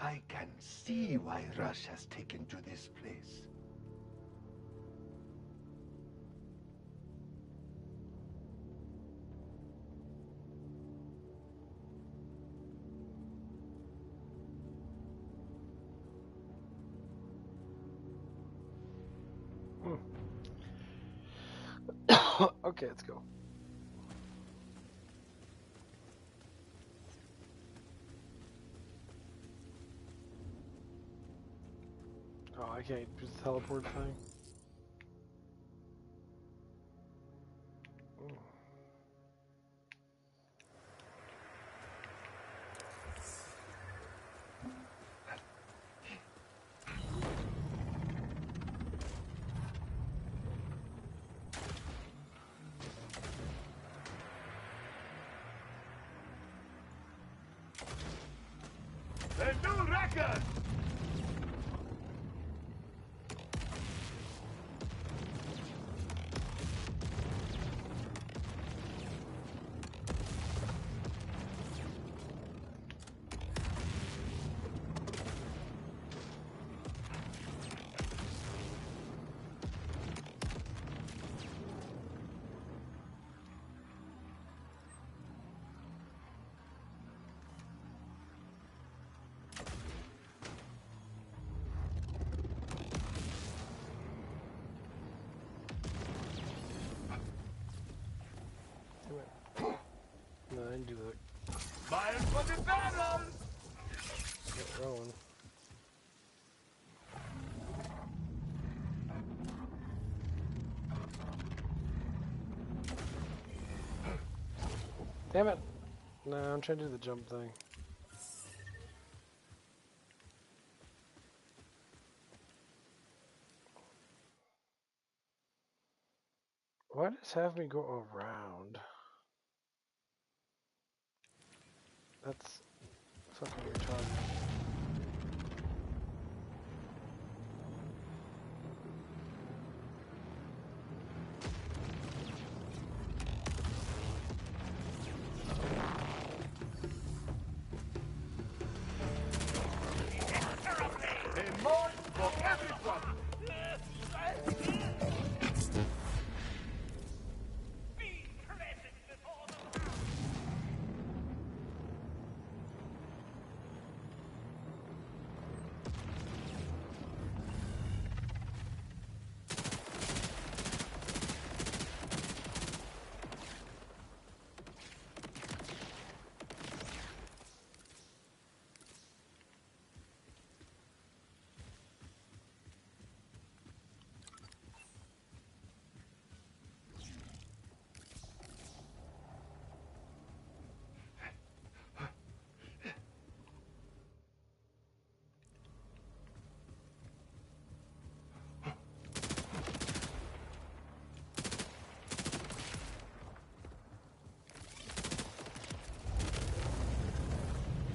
I can see why Rush has taken to this place. Okay, let's go. Oh, I can't use the teleport thing. The new record! No, I didn't do that. Fire for the battle! Get rolling. Damn it! No, I'm trying to do the jump thing. Why does it have me go around? That's fucking retarded. A mod for everyone!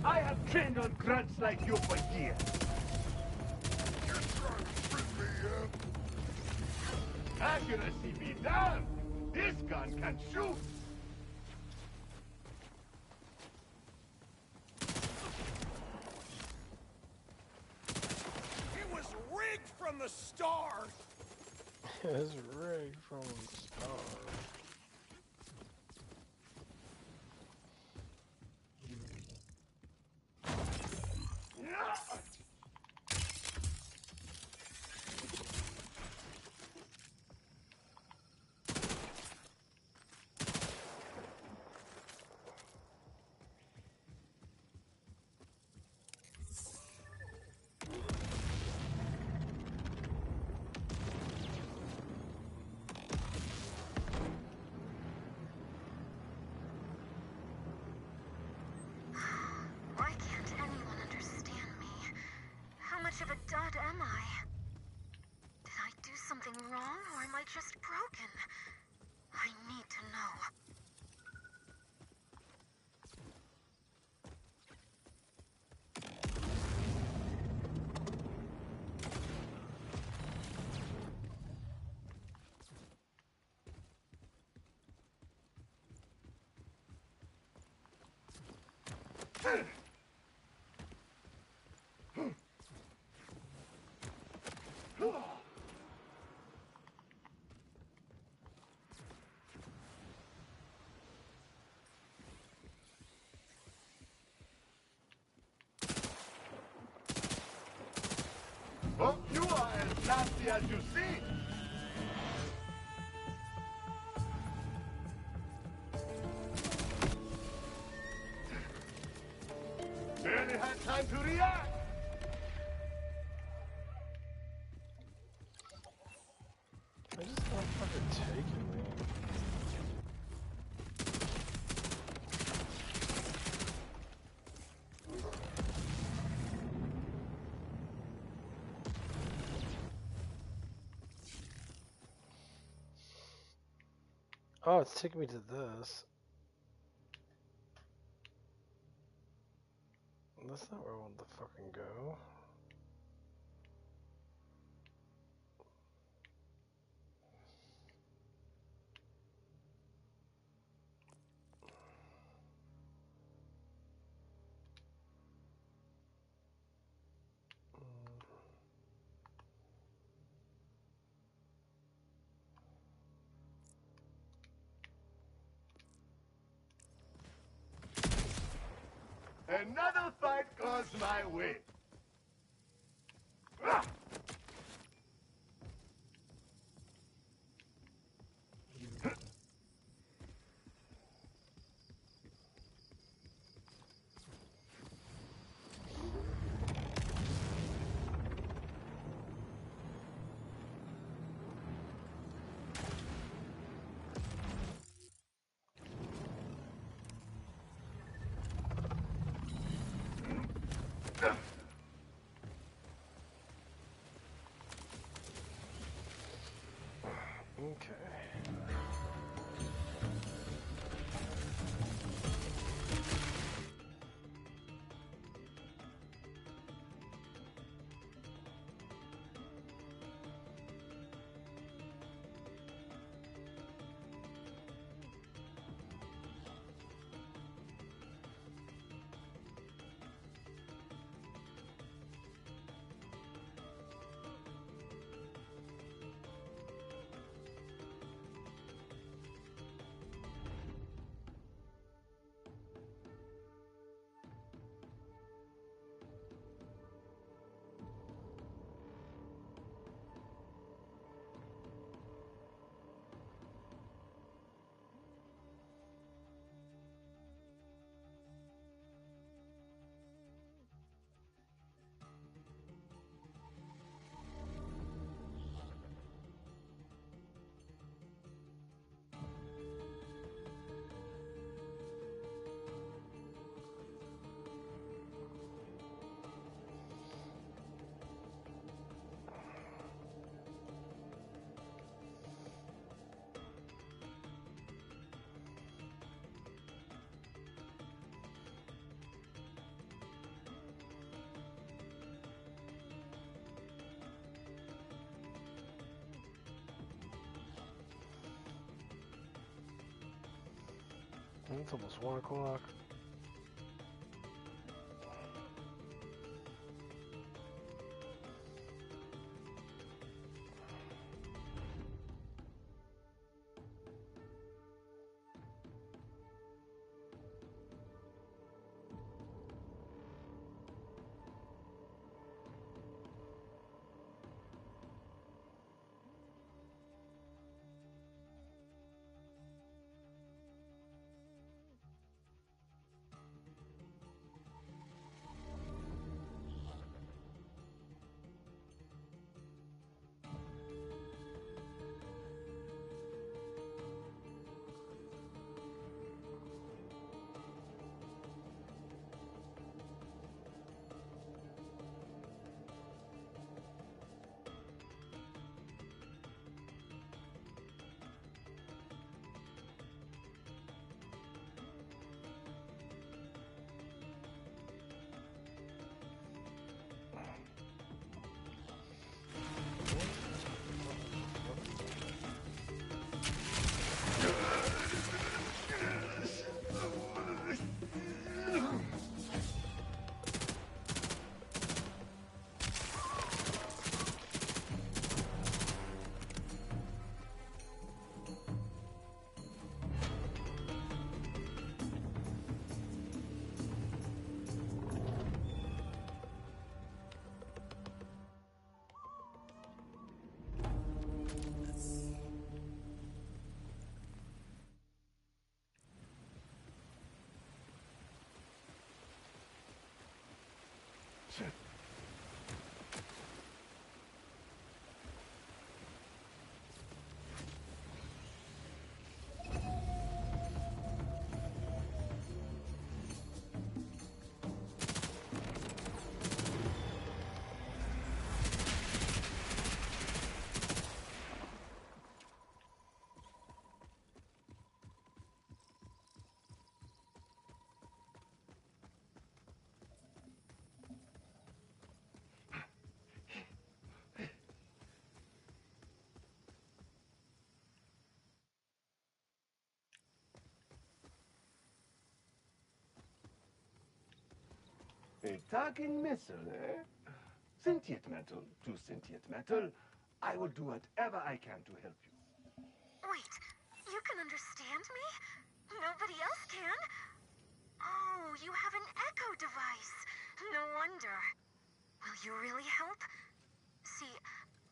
I have trained on grunts like you for years. You're trying to trick me, yeah? Accuracy be damned! This gun can shoot! It was rigged from the start! It's rigged from the start. Why can't anyone understand me? How much of a dud am I? Did I do something wrong, or am I just broken? I need to know. Oh, you are as nasty as you seem. Barely had time to react. I just don't fucking take it, man. Oh, it's taking me to this. That's not where I want to fucking go. Another fight goes my way. Ah! Okay. It's almost 1 o'clock. A talking missile, eh? Sentient metal to sentient metal. I will do whatever I can to help you. Wait, you can understand me? Nobody else can? Oh, you have an echo device. No wonder. Will you really help? See,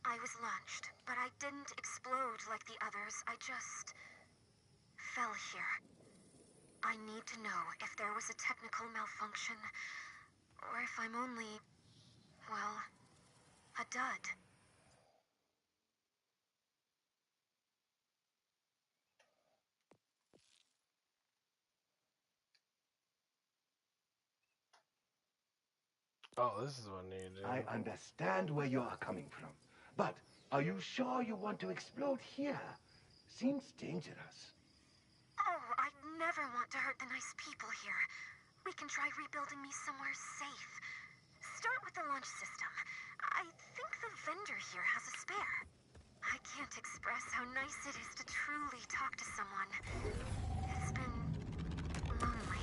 I was launched, but I didn't explode like the others. I just fell here. I need to know if there was a technical malfunction, or if I'm only, well, a dud. Oh, this is what I need to do. I understand where you are coming from, but are you sure you want to explode here? Seems dangerous. Oh, I'd never want to hurt the nice people here. We can try rebuilding me somewhere safe. Start with the launch system. I think the vendor here has a spare. I can't express how nice it is to truly talk to someone. It's been lonely.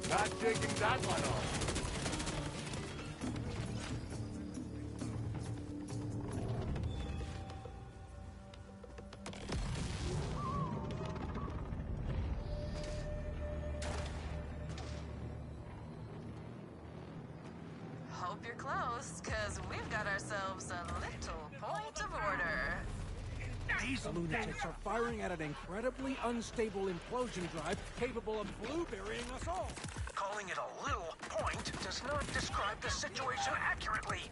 Not taking that one off. Hope you're close, because we've got ourselves a little point of order. These lunatics are firing at an incredibly unstable implosion drive capable of blueberrying us all. Calling it a little point does not describe the situation accurately.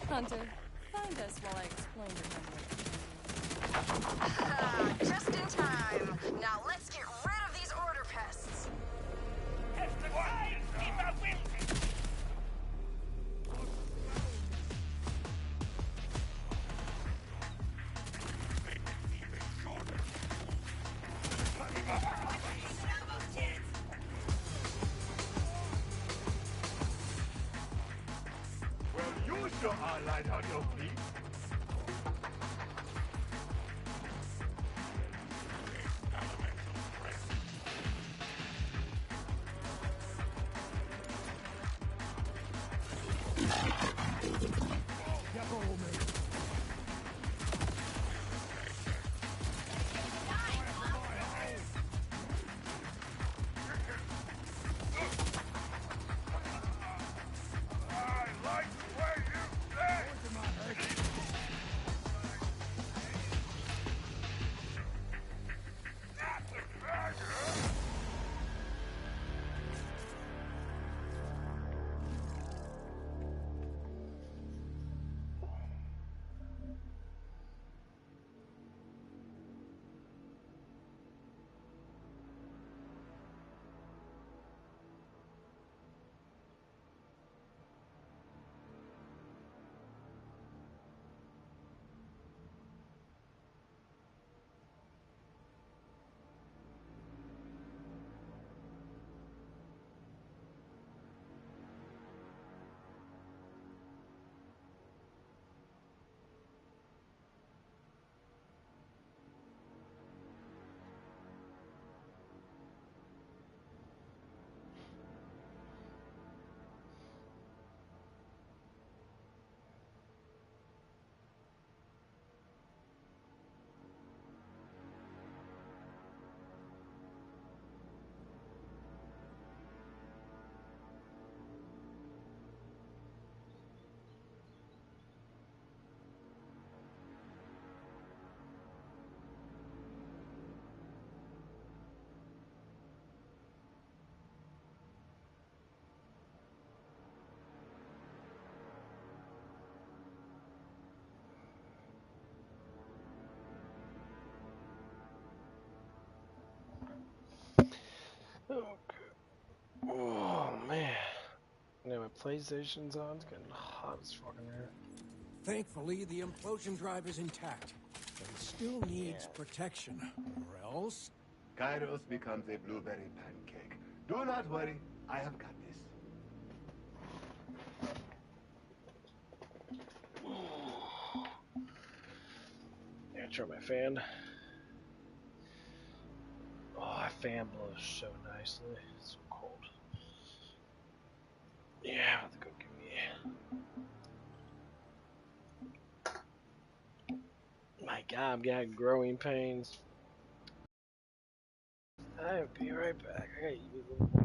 Hunter, find us while I explain to Just in time. Now let's get rid of these order pests. Keep your eye light on your feet. Oh man. Yeah, my PlayStation's on. It's getting hot as fucking here. Thankfully, the implosion drive is intact, but it still needs protection, or else... Kairos becomes a blueberry pancake. Do not worry, I have got this. Yeah, turn my fan. Oh, that fan blows so nicely. It's so cold. Yeah, I'm about to go give me. My God, I'm getting growing pains. I'll be right back. I gotta eat a little more.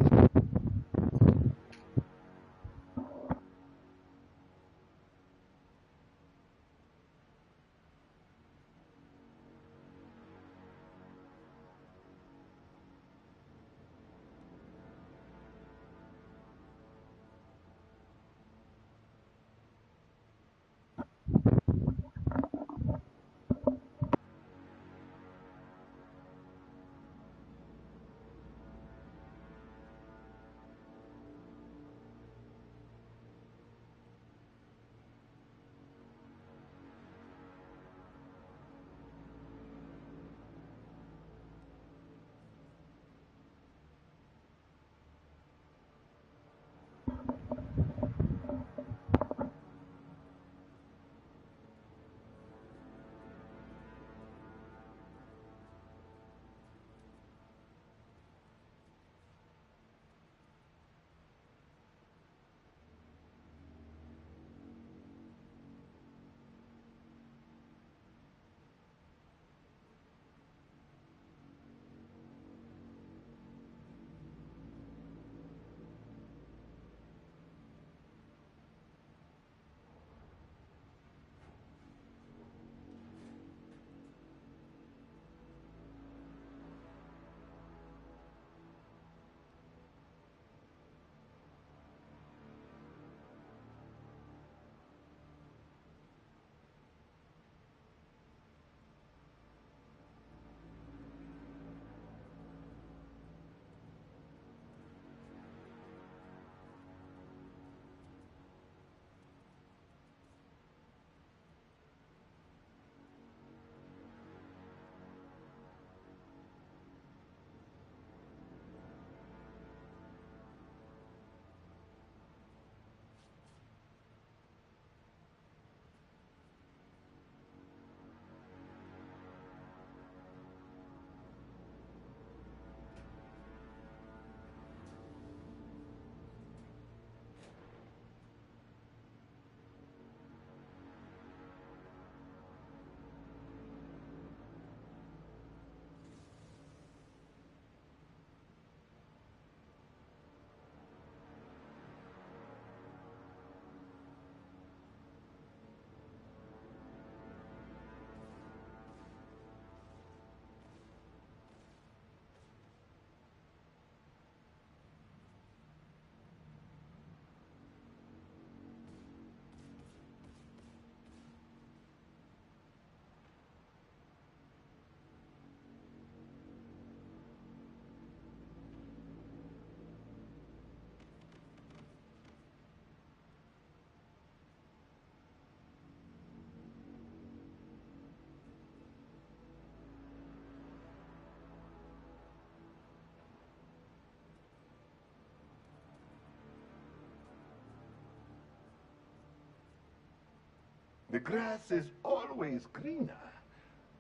The grass is always greener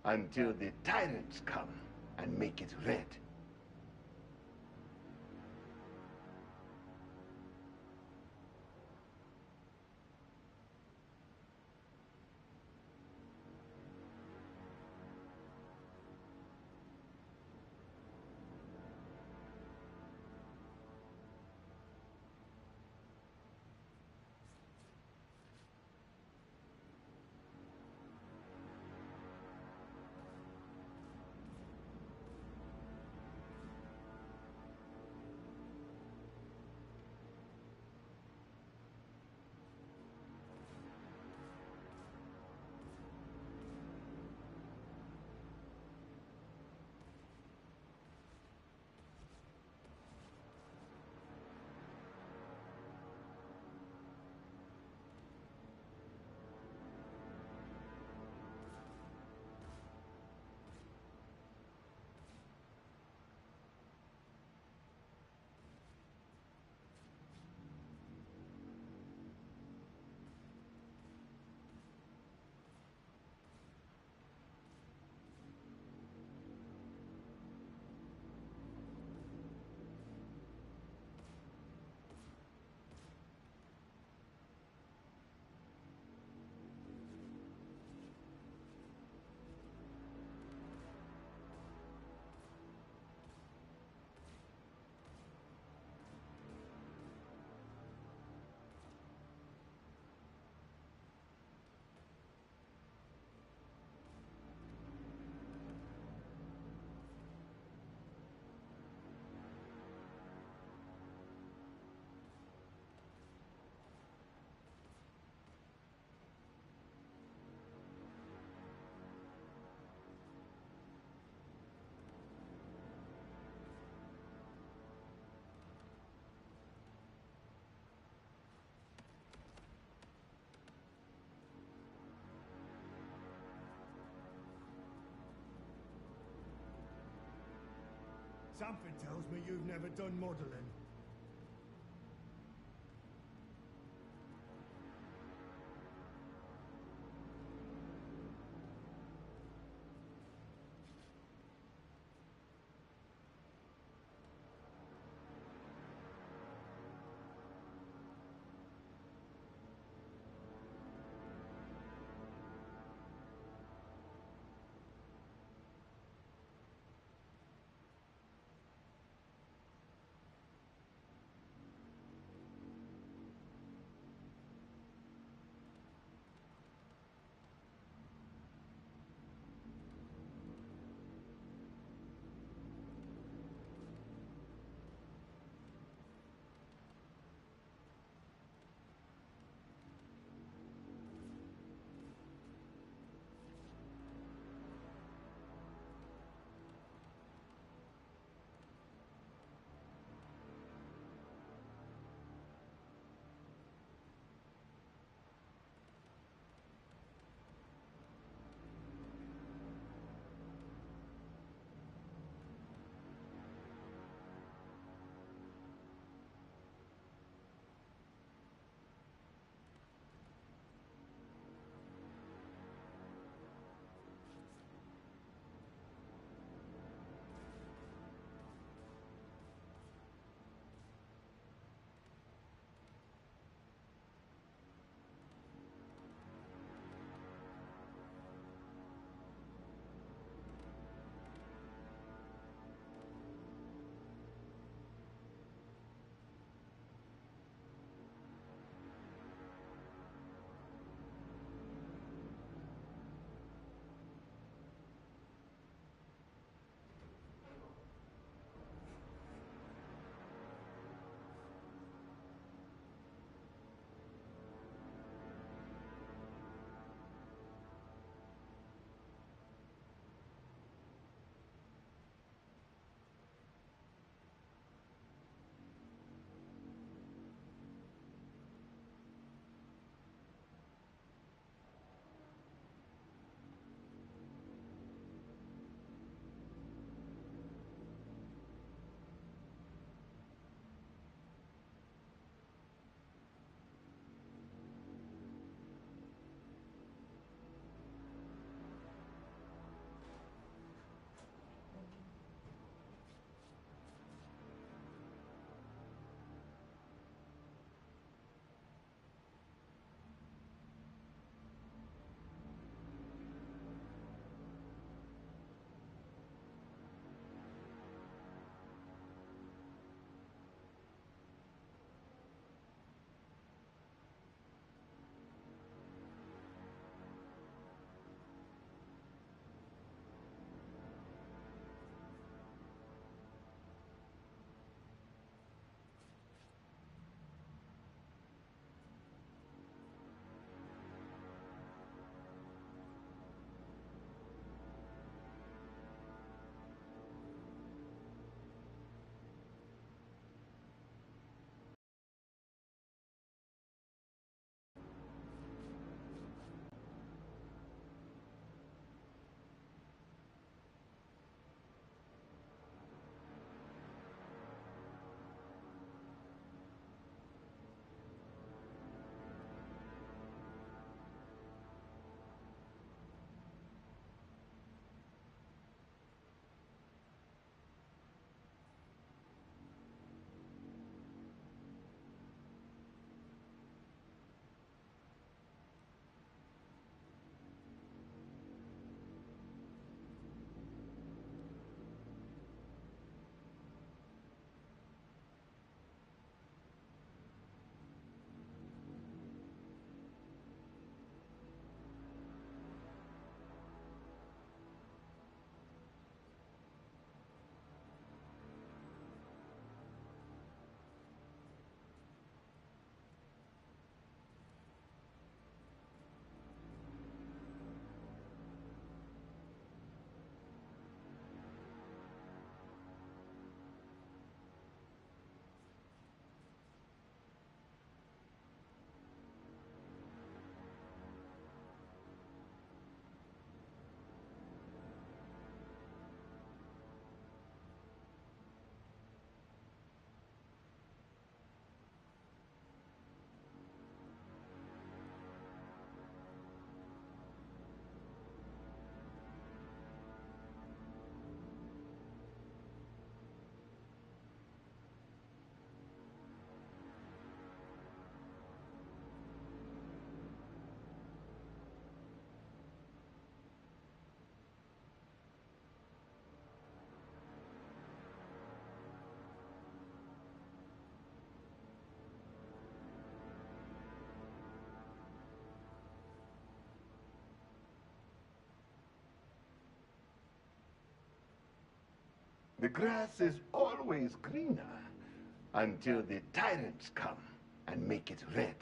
until the tyrants come and make it red. Something tells me you've never done modeling. The grass is always greener until the tyrants come and make it red.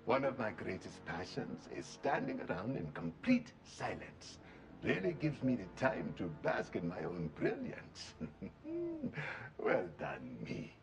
One of my greatest passions is standing around in complete silence. Really gives me the time to bask in my own brilliance. Well done, me.